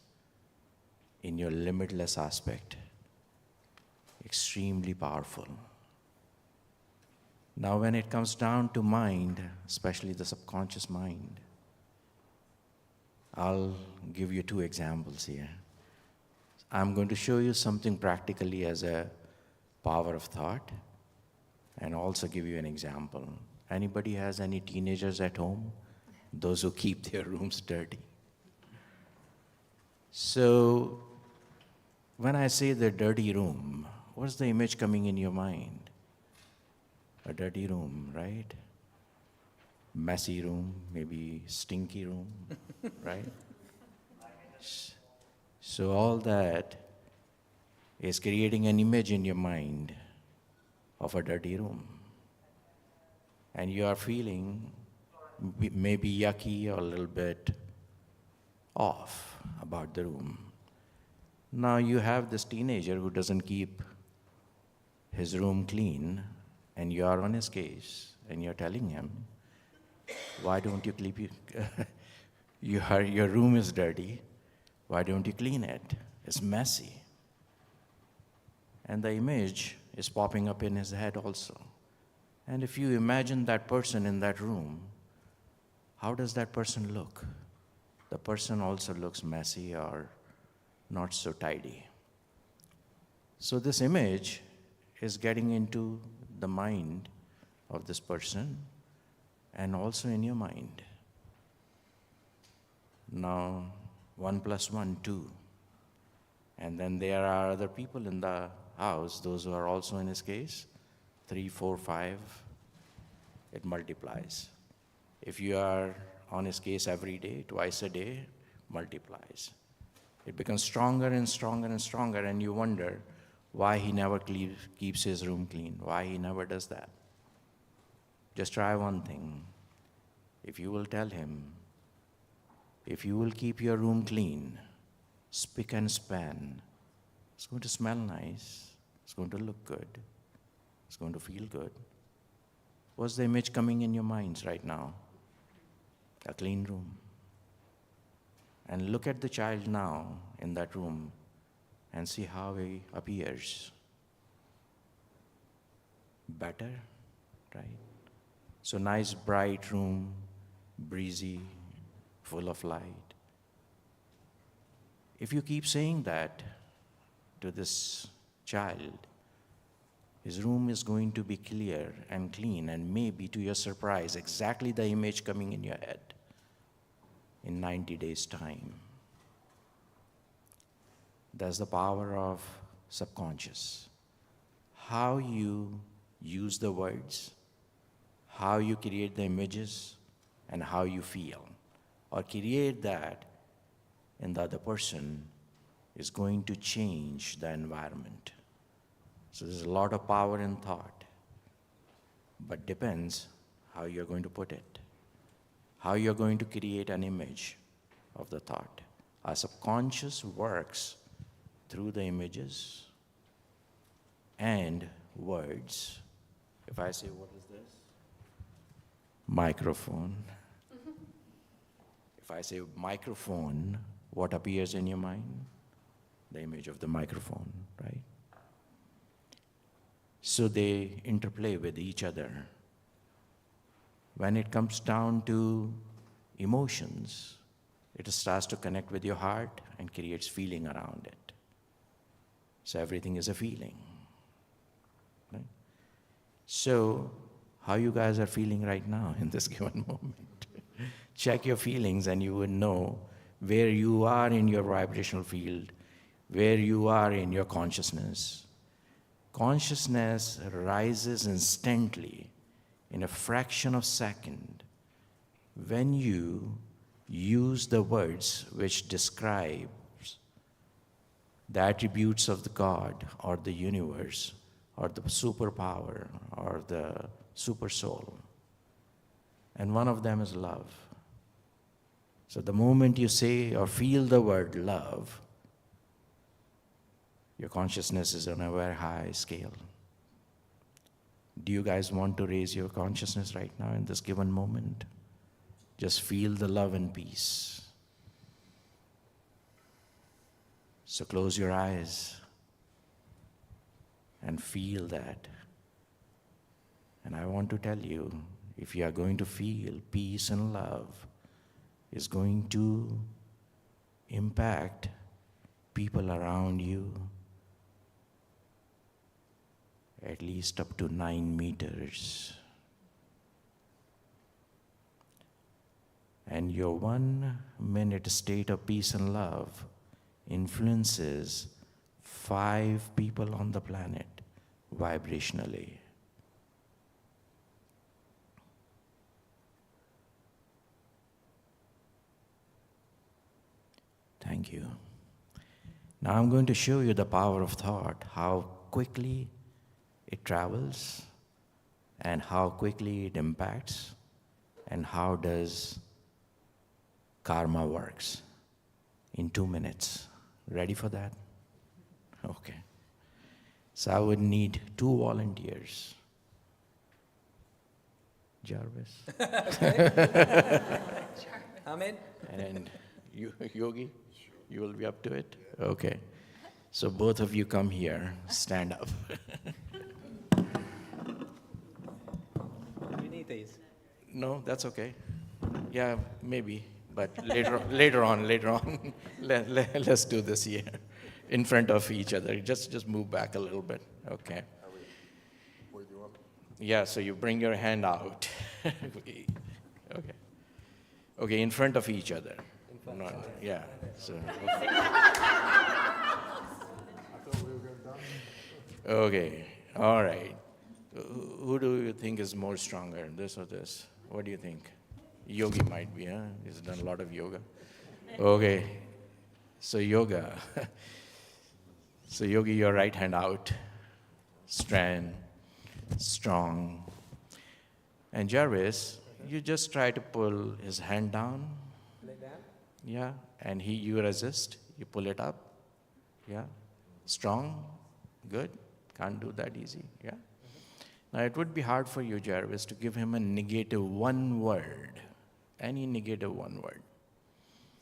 Speaker 19: in your limitless aspect. Extremely powerful. Now when it comes down to mind, especially the subconscious mind, I'll give you two examples here. I'm going to show you something practically as a power of thought, and also give you an example. Anybody has any teenagers at home? Those who keep their rooms dirty. So, when I say the dirty room, what's the image coming in your mind? A dirty room, right? Messy room, maybe stinky room, right? So all that is creating an image in your mind of a dirty room. And you are feeling maybe yucky or a little bit off about the room. Now you have this teenager who doesn't keep his room clean, and you are on his case, and you're telling him, why don't you keep your room is dirty, why don't you clean it? It's messy. And the image is popping up in his head also. And if you imagine that person in that room, how does that person look? The person also looks messy or not so tidy. So this image is getting into the mind of this person and also in your mind. Now, 1 + 1, 2. And then there are other people in the house, those who are also in his case, 3, 4, 5, it multiplies. If you are on his case every day, twice a day, multiplies. It becomes stronger and stronger and stronger, and you wonder why he never keeps his room clean, why he never does that. Just try one thing. If you will tell him, if you will keep your room clean, spick and span, it's going to smell nice, it's going to look good, it's going to feel good. What's the image coming in your minds right now? A clean room. And look at the child now in that room and see how he appears. Better, right? So nice, bright room, breezy, full of light. If you keep saying that to this child, his room is going to be clear and clean, and maybe to your surprise, exactly the image coming in your head in 90 days' time. That's the power of subconscious. How you use the words, how you create the images, and how you feel, or create that in the other person, is going to change the environment. So there's a lot of power in thought, but depends how you're going to put it, how you're going to create an image of the thought. Our subconscious works through the images and words. If I say, what is this? Microphone. If I say microphone, what appears in your mind? The image of the microphone, right? So they interplay with each other. When it comes down to emotions, it starts to connect with your heart and creates feeling around it. So everything is a feeling. Right? So how you guys are feeling right now in this given moment? Check your feelings and you will know where you are in your vibrational field, where you are in your consciousness. Consciousness rises instantly in a fraction of a second when you use the words which describe the attributes of the God or the universe or the superpower or the super soul. And one of them is love. So the moment you say or feel the word love, your consciousness is on a very high scale. Do you guys want to raise your consciousness right now in this given moment? Just feel the love and peace. So close your eyes and feel that. And I want to tell you, if you are going to feel peace and love, is going to impact people around you at least up to 9 meters. And your 1 minute state of peace and love influences 5 people on the planet vibrationally. Thank you. Now I'm going to show you the power of thought, how quickly it travels, and how quickly it impacts, and how does karma works in 2 minutes. Ready for that? Okay. So I would need 2 volunteers. Jarvis.
Speaker 2: I'm in.
Speaker 19: And you, Yogi, you will be up to it? Okay. So both of you come here, stand up.
Speaker 2: We need these.
Speaker 19: No, that's okay. Yeah, maybe, but later on. Let's do this here, in front of each other. Just move back a little bit. Okay.
Speaker 18: Where do you want?
Speaker 19: Yeah, so you bring your hand out. Okay. Okay, in front of each other. No, yeah. So. Okay. All right. Who do you think is more stronger, this or this? What do you think? Yogi might be, huh? He's done a lot of yoga. Okay. So yoga. So Yogi, your right hand out. Strength, strong. And Jarvis, you just try to pull his hand down.
Speaker 2: Lay down.
Speaker 19: Yeah. And you resist. You pull it up. Yeah. Strong. Good. Can't do that easy. Yeah. Now it would be hard for you, Jarvis, to give him a negative 1 word. Any negative 1 word.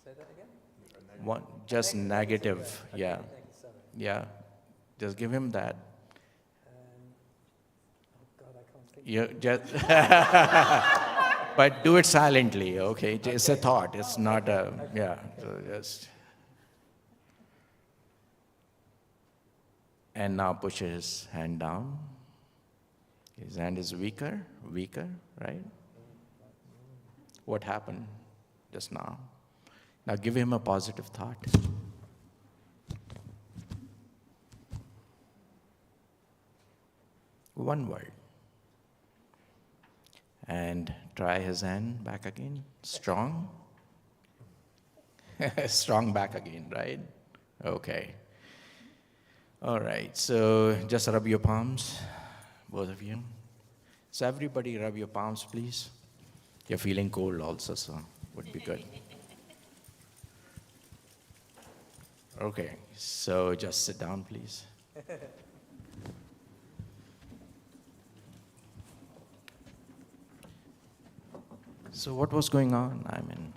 Speaker 2: Say that again?
Speaker 19: One, just negative. Yeah. Yeah. Just give him that.
Speaker 2: Oh God, I can't think.
Speaker 19: You just but do it silently, okay? It's a thought. It's not a, yeah. So just. And now push his hand down. His hand is weaker, right? What happened just now? Now give him a positive thought. One word. And try his hand back again. Strong. Strong back again, right? Okay. All right, so just rub your palms, both of you. So everybody rub your palms, please. You're feeling cold also, so would be good. Okay, so just sit down, please. So what was going on? I mean,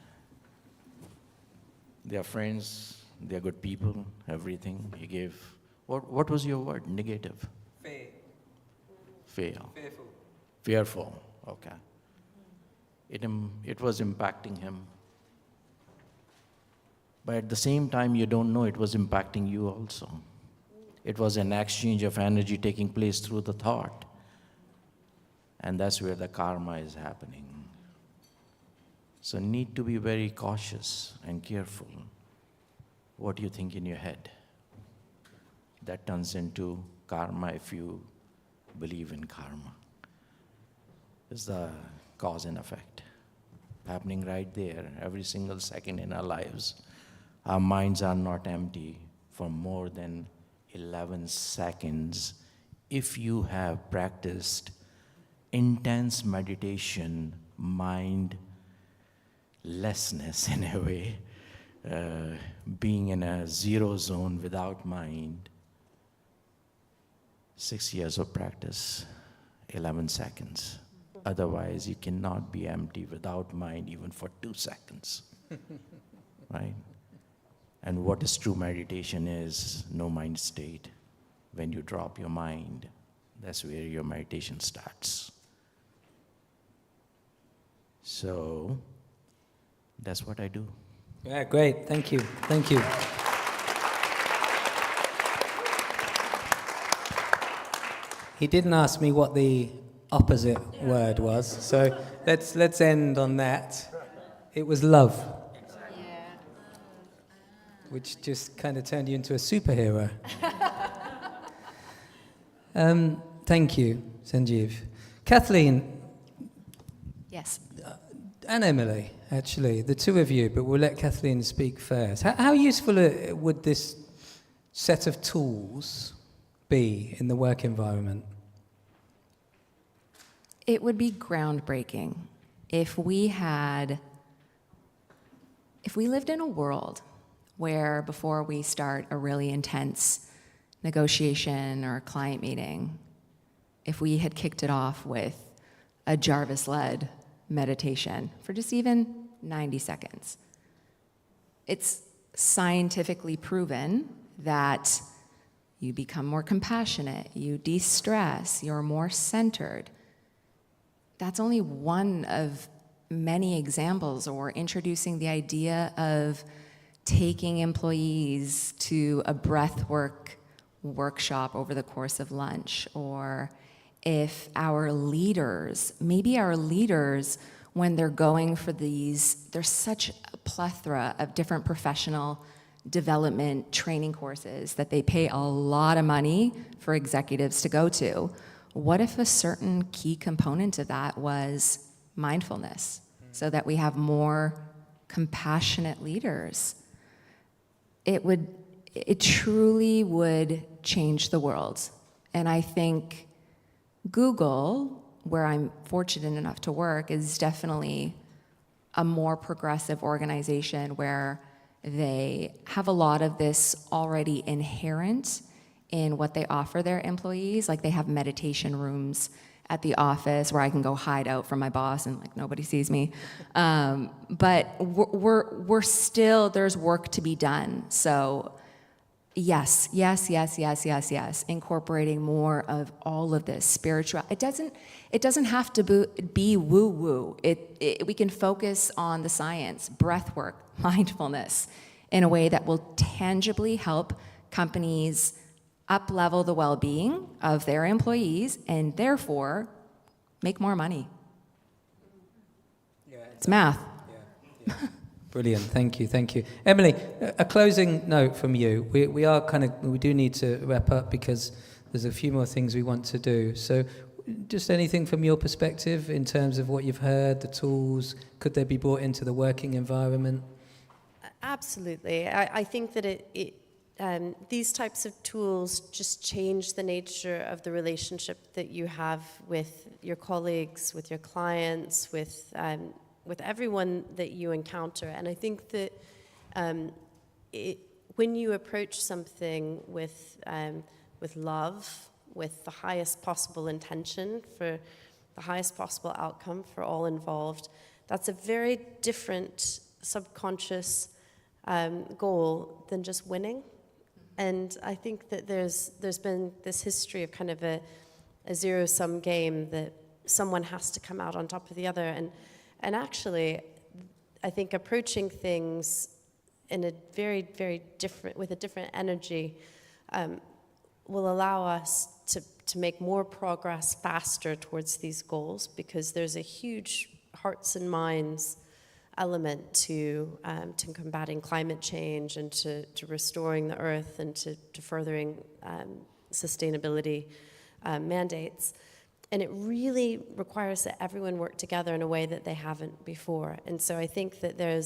Speaker 19: they are friends, they are good people, everything. He gave. What was your word? Negative?
Speaker 2: Fear.
Speaker 19: Fearful.
Speaker 2: Fearful.
Speaker 19: Okay. It was impacting him. But at the same time, you don't know it was impacting you also. It was an exchange of energy taking place through the thought. And that's where the karma is happening. So need to be very cautious and careful what you think in your head. That turns into karma if you believe in karma. It's the cause and effect happening right there every single second in our lives. Our minds are not empty for more than 11 seconds if you have practiced intense meditation, mindlessness in a way, being in a zero zone without mind. 6 years of practice, 11 seconds. Otherwise, you cannot be empty without mind even for 2 seconds, right? And what is true meditation is no mind state. When you drop your mind, that's where your meditation starts. So, that's what I do.
Speaker 2: Yeah, great. Thank you. Thank you. He didn't ask me what the opposite word was, so let's end on that. It was love, which just kind of turned you into a superhero. Thank you, Sanjeev. Kathleen.
Speaker 15: Yes.
Speaker 2: And Emily, actually, the two of you, but we'll let Kathleen speak first. How useful would this set of tools be in the work environment?
Speaker 15: It would be groundbreaking if we lived in a world where before we start a really intense negotiation or client meeting, if we had kicked it off with a Jarvis-led meditation for just even 90 seconds. It's scientifically proven that you become more compassionate, you de-stress, you're more centered. That's only one of many examples, or introducing the idea of taking employees to a breathwork workshop over the course of lunch, or if our leaders, when they're going for there's such a plethora of different professional development training courses that they pay a lot of money for executives to go to. What if a certain key component of that was mindfulness, so that we have more compassionate leaders? It truly would change the world. And I think Google, where I'm fortunate enough to work, is definitely a more progressive organization where they have a lot of this already inherent in what they offer their employees. Like, they have meditation rooms at the office where I can go hide out from my boss and like nobody sees me. But we're still, there's work to be done. So yes. Incorporating more of all of this spiritual. It doesn't have to be woo-woo. We can focus on the science, breath work, mindfulness, in a way that will tangibly help companies up-level the well-being of their employees and therefore make more money.
Speaker 2: Yeah,
Speaker 15: it's math.
Speaker 2: Yeah. Brilliant, thank you. Emily, a closing note from you. We do need to wrap up because there's a few more things we want to do. So just anything from your perspective in terms of what you've heard, the tools, could they be brought into the working environment?
Speaker 16: Absolutely. I think that these types of tools just change the nature of the relationship that you have with your colleagues, with your clients, with everyone that you encounter. And I think that when you approach something with love, with the highest possible intention for the highest possible outcome for all involved, that's a very different subconscious goal than just winning. And I think that there's been this history of kind of a zero-sum game that someone has to come out on top of the other. And actually, I think approaching things in a very, very different, with a different energy, will allow us to make more progress faster towards these goals, because there's a huge hearts and minds element to combating climate change and to restoring the earth and to furthering sustainability mandates. And it really requires that everyone work together in a way that they haven't before. And so I think that there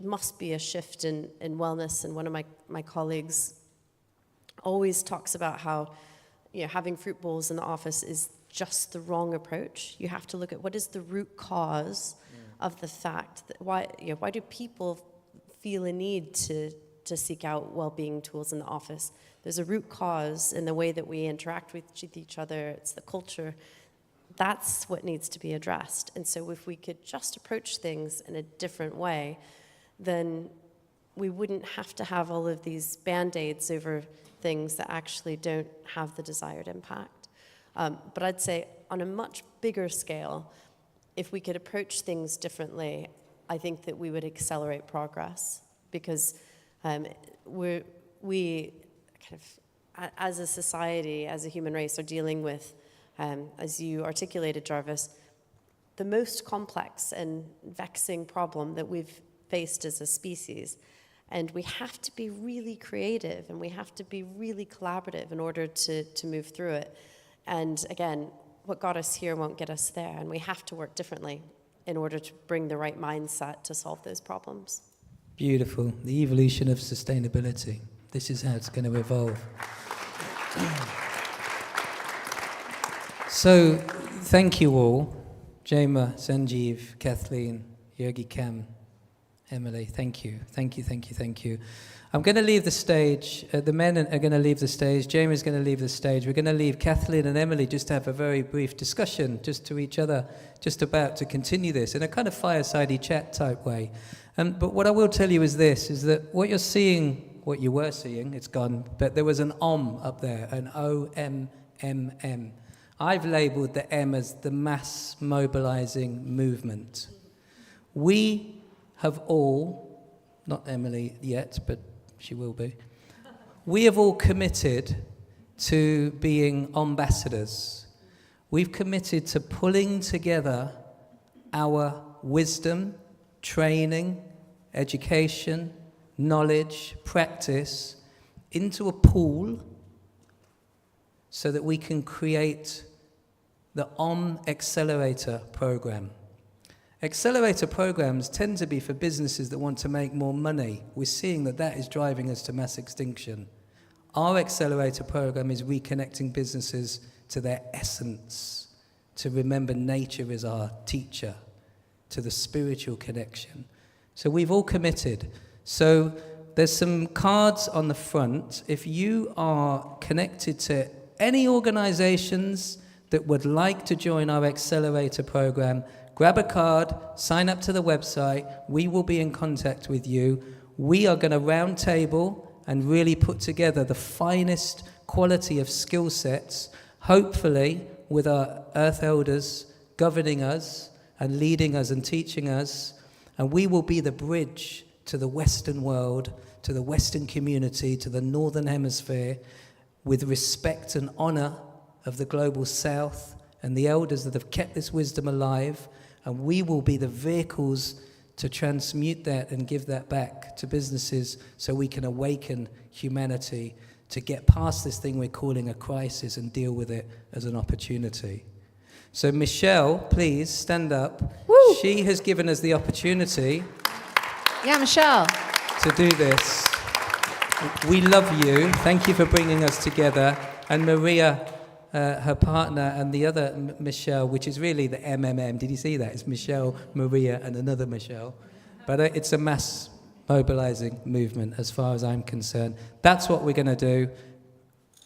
Speaker 16: must be a shift in wellness. And one of my colleagues always talks about how having fruit bowls in the office is just the wrong approach. You have to look at what is the root cause of the fact that why do people feel a need to seek out well-being tools in the office. There's a root cause in the way that we interact with each other. It's the culture. That's what needs to be addressed. And so if we could just approach things in a different way, then we wouldn't have to have all of these Band-Aids over things that actually don't have the desired impact. But I'd say on a much bigger scale, if we could approach things differently, I think that we would accelerate progress, because we kind of as a society, as a human race, are dealing with, as you articulated, Jarvis, the most complex and vexing problem that we've faced as a species. And we have to be really creative and we have to be really collaborative in order to move through it. And again, what got us here won't get us there, and we have to work differently in order to bring the right mindset to solve those problems.
Speaker 2: Beautiful. The evolution of sustainability. This is how it's going to evolve. So, thank you all. Jema, Sanjeev, Kathleen, Yogi Kam, Emily, thank you. Thank you, thank you, thank you. I'm going to leave the stage. The men are going to leave the stage. Jema is going to leave the stage. We're going to leave Kathleen and Emily just to have a very brief discussion, just to each other, just about to continue this in a kind of fireside chat type way. But what I will tell you is this, is that what you're seeing, what you were seeing, it's gone, but there was an OMM up there, an OMMM. I've labelled the M as the mass mobilizing movement. We have all, not Emily yet, but she will be, we have all committed to being ambassadors. We've committed to pulling together our wisdom, training, education, knowledge, practice into a pool so that we can create the Accelerator program. Accelerator programs tend to be for businesses that want to make more money. We're seeing that that is driving us to mass extinction. Our Accelerator program is reconnecting businesses to their essence, to remember nature is our teacher, to the spiritual connection. So we've all committed. So there's some cards on the front. If you are connected to any organizations that would like to join our Accelerator program, grab a card, sign up to the website. We will be in contact with you. We are going to round table and really put together the finest quality of skill sets, hopefully with our Earth Elders governing us and leading us and teaching us. And we will be the bridge to the Western world, to the Western community, to the Northern Hemisphere, with respect and honor of the global South and the elders that have kept this wisdom alive, and we will be the vehicles to transmute that and give that back to businesses so we can awaken humanity to get past this thing we're calling a crisis and deal with it as an opportunity. So Michelle, please stand up.
Speaker 6: Woo!
Speaker 2: She has given us the opportunity
Speaker 6: Michelle.
Speaker 2: to do this. We love you. Thank you for bringing us together. And Maria, her partner, and the other Michelle, which is really the MMM. Did you see that? It's Michelle, Maria, and another Michelle. But it's a mass mobilizing movement as far as I'm concerned. That's what we're going to do.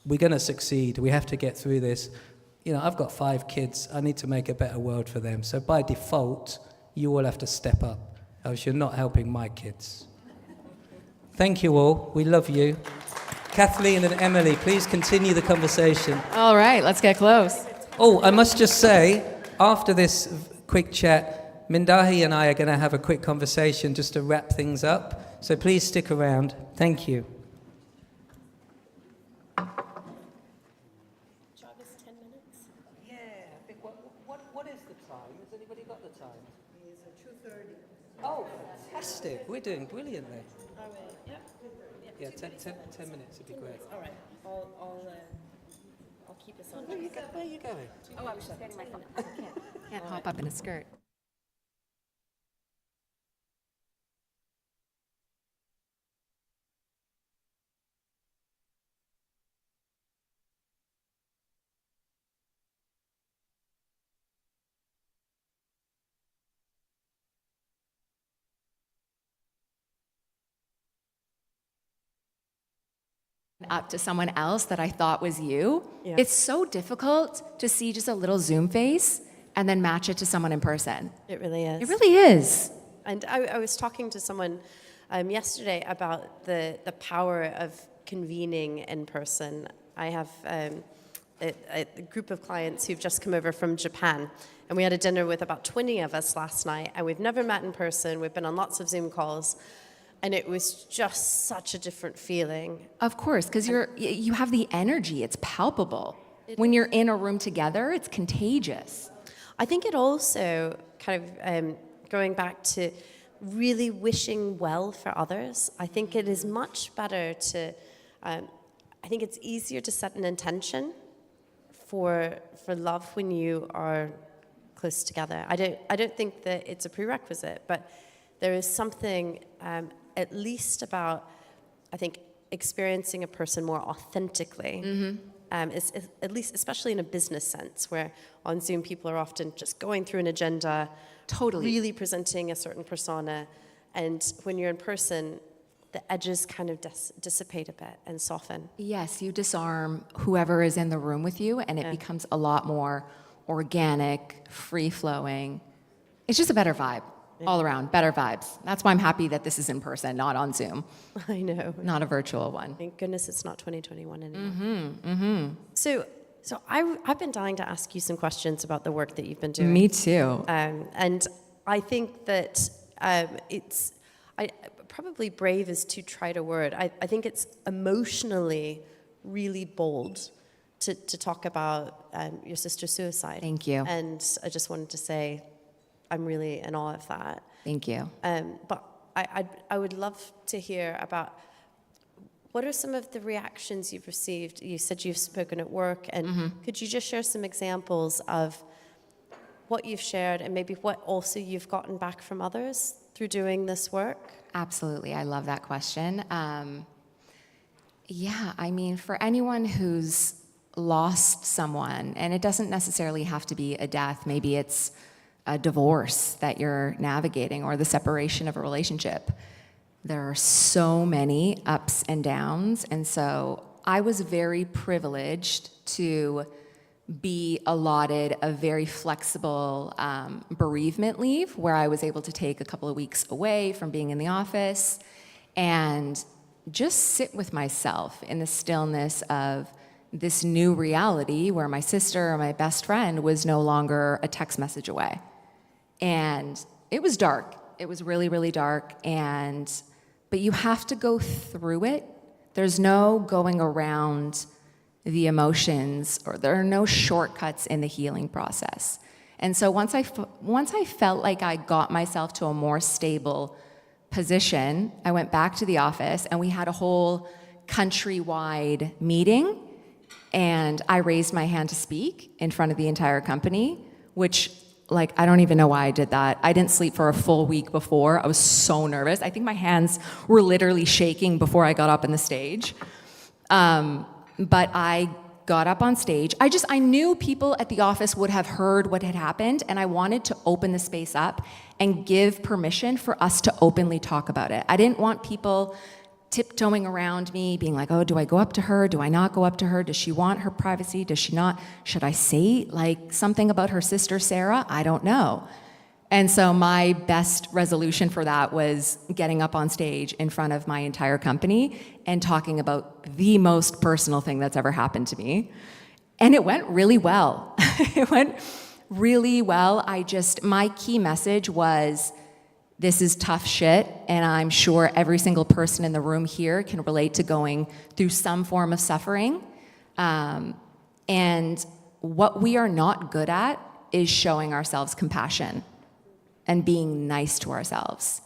Speaker 2: We're going to succeed. We have to get through this. You know, I've got 5 kids. I need to make a better world for them. So by default, you all have to step up, else you're not helping my kids. Thank you all. We love you. Kathleen and Emily, please continue the conversation.
Speaker 6: All right, let's get close.
Speaker 2: Oh, I must just say, after this quick chat, Mindahi and I are going to have a quick conversation just to wrap things up. So please stick around. Thank you.
Speaker 16: Jarvis, 10 minutes?
Speaker 2: Yeah, I think what is the time? Has anybody got the time?
Speaker 20: It's 2:30.
Speaker 2: Oh, fantastic. We're doing brilliantly.
Speaker 16: Are we? Yep.
Speaker 2: Yeah, 10 minutes would be great.
Speaker 16: All right. I'll keep us on.
Speaker 2: Where are you going?
Speaker 6: Oh, I was just getting my phone. Can't hop up in a skirt. Up to someone else that I thought was you.
Speaker 16: Yeah.
Speaker 6: It's so difficult to see just a little Zoom face and then match it to someone in person.
Speaker 16: It really is.
Speaker 6: It really is.
Speaker 16: And I was talking to someone yesterday about the power of convening in person. I have a group of clients who've just come over from Japan, and we had a dinner with about 20 of us last night, and we've never met in person. We've been on lots of Zoom calls. And it was just such a different feeling.
Speaker 15: Of course, because you have the energy, it's palpable. When you're in a room together, it's contagious.
Speaker 16: I think it also kind of going back to really wishing well for others. I think it is much better to, I think it's easier to set an intention for love when you are close together. I don't think that it's a prerequisite, but there is something at least about, I think, experiencing a person more authentically. It's at least, especially in a business sense, where on Zoom people are often just going through an agenda, really presenting a certain persona, and when you're in person, the edges kind of dissipate a bit and soften.
Speaker 15: Yes, you disarm whoever is in the room with you, and it becomes a lot more organic, free-flowing. It's just a better vibe. All around, better vibes. That's why I'm happy that this is in person, not on Zoom.
Speaker 16: I know.
Speaker 15: Not a virtual one.
Speaker 16: Thank goodness it's not 2021 anymore. So I've been dying to ask you some questions about the work that you've been doing.
Speaker 15: Me too.
Speaker 16: And I think that probably brave is too trite a word. I think it's emotionally really bold to talk about your sister's suicide.
Speaker 15: Thank you.
Speaker 16: And I just wanted to say, I'm really in awe of that.
Speaker 15: Thank you.
Speaker 16: But I would love to hear about what are some of the reactions you've received. You said you've spoken at work, and could you just share some examples of what you've shared and maybe what also you've gotten back from others through doing this work?
Speaker 15: Absolutely. I love that question. Yeah, I mean, for anyone who's lost someone, and it doesn't necessarily have to be a death, maybe it's a divorce that you're navigating or the separation of a relationship. There are so many ups and downs. And so I was very privileged to be allotted a very flexible bereavement leave where I was able to take a couple of weeks away from being in the office and just sit with myself in the stillness of this new reality where my sister or my best friend was no longer a text message away. And it was dark. It was really, really dark. But you have to go through it. There's no going around the emotions, or there are no shortcuts in the healing process. And so once I felt like I got myself to a more stable position, I went back to the office and we had a whole countrywide meeting, and I raised my hand to speak in front of the entire company, which, like, I don't even know why I did that. I didn't sleep for a full week before. I was so nervous. I think my hands were literally shaking before I got up on the stage. But I got up on stage. I knew people at the office would have heard what had happened, and I wanted to open the space up and give permission for us to openly talk about it. I didn't want people tiptoeing around me, being like, oh, do I go up to her? Do I not go up to her? Does she want her privacy? Does she not? Should I say like something about her sister, Sarah? I don't know. And so my best resolution for that was getting up on stage in front of my entire company and talking about the most personal thing that's ever happened to me. And it went really well. It went really well. My key message was, this is tough shit, and I'm sure every single person in the room here can relate to going through some form of suffering. And what we are not good at is showing ourselves compassion and being nice to ourselves.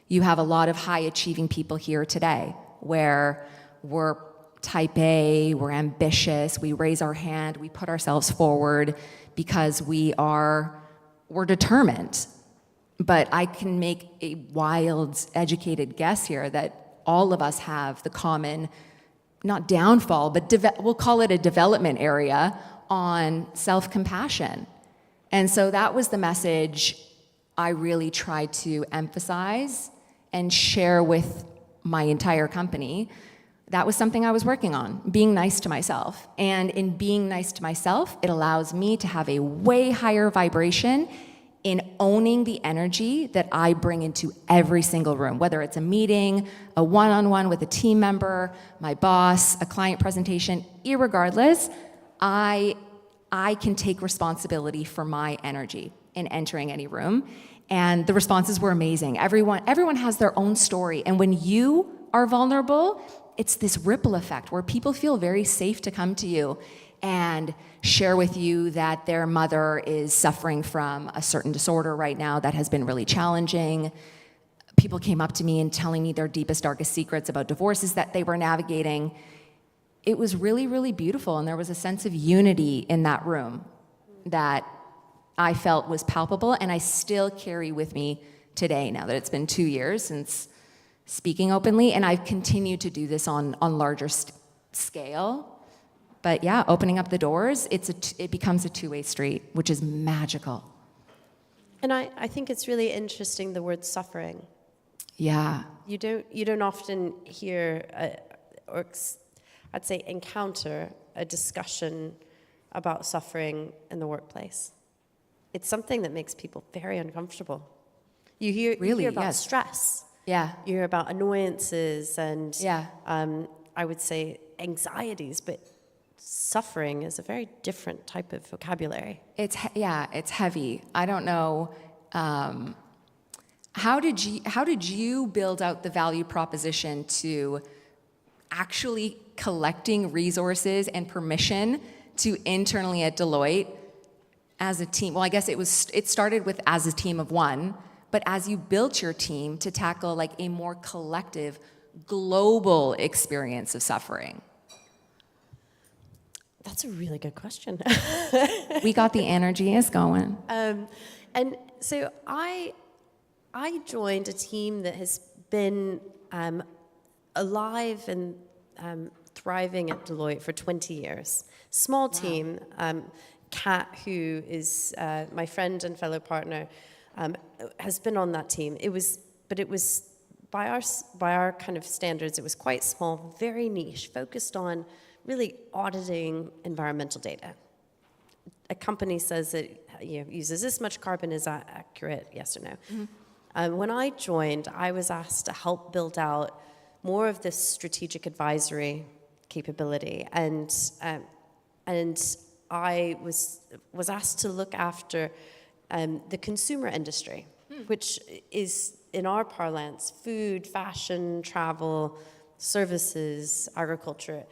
Speaker 15: You have a lot of high-achieving people here today where we're type A, we're ambitious, we raise our hand, we put ourselves forward because we're determined. But I can make a wild, educated guess here that all of us have the common, not downfall, but we'll call it a development area on self-compassion. And so that was the message I really tried to emphasize and share with my entire company. That was something I was working on, being nice to myself. And in being nice to myself, it allows me to have a way higher vibration in owning the energy that I bring into every single room, whether it's a meeting, a one-on-one with a team member, my boss, a client presentation, irregardless, I can take responsibility for my energy in entering any room. And the responses were amazing. Everyone has their own story. And when you are vulnerable, it's this ripple effect where people feel very safe to come to you and share with you that their mother is suffering from a certain disorder right now that has been really challenging. People came up to me and telling me their deepest, darkest secrets about divorces that they were navigating. It was really, really beautiful, and there was a sense of unity in that room that I felt was palpable, and I still carry with me today, now that it's been 2 years since speaking openly, and I've continued to do this on larger scale. But yeah, opening up the doors, it becomes a two-way street, which is magical.
Speaker 16: And I think it's really interesting, the word suffering.
Speaker 15: Yeah.
Speaker 16: You don't often hear, or I'd say encounter, a discussion about suffering in the workplace. It's something that makes people very uncomfortable. You hear about stress.
Speaker 15: Yeah.
Speaker 16: You hear about annoyances and
Speaker 15: yeah.
Speaker 16: I would say anxieties, but suffering is a very different type of vocabulary.
Speaker 15: It's heavy. I don't know. How did you build out the value proposition to actually collecting resources and permission to internally at Deloitte as a team? Well, I guess it started with as a team of one, but as you built your team to tackle like a more collective, global experience of suffering.
Speaker 16: That's a really good question.
Speaker 15: We got the energy is going.
Speaker 16: And so I joined a team that has been alive and thriving at Deloitte for 20 years. Small team. Kat, who is my friend and fellow partner, has been on that team. It was by our kind of standards, it was quite small, very niche, focused on really auditing environmental data. A company says it uses this much carbon, is that accurate, yes or no? Mm-hmm. When I joined, I was asked to help build out more of this strategic advisory capability, and I was asked to look after the consumer industry, which is, in our parlance, food, fashion, travel, services, agriculture.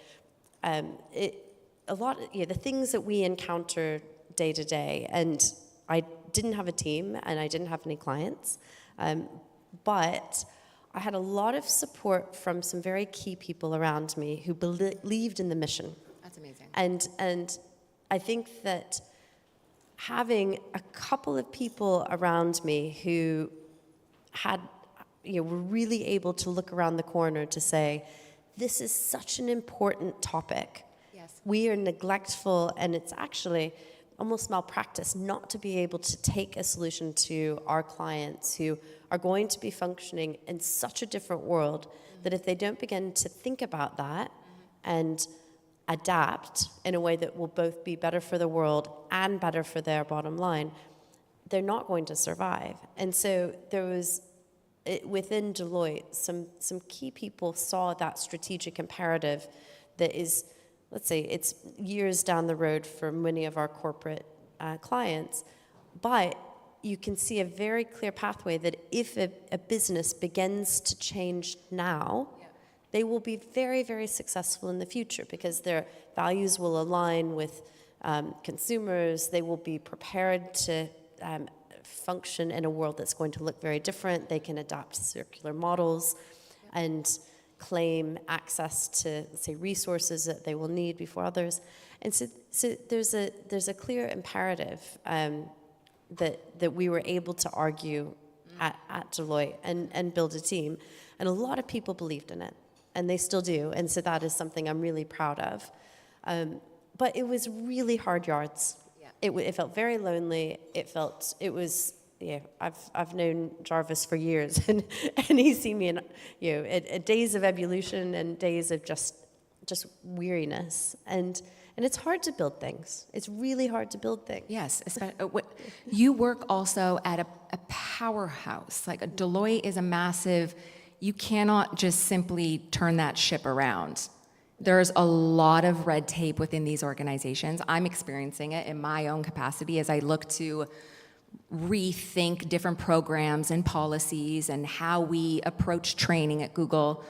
Speaker 16: The things that we encounter day to day, and I didn't have a team and I didn't have any clients, but I had a lot of support from some very key people around me who believed in the mission.
Speaker 15: That's amazing.
Speaker 16: And I think that having a couple of people around me who were really able to look around the corner to say, this is such an important topic.
Speaker 15: Yes.
Speaker 16: We are neglectful, and it's actually almost malpractice not to be able to take a solution to our clients who are going to be functioning in such a different world that if they don't begin to think about that and adapt in a way that will both be better for the world and better for their bottom line, they're not going to survive. And so there was, within Deloitte, some key people saw that strategic imperative that is, let's say, it's years down the road for many of our corporate clients, but you can see a very clear pathway that if a business begins to change now, they will be very, very successful in the future because their values will align with consumers. They will be prepared to function in a world that's going to look very different. They can adopt circular models and claim access to, let's say, resources that they will need before others. And so there's a clear imperative that we were able to argue at Deloitte and build a team. And a lot of people believed in it, and they still do. And so that is something I'm really proud of. But it was really hard yards. Yeah. It felt very lonely. I've known Jarvis for years, and he's seen me in days of evolution and days of just weariness, and it's hard to build things. It's really hard to build things.
Speaker 15: Yes, you work also at a powerhouse. Like Deloitte is a massive. You cannot just simply turn that ship around. There's a lot of red tape within these organizations. I'm experiencing it in my own capacity as I look to rethink different programs and policies and how we approach training at Google.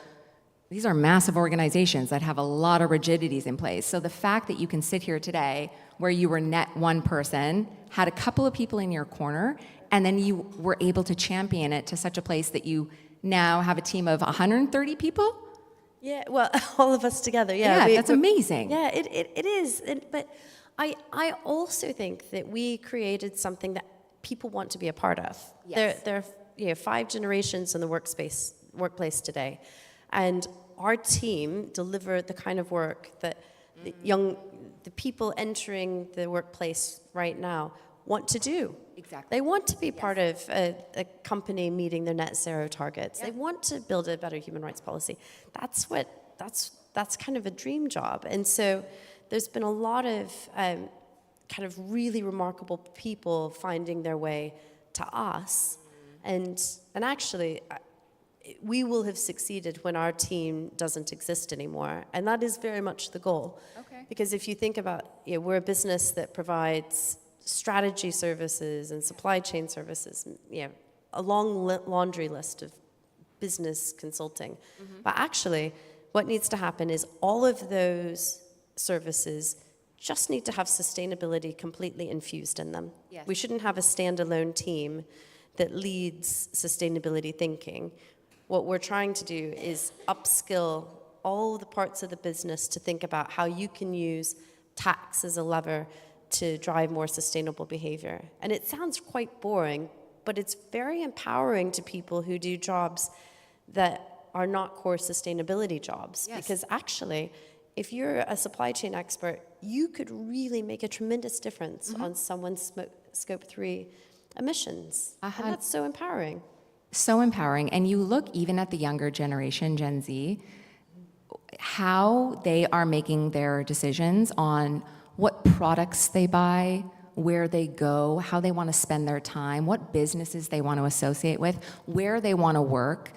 Speaker 15: These are massive organizations that have a lot of rigidities in place. So the fact that you can sit here today where you were net one person, had a couple of people in your corner, and then you were able to champion it to such a place that you now have a team of 130 people?
Speaker 16: Yeah, well, all of us together, yeah.
Speaker 15: That's amazing.
Speaker 16: Yeah, it is. But I also think that we created something that people want to be a part of.
Speaker 15: Yes.
Speaker 16: There are 5 generations in the workplace today. And our team deliver the kind of work that the people entering the workplace right now want to do.
Speaker 15: Exactly.
Speaker 16: They want to be part of a company meeting their net zero targets. They want to build a better human rights policy. That's kind of a dream job. And so there's been a lot of kind of really remarkable people finding their way to us. And actually, we will have succeeded when our team doesn't exist anymore. And that is very much the goal.
Speaker 15: Okay.
Speaker 16: Because if you think about, we're a business that provides strategy services and supply chain services, a long laundry list of business consulting.
Speaker 15: Mm-hmm.
Speaker 16: But actually, what needs to happen is all of those services just need to have sustainability completely infused in them.
Speaker 15: Yes.
Speaker 16: We shouldn't have a standalone team that leads sustainability thinking. What we're trying to do is upskill all the parts of the business to think about how you can use tax as a lever to drive more sustainable behavior. And it sounds quite boring, but it's very empowering to people who do jobs that are not core sustainability jobs.
Speaker 15: Yes.
Speaker 16: Because actually, if you're a supply chain expert, you could really make a tremendous difference on someone's scope 3 emissions. And that's so empowering.
Speaker 15: So empowering. And you look even at the younger generation, Gen Z, how they are making their decisions on what products they buy, where they go, how they want to spend their time, what businesses they want to associate with, where they want to work.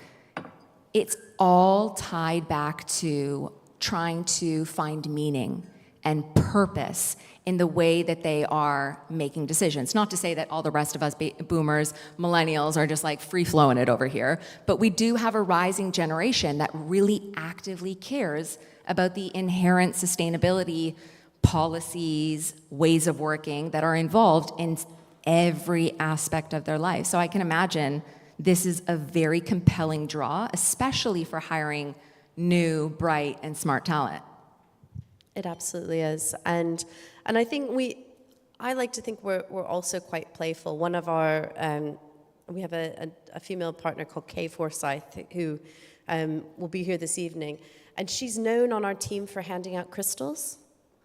Speaker 15: It's all tied back to trying to find meaning and purpose in the way that they are making decisions. Not to say that all the rest of us boomers, millennials are just like free-flowing it over here, but we do have a rising generation that really actively cares about the inherent sustainability policies, ways of working that are involved in every aspect of their life. So I can imagine this is a very compelling draw, especially for hiring new, bright, and smart talent.
Speaker 16: It absolutely is. And I think I like to think we're also quite playful. One of our, we have a female partner called Kay Forsyth who will be here this evening. And she's known on our team for handing out crystals.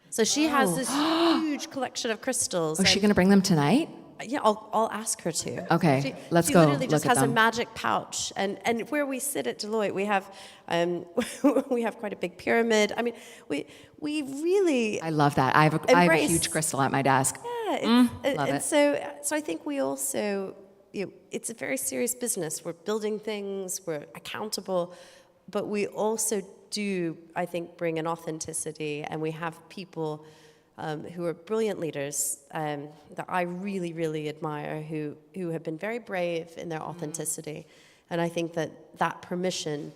Speaker 16: So she has this huge collection of crystals.
Speaker 15: Oh, is she going to bring them tonight?
Speaker 16: Yeah, I'll ask her to.
Speaker 15: Okay, let's
Speaker 16: she
Speaker 15: go
Speaker 16: literally just
Speaker 15: look at
Speaker 16: has a
Speaker 15: them.
Speaker 16: magic pouch, and where we sit at Deloitte, we have we have quite a big pyramid. I mean, we really.
Speaker 15: I love that. I have a huge crystal at my desk.
Speaker 16: Yeah,
Speaker 15: love
Speaker 16: and
Speaker 15: it.
Speaker 16: so I think we also, it's a very serious business. We're building things. We're accountable, but we also do, I think, bring an authenticity, and we have people who are brilliant leaders that I really, really admire, who have been very brave in their authenticity. And I think that permission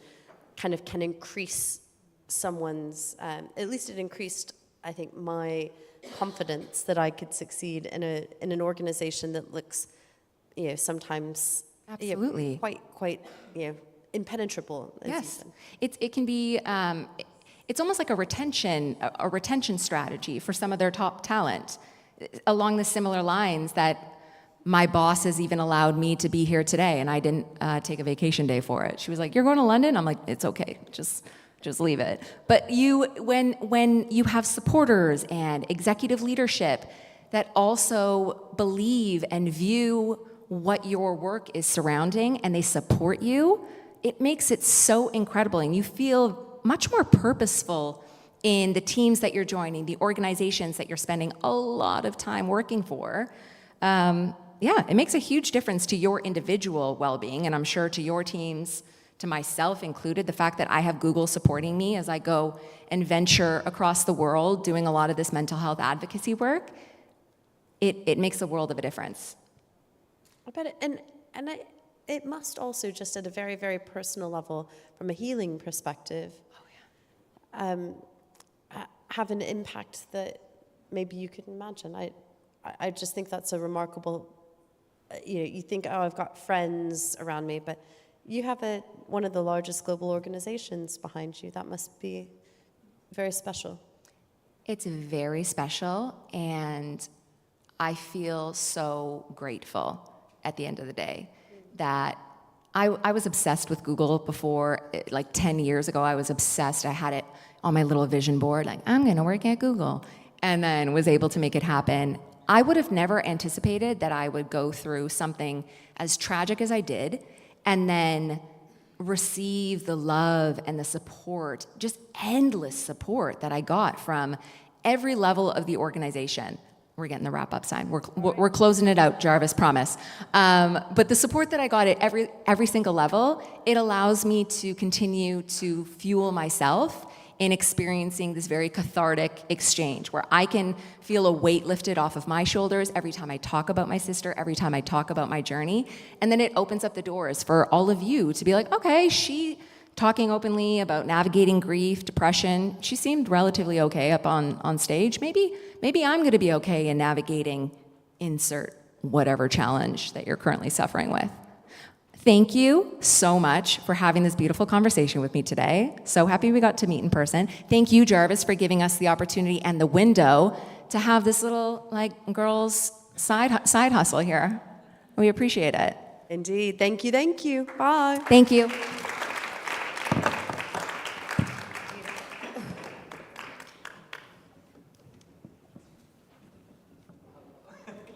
Speaker 16: kind of can increase someone's, at least it increased, I think, my confidence that I could succeed in an organization that looks, sometimes
Speaker 15: Absolutely.
Speaker 16: quite impenetrable. As
Speaker 15: Yes,
Speaker 16: you said.
Speaker 15: it can be. It's almost like a retention strategy for some of their top talent, along the similar lines that my boss has even allowed me to be here today, and I didn't take a vacation day for it. She was like, "You're going to London?" I'm like, "It's okay, just leave it." But when you have supporters and executive leadership that also believe and view what your work is surrounding, and they support you, it makes it so incredible, and you feel much more purposeful in the teams that you're joining, the organizations that you're spending a lot of time working for. It makes a huge difference to your individual well-being, and I'm sure to your teams, to myself included, the fact that I have Google supporting me as I go and venture across the world doing a lot of this mental health advocacy work, it makes a world of a difference.
Speaker 16: I bet it must also, just at a very, very personal level, from a healing perspective, have an impact that maybe you could imagine. I just think that's a remarkable, you think, oh, I've got friends around me, but you have one of the largest global organizations behind you. That must be very special.
Speaker 15: It's very special, and I feel so grateful at the end of the day that I was obsessed with Google before, like 10 years ago. I was obsessed. I had it on my little vision board, like, I'm going to work at Google, and then was able to make it happen. I would have never anticipated that I would go through something as tragic as I did, and then receive the love and the support, just endless support that I got from every level of the organization. We're getting the wrap-up sign. We're closing it out, Jarvis, promise. But the support that I got at every single level, it allows me to continue to fuel myself in experiencing this very cathartic exchange where I can feel a weight lifted off of my shoulders every time I talk about my sister, every time I talk about my journey. And then it opens up the doors for all of you to be like, okay, she talking openly about navigating grief, depression, she seemed relatively okay up on stage. Maybe I'm gonna be okay in navigating insert whatever challenge that you're currently suffering with. Thank you so much for having this beautiful conversation with me today. So happy we got to meet in person. Thank you, Jarvis, for giving us the opportunity and the window to have this little, like, girls' side hustle here. We appreciate it.
Speaker 16: Indeed. Thank you. Thank you. Bye.
Speaker 15: Thank you.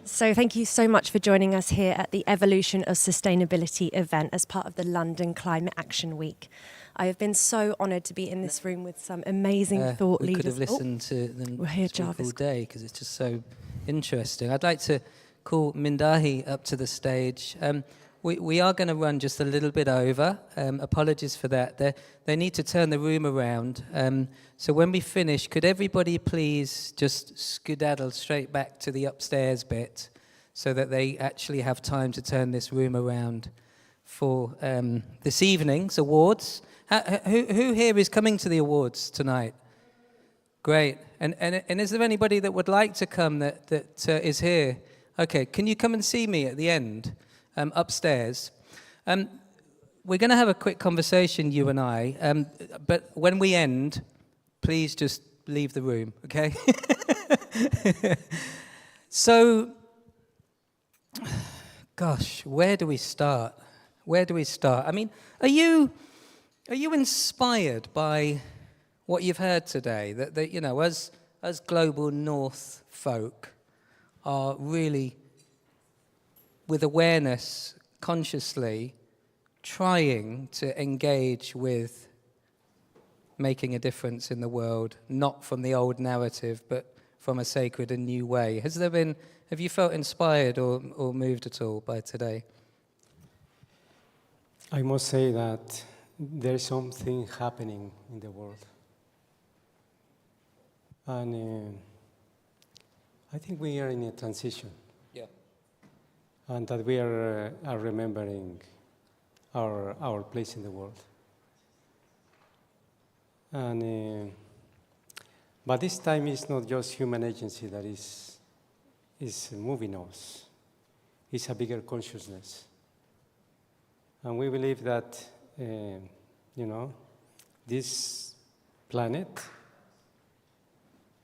Speaker 1: So thank you so much for joining us here at the Evolution of Sustainability event as part of the London Climate Action Week. I have been so honoured to be in this room with some amazing thought
Speaker 2: we
Speaker 1: leaders.
Speaker 2: could have listened to them
Speaker 1: we're here,
Speaker 2: speak
Speaker 1: Jarvis.
Speaker 2: all day because it's just so interesting. I'd like to call Mindahi up to the stage. We are going to run just a little bit over. Apologies for that. They need to turn the room around. So when we finish, could everybody please just skedaddle straight back to the upstairs bit so that they actually have time to turn this room around for this evening's awards. Who here is coming to the awards tonight? Great. And is there anybody that would like to come that is here? Okay, can you come and see me at the end? Upstairs. We're going to have a quick conversation, you and I, but when we end, please just leave the room, okay? So, gosh, where do we start? I mean, are you inspired by what you've heard today? That you know, as global North folk are really, with awareness, consciously trying to engage with making a difference in the world, not from the old narrative, but from a sacred and new way. Have you felt inspired or moved at all by today?
Speaker 8: I must say that there is something happening in the world. And I think we are in a transition.
Speaker 2: Yeah.
Speaker 8: And that we are remembering our place in the world. And but this time it's not just human agency that is moving us. It's a bigger consciousness. And we believe that, this planet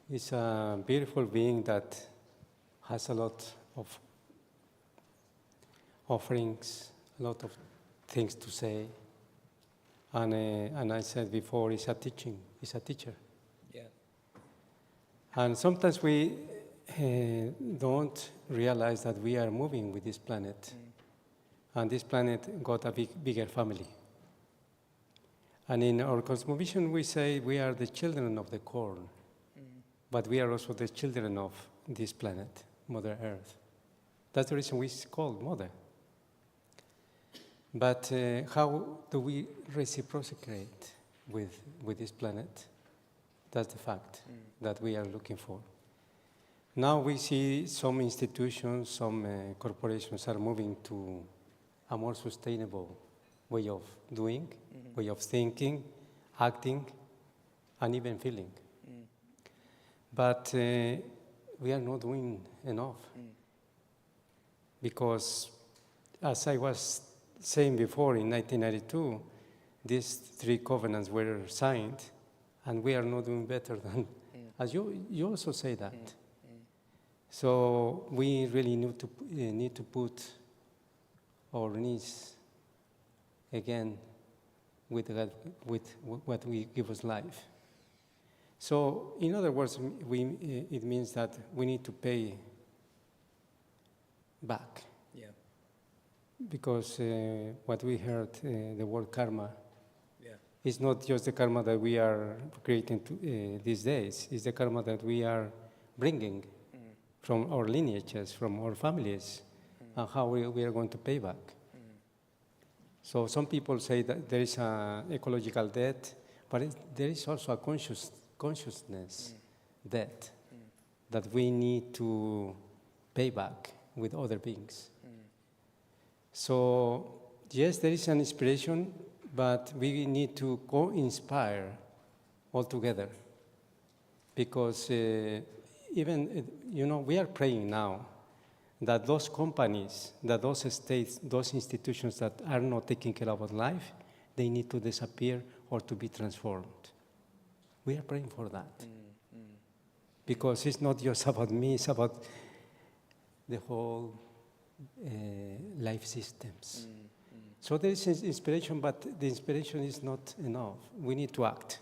Speaker 8: is a beautiful being that has a lot of offerings, a lot of things to say. And I said before, it's a teacher.
Speaker 2: Yeah.
Speaker 8: And sometimes we don't realize that we are moving with this planet. And this planet got a bigger family. And in our cosmovision, we say we are the children of the corn, but we are also the children of this planet, Mother Earth. That's the reason we call Mother. But how do we reciprocate with this planet? That's the fact that we are looking for. Now we see some institutions, some corporations are moving to a more sustainable way of doing, way of thinking, acting, and even feeling. But we are not doing enough. Because, as I was saying before, in 1992, these 3 covenants were signed, and we are not doing better than, as you also say that. So we really need to put our knees again with what we give us life. So, in other words, it means that we need to pay back.
Speaker 2: Yeah.
Speaker 8: Because what we heard, the word karma,
Speaker 2: Yeah.
Speaker 8: is not just the karma that we are creating these days. It's the karma that we are bringing from our lineages, from our families, and how we are going to pay back. So some people say that there is an ecological debt, but there is also a consciousness debt that we need to pay back with other beings. So yes, there is an inspiration, but we need to co-inspire all together, because even, we are praying now that those companies, that those states, those institutions that are not taking care of life, they need to disappear or to be transformed. We are praying for that. Because it's not just about me, it's about the whole life systems. So there is inspiration, but the inspiration is not enough. We need to act.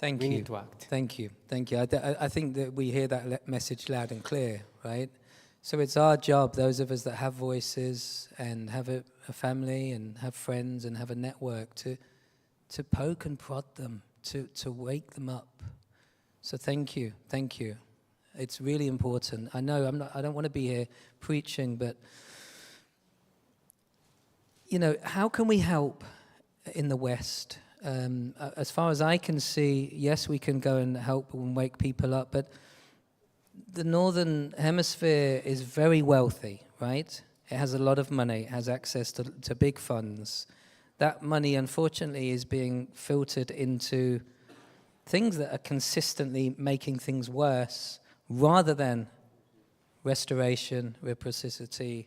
Speaker 2: We need to act. Thank you. I think that we hear that message loud and clear, right? So it's our job, those of us that have voices and have a family and have friends and have a network, to poke and prod them, to wake them up. So thank you. It's really important. I know I don't want to be here preaching, but how can we help in the West? As far as I can see, yes, we can go and help and wake people up, but the Northern Hemisphere is very wealthy, right? It has a lot of money, it has access to big funds. That money, unfortunately, is being filtered into things that are consistently making things worse, rather than restoration, reciprocity,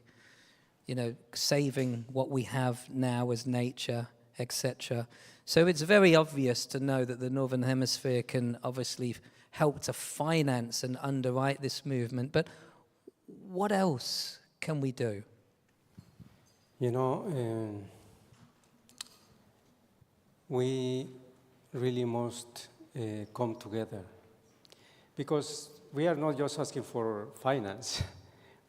Speaker 2: saving what we have now as nature, etc. So it's very obvious to know that the Northern Hemisphere can obviously help to finance and underwrite this movement, but what else can we do?
Speaker 8: We really must come together, because we are not just asking for finance.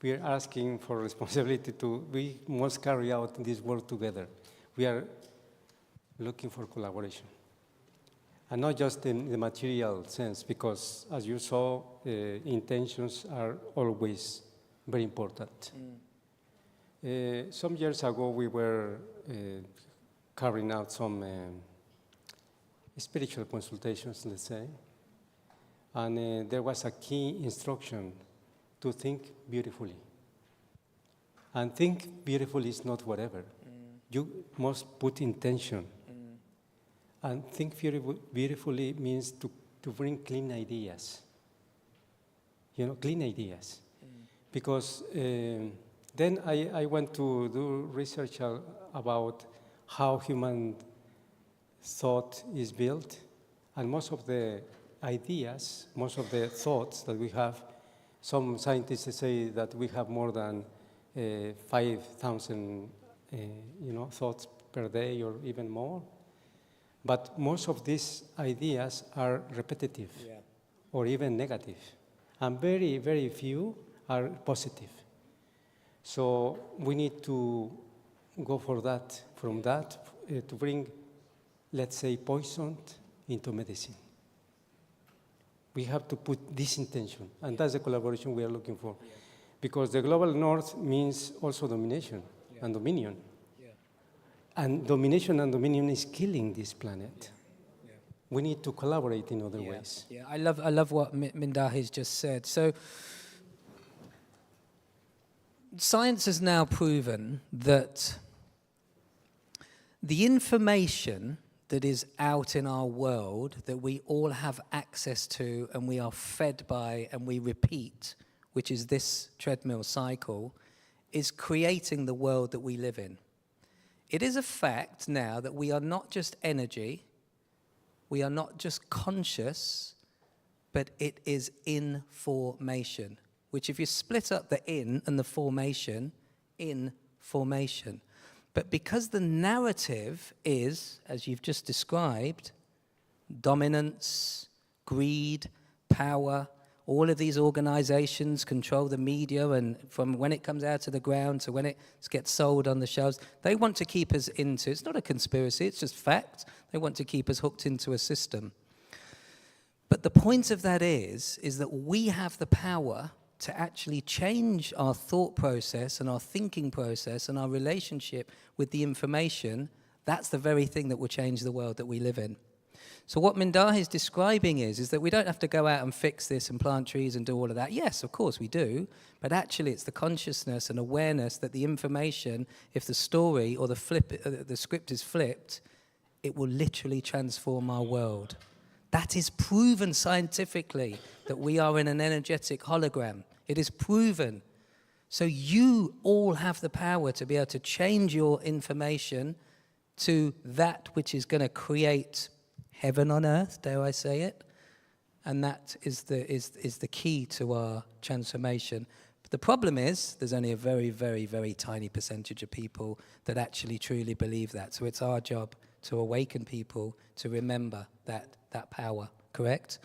Speaker 8: We are asking for responsibility we must carry out this work together. We are looking for collaboration. And not just in the material sense, because as you saw, intentions are always very important. Some years ago, we were carrying out some spiritual consultations, let's say, and there was a key instruction to think beautifully. And think beautifully is not whatever. You must put intention. And think beautifully means to bring clean ideas. Clean ideas. Because then I went to do research about how human thought is built, and most of the ideas, most of the thoughts that we have, some scientists say that we have more than 5,000 thoughts per day or even more. But most of these ideas are repetitive or even negative, and very, very few are positive. So we need to go for that, from that, to bring, let's say, poison into medicine. We have to put this intention, and that's the collaboration we are looking for. Because the global north means also domination and dominion. And domination and dominion is killing this planet. we need to collaborate in other ways.
Speaker 2: Yeah, I love what Mindahi's just said. So science has now proven that the information that is out in our world that we all have access to and we are fed by and we repeat, which is this treadmill cycle, is creating the world that we live in. It is a fact now that we are not just energy, we are not just conscious, but it is information, which if you split up the in and the formation, information. But because the narrative is, as you've just described, dominance, greed, power, all of these organizations control the media, and from when it comes out of the ground to when it gets sold on the shelves, they want to keep us into, it's not a conspiracy, it's just fact, they want to keep us hooked into a system. But the point of that is that we have the power to actually change our thought process and our thinking process and our relationship with the information. That's the very thing that will change the world that we live in. So what Mindahi is describing is that we don't have to go out and fix this and plant trees and do all of that. Yes, of course we do, but actually it's the consciousness and awareness that the information, if the story or the script is flipped, it will literally transform our world. That is proven scientifically, that we are in an energetic hologram. It is proven. So you all have the power to be able to change your information to that which is going to create heaven on earth, dare I say it? And that is the key to our transformation. But the problem is, there's only a very, very, very tiny percentage of people that actually truly believe that. So it's our job to awaken people to remember that power, correct?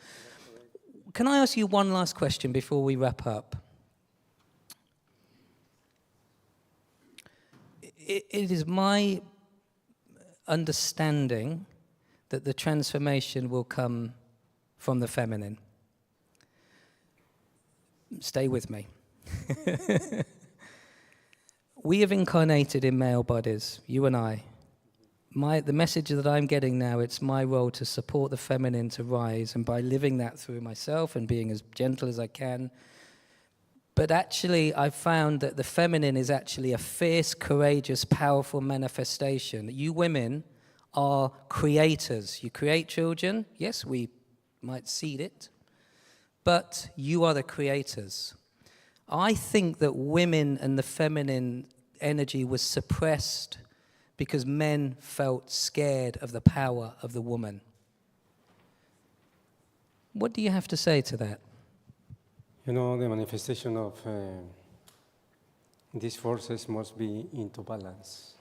Speaker 2: Can I ask you one last question before we wrap up? It is my understanding that the transformation will come from the feminine. Stay with me. We have incarnated in male bodies, you and I. The message that I'm getting now, it's my role to support the feminine to rise, and by living that through myself and being as gentle as I can. But actually, I've found that the feminine is actually a fierce, courageous, powerful manifestation. You women are creators. You create children. Yes, we might seed it, but you are the creators. I think that women and the feminine energy was suppressed because men felt scared of the power of the woman. What do you have to say to that?
Speaker 8: You know, the manifestation of these forces must be into balance.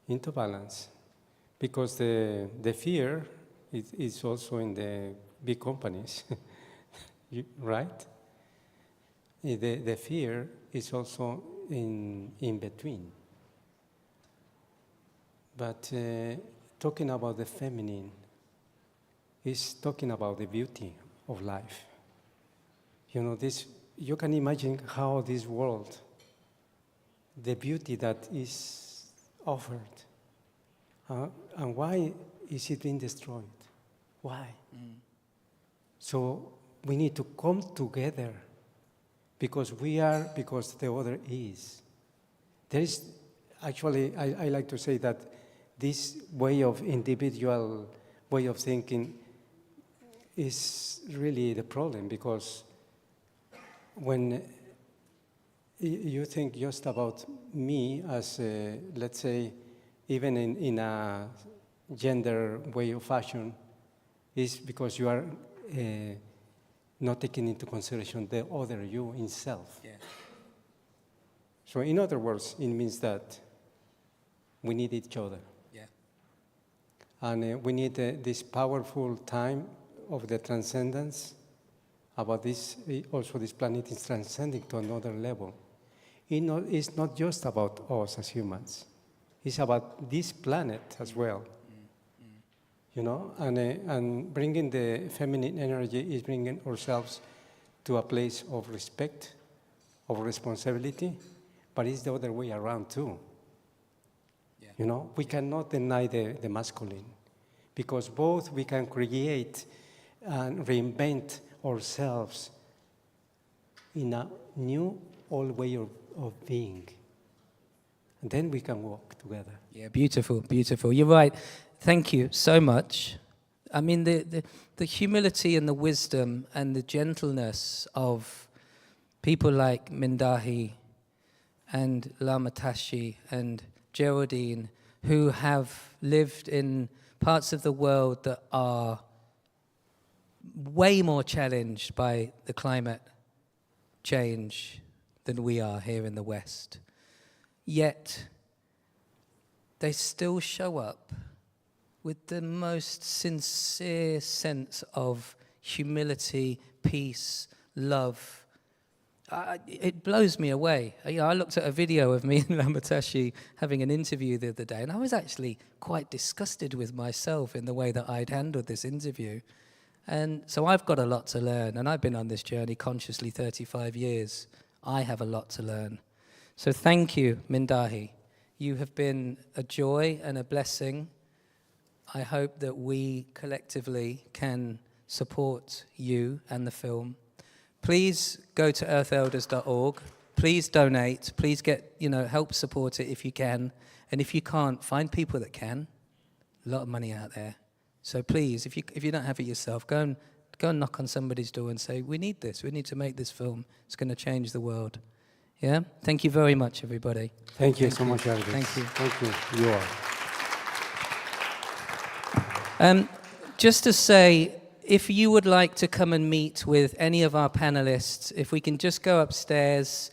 Speaker 8: Into balance. Because the fear is also in the big companies, right? The fear is also in between. But talking about the feminine is talking about the beauty of life. You know, you can imagine how this world, the beauty that is offered, and why is it being destroyed? Why? So we need to come together because the other is. There is, actually, I like to say that this individual way of thinking is really the problem, because when you think just about me as, let's say, even in a gender way of fashion, is because you are not taking into consideration the other you in self.
Speaker 2: Yeah.
Speaker 8: So in other words, it means that we need each other.
Speaker 2: Yeah.
Speaker 8: And we need this powerful time of the transcendence. About this, also this planet is transcending to another level. It's not just about us as humans. It's about this planet as well. You know, and bringing the feminine energy is bringing ourselves to a place of respect, of responsibility, but it's the other way around too. Yeah. You know, we cannot deny the masculine, because both we can create and reinvent ourselves in a new old way of being. And then we can walk together.
Speaker 2: Yeah, beautiful, beautiful. You're right. Thank you so much. I mean, the humility and the wisdom and the gentleness of people like Mindahi and Lama Tashi and Geraldine, who have lived in parts of the world that are way more challenged by the climate change than we are here in the West. Yet, they still show up with the most sincere sense of humility, peace, love. It blows me away. I looked at a video of me and Lama Tashi having an interview the other day, and I was actually quite disgusted with myself in the way that I'd handled this interview. And so I've got a lot to learn, and I've been on this journey consciously 35 years. I have a lot to learn. So thank you, Mindahi. You have been a joy and a blessing. I hope that we collectively can support you and the film. Please go to earthelders.org. Please donate. Please help support it if you can. And if you can't, find people that can. A lot of money out there. So please, if you don't have it yourself, go and knock on somebody's door and say, we need this. We need to make this film. It's going to change the world. Yeah? Thank you very much, everybody.
Speaker 8: Thank you so much, Elvis.
Speaker 2: Thank you.
Speaker 8: Thank you. You are.
Speaker 2: Just to say, if you would like to come and meet with any of our panelists, if we can just go upstairs,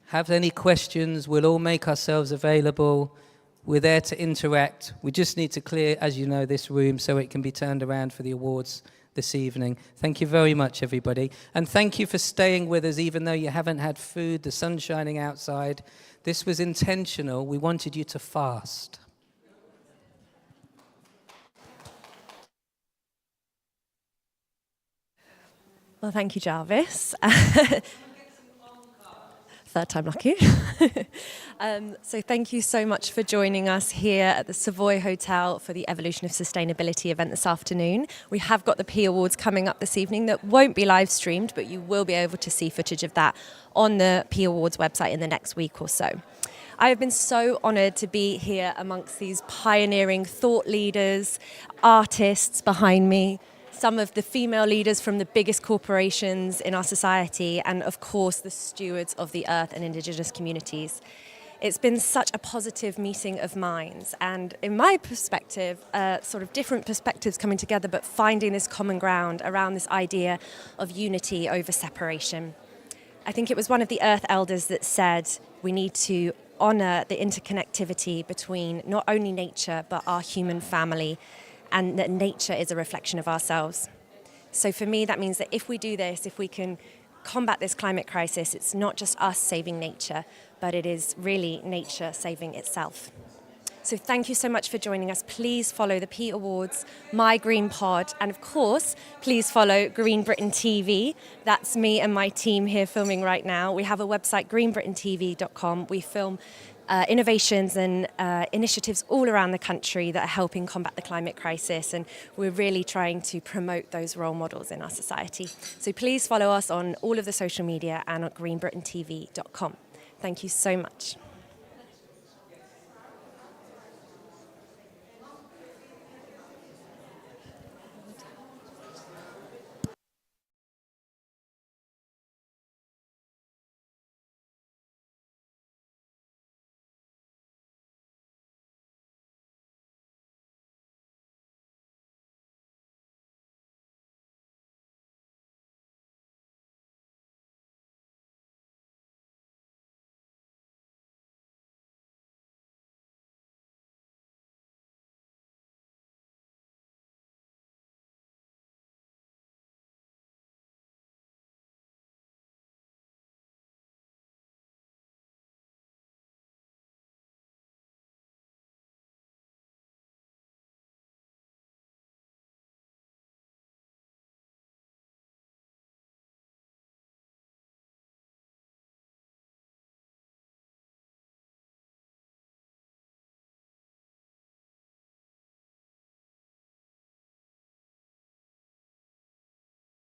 Speaker 2: have any questions, we'll all make ourselves available. We're there to interact. We just need to clear, as you know, this room so it can be turned around for the awards this evening. Thank you very much, everybody. And thank you for staying with us, even though you haven't had food, the sun's shining outside. This was intentional. We wanted you to fast.
Speaker 1: Well, thank you, Jarvis. Third time lucky. So thank you so much for joining us here at the Savoy Hotel for the Evolution of Sustainability event this afternoon. We have got the P.E.A Awards coming up this evening that won't be live streamed, but you will be able to see footage of that on the P.E.A Awards website in the next week or so. I have been so honoured to be here amongst these pioneering thought leaders, artists behind me, some of the female leaders from the biggest corporations in our society, and of course the stewards of the earth and indigenous communities. It's been such a positive meeting of minds, and in my perspective, sort of different perspectives coming together, but finding this common ground around this idea of unity over separation. I think it was one of the Earth Elders that said we need to honour the interconnectivity between not only nature but our human family, and that nature is a reflection of ourselves. So for me, that means that if we do this, if we can combat this climate crisis, it's not just us saving nature, but it is really nature saving itself. So thank you so much for joining us. Please follow the P.E.A Awards, My Green Pod, and of course, please follow Green Britain TV. That's me and my team here filming right now. We have a website, greenbritaintv.com. We film innovations and initiatives all around the country that are helping combat the climate crisis, and we're really trying to promote those role models in our society. So please follow us on all of the social media and at greenbritaintv.com. Thank you so much.